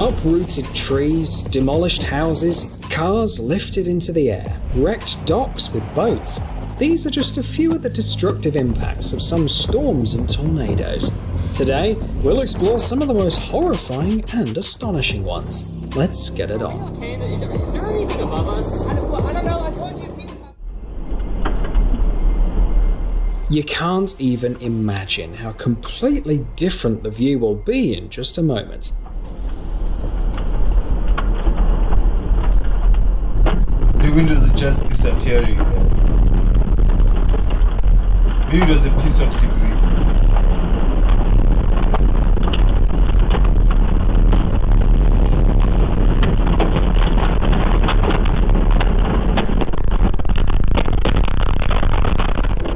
Uprooted trees, demolished houses, cars lifted into the air, wrecked docks with boats. These are just a few of the destructive impacts of some storms and tornadoes. Today, we'll explore some of the most horrifying and astonishing ones. Let's get it on. Is there anything above us? I don't know. I told you. You can't even imagine how completely different the view will be in just a moment. The windows are just disappearing, man. Maybe it was a piece of debris.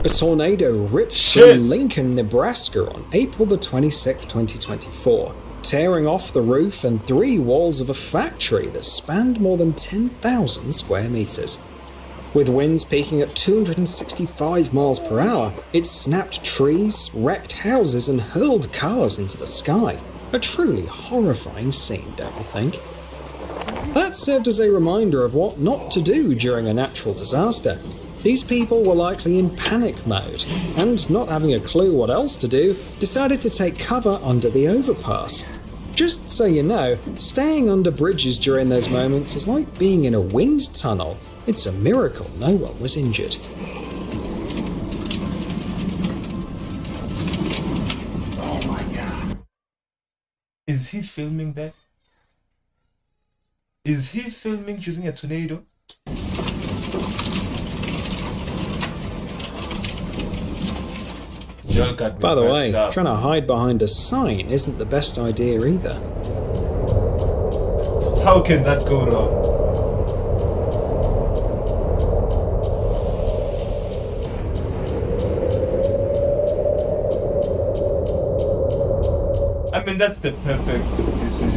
A tornado ripped through Lincoln, Nebraska on April the 26th, 2024, tearing off the roof and 3 walls of a factory that spanned more than 10,000 square meters. With winds peaking at 265 miles per hour, it snapped trees, wrecked houses, and hurled cars into the sky. A truly horrifying scene, don't you think? That served as a reminder of what not to do during a natural disaster. These people were likely in panic mode, and not having a clue what else to do, decided to take cover under the overpass. Just so you know, staying under bridges during those moments is like being in a wind tunnel. It's a miracle no one was injured. Oh my god. Is he filming that? Is he filming during a tornado? Y'all got me By the way, messed up. trying to hide behind a sign isn't the best idea either. How can that go wrong? I mean, that's the perfect decision.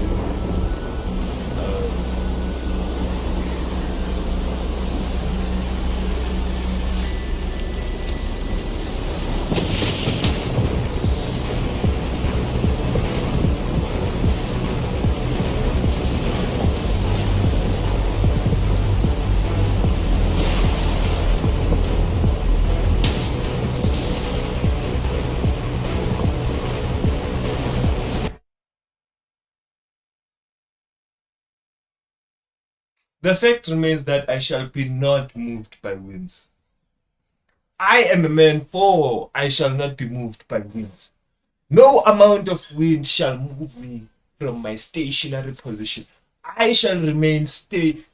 The fact remains that I shall be not moved by winds. I am a man, for I shall not be moved by winds. No amount of wind shall move me from my stationary position. I shall remain stationary,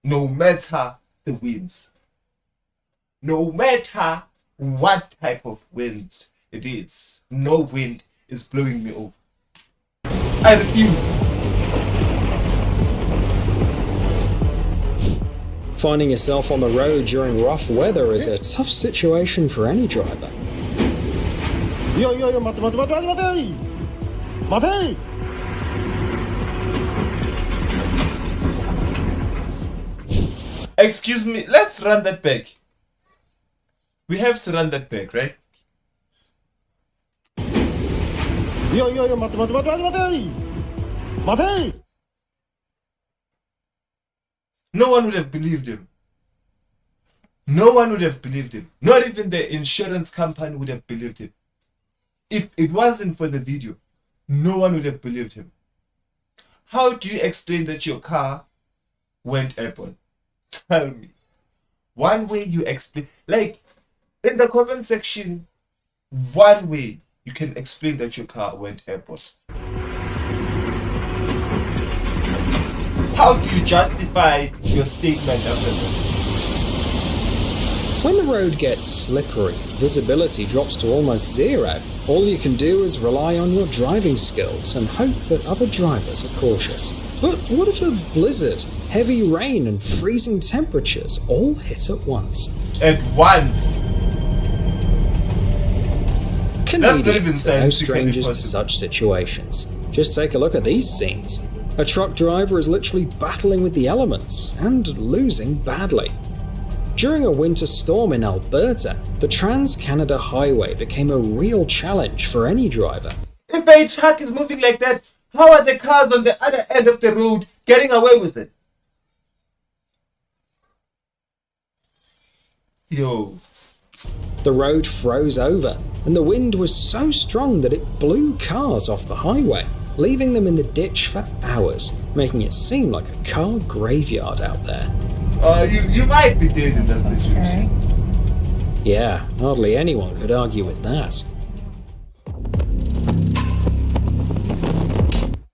no matter the winds. No matter what type of winds it is, no wind is blowing me over. I refuse. Finding yourself on the road during rough weather is a tough situation for any driver. Yo, mate. Excuse me, let's run that back. We have to run that back, right? Yo, mate. No one would have believed him. No one would have believed him. Not even the insurance company would have believed him. If it wasn't for the video, no one would have believed him. How do you explain that your car went airborne? Tell me. One way you explain, like in the comment section, one way you can explain that your car went airborne. How do you justify your statement after that? When the road gets slippery, visibility drops to almost zero. All you can do is rely on your driving skills and hope that other drivers are cautious. But what if a blizzard, heavy rain and freezing temperatures all hit at once? At once? Canadians are no strangers to such situations. Just take a look at these scenes. A truck driver is literally battling with the elements and losing badly. During a winter storm in Alberta, the Trans-Canada Highway became a real challenge for any driver. If a truck is moving like that, how are the cars on the other end of the road getting away with it? Yo. The road froze over, and the wind was so strong that it blew cars off the highway, leaving them in the ditch for hours, making it seem like a car graveyard out there. You might be dead in that situation. Yeah, hardly anyone could argue with that.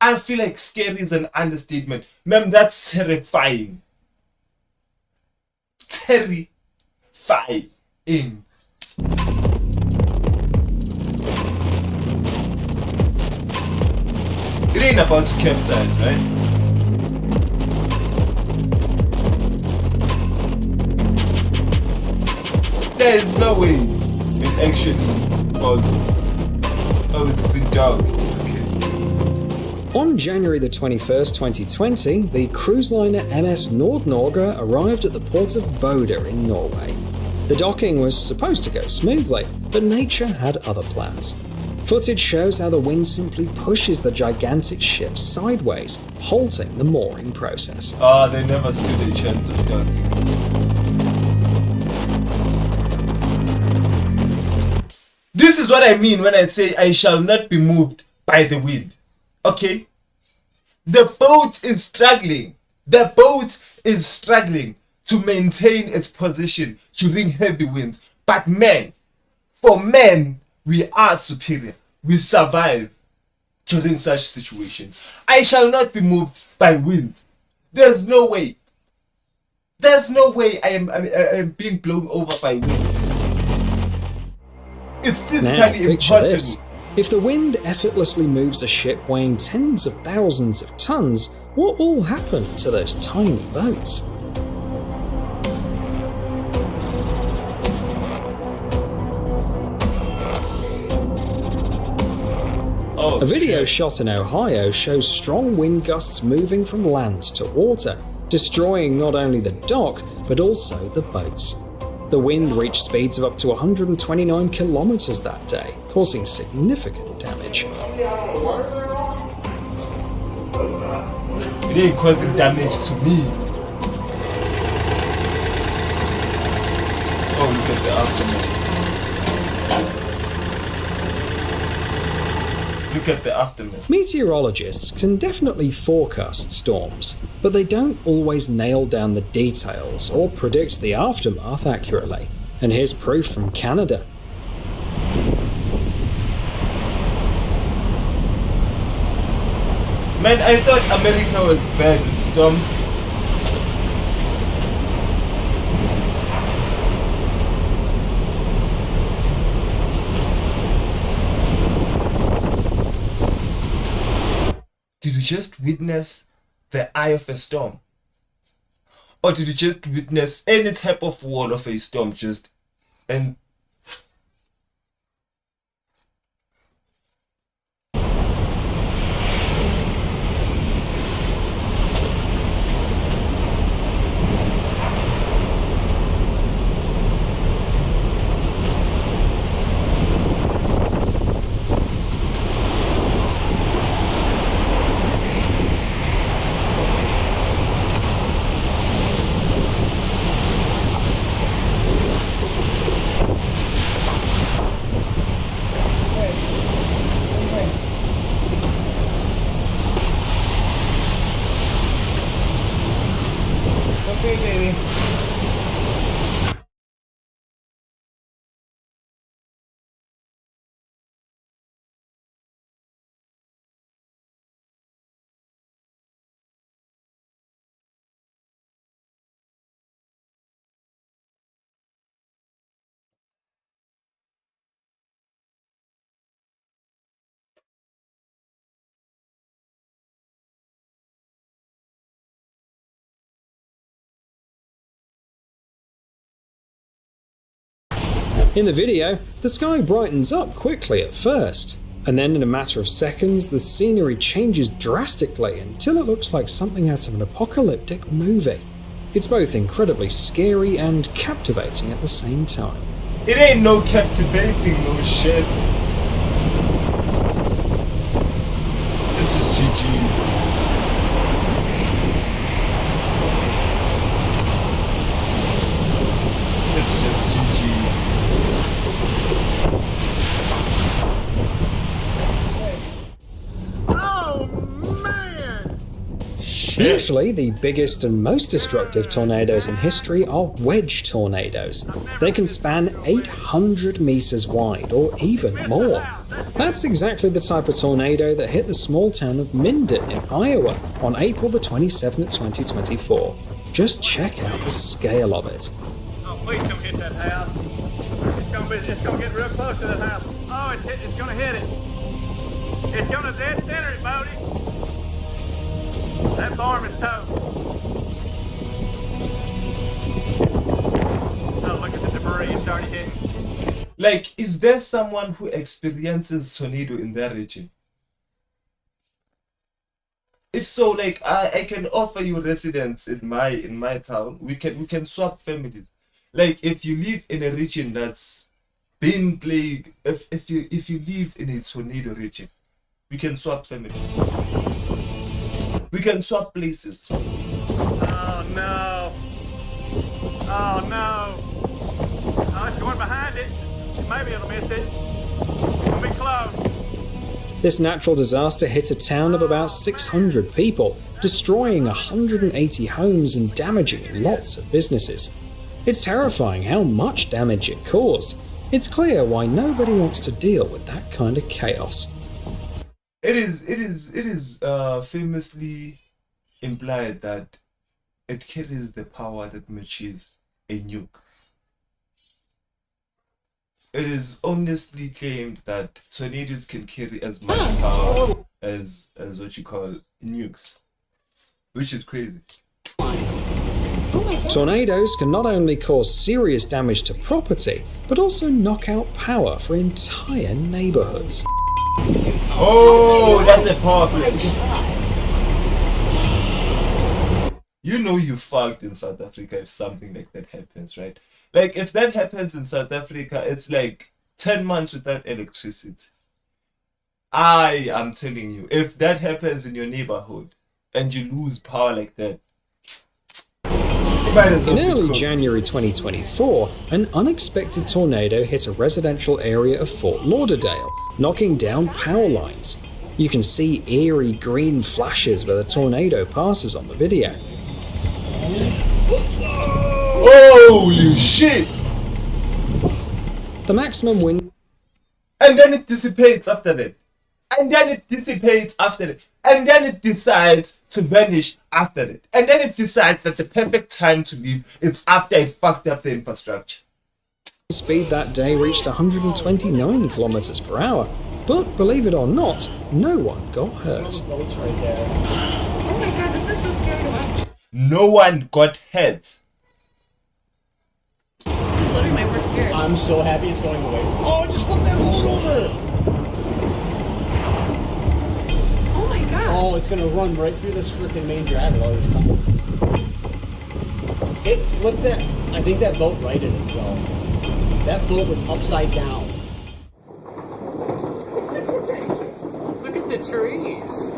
I feel like scary is an understatement. Ma'am, that's terrifying. Terrifying. It ain't about to capsize, right? There is no way it actually falls. Oh, it's been dark. On January the 21st, 2020, the cruise liner MS Nord-Norge arrived at the port of Bodø in Norway. The docking was supposed to go smoothly, but nature had other plans. Footage shows how the wind simply pushes the gigantic ship sideways, halting the mooring process. They never stood a chance of docking. This is what I mean when I say I shall not be moved by the wind. Okay? The boat is struggling. The boat is struggling to maintain its position during heavy winds. But men, for men, we are superior. We survive. during such situations. I shall not be moved by wind. There's no way. There's no way I am being blown over by wind. It's physically Now, picture impossible. this. If the wind effortlessly moves a ship weighing tens of thousands of tons, what will happen to those tiny boats? A video shot in Ohio shows strong wind gusts moving from land to water, destroying not only the dock, but also the boats. The wind reached speeds of up to 129 kilometers that day, causing significant damage. It ain't causing damage to me. Oh, look at the aftermath. Look at the aftermath. Meteorologists can definitely forecast storms, but they don't always nail down the details or predict the aftermath accurately. And here's proof from Canada. Man, I thought America was bad with storms. Did you just witness the eye of a storm? Or did you just witness any type of wall of a storm and In the video, the sky brightens up quickly at first, and then in a matter of seconds the scenery changes drastically until it looks like something out of an apocalyptic movie. It's both incredibly scary and captivating at the same time. it ain't no captivating, no shit. It's just GG. It's just GG's. Oh, man! Usually, the biggest and most destructive tornadoes in history are wedge tornadoes. They can span 800 meters wide, or even more. That's exactly the type of tornado that hit the small town of Minden in Iowa on April the 27th, 2024. Just check out the scale of it. Oh, please don't hit that house. It's gonna get real close to that house. Oh, it's gonna hit it. It's gonna dead center it, Bodie. That farm is toast. Oh, look at the debris it's already hitting. Like, is there someone who experiences tornado in their region? If so, like, I can offer you residence in my town. We can swap families. Like, if you live in a region that's been plagued, if you live in a tornado region, we can swap families. We can swap places. Oh no! Oh no! Oh, it's going behind it. Maybe it'll miss it. It'll be close. This natural disaster hit a town of about 600 people, destroying 180 homes and damaging lots of businesses. It's terrifying how much damage it caused. It's clear why nobody wants to deal with that kind of chaos. It is famously implied that it carries the power that matches a nuke. It is honestly claimed that tornadoes can carry as much power as what you call nukes, which is crazy. Tornadoes can not only cause serious damage to property, but also knock out power for entire neighborhoods. Oh, that's a power glitch. You know you fucked in South Africa if something like that happens, right? Like, if that happens in South Africa, it's like 10 months without electricity. I am telling you, if that happens in your neighborhood and you lose power like that, in early January 2024, an unexpected tornado hit a residential area of Fort Lauderdale, knocking down power lines. You can see eerie green flashes where the tornado passes on the video. Holy shit! The maximum wind... And then it dissipates after that. And then it dissipates after that. And then it decides to vanish after it. And then it decides that the perfect time to leave is after it fucked up the infrastructure. Speed that day reached 129 kilometers per hour. But believe it or not, no one got hurt. Oh my god, this is so scary to watch. No one got hurt. This is literally my worst fear. I'm so happy it's going away. Oh, just flip that bullet over! Oh my god. Oh, it's gonna run right through this freaking main drag with all these cars. It flipped that. I think that boat righted itself. That boat was upside down. Look at the trees.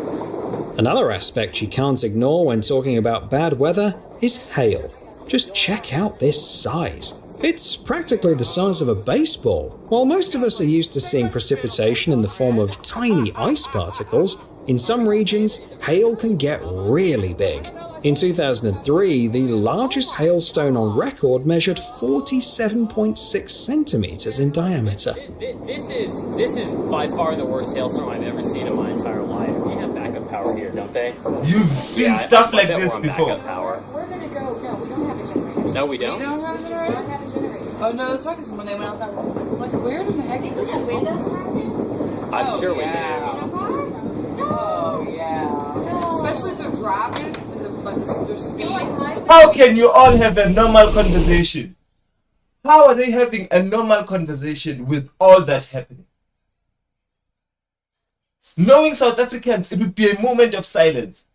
Another aspect you can't ignore when talking about bad weather is hail. Just check out this size. It's practically the size of a baseball. While most of us are used to seeing precipitation in the form of tiny ice particles, in some regions, hail can get really big. In 2003, the largest hailstone on record measured 47.6 centimeters in diameter. This is by far the worst hailstorm I've ever seen in my entire life. We have backup power here, don't they? You've seen stuff like this before. We're gonna go. No, we don't have a generator. No, we don't. We don't have a generator. We don't have a generator. Oh no, that's right. Because when they went out that one, like where in the heck did this windows happen? I'm sure we do. Oh yeah. Especially if they're driving with their speed. How can you all have a normal conversation? How are they having a normal conversation with all that happening? Knowing South Africans, it would be a moment of silence.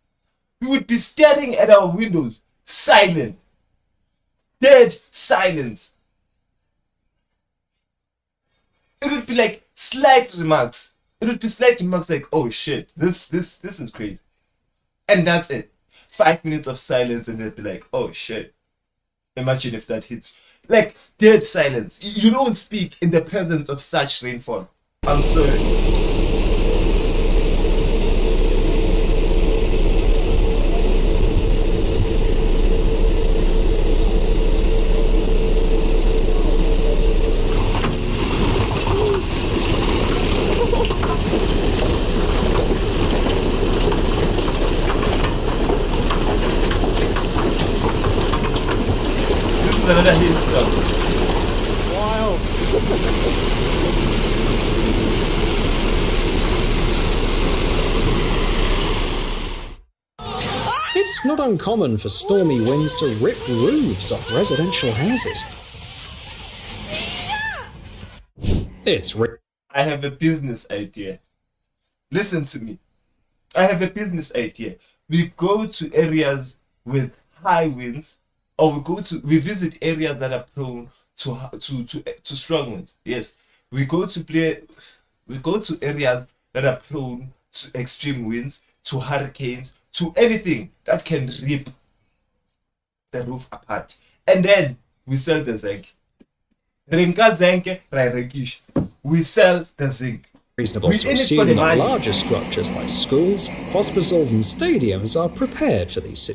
We would be staring at our windows, silent. Dead silence. It would be like slight remarks. It would be slight remarks like, oh shit, this is crazy. And that's it. 5 minutes of silence and they'd be like, oh shit. Imagine if that hits. Like, dead silence. You don't speak in the presence of such rainfall. I'm sorry. Another hailstorm. Wild. It's not uncommon for stormy winds to rip roofs off residential houses. I have a business idea. Listen to me. I have a business idea. We go to areas with high winds, or we visit areas that are prone to strong winds. Yes, we go to areas that are prone to extreme winds, to hurricanes, to anything that can rip the roof apart, and then we sell the zinc. We sell the zinc. Reasonable to assume that larger structures like schools, hospitals, and stadiums are prepared for these situations.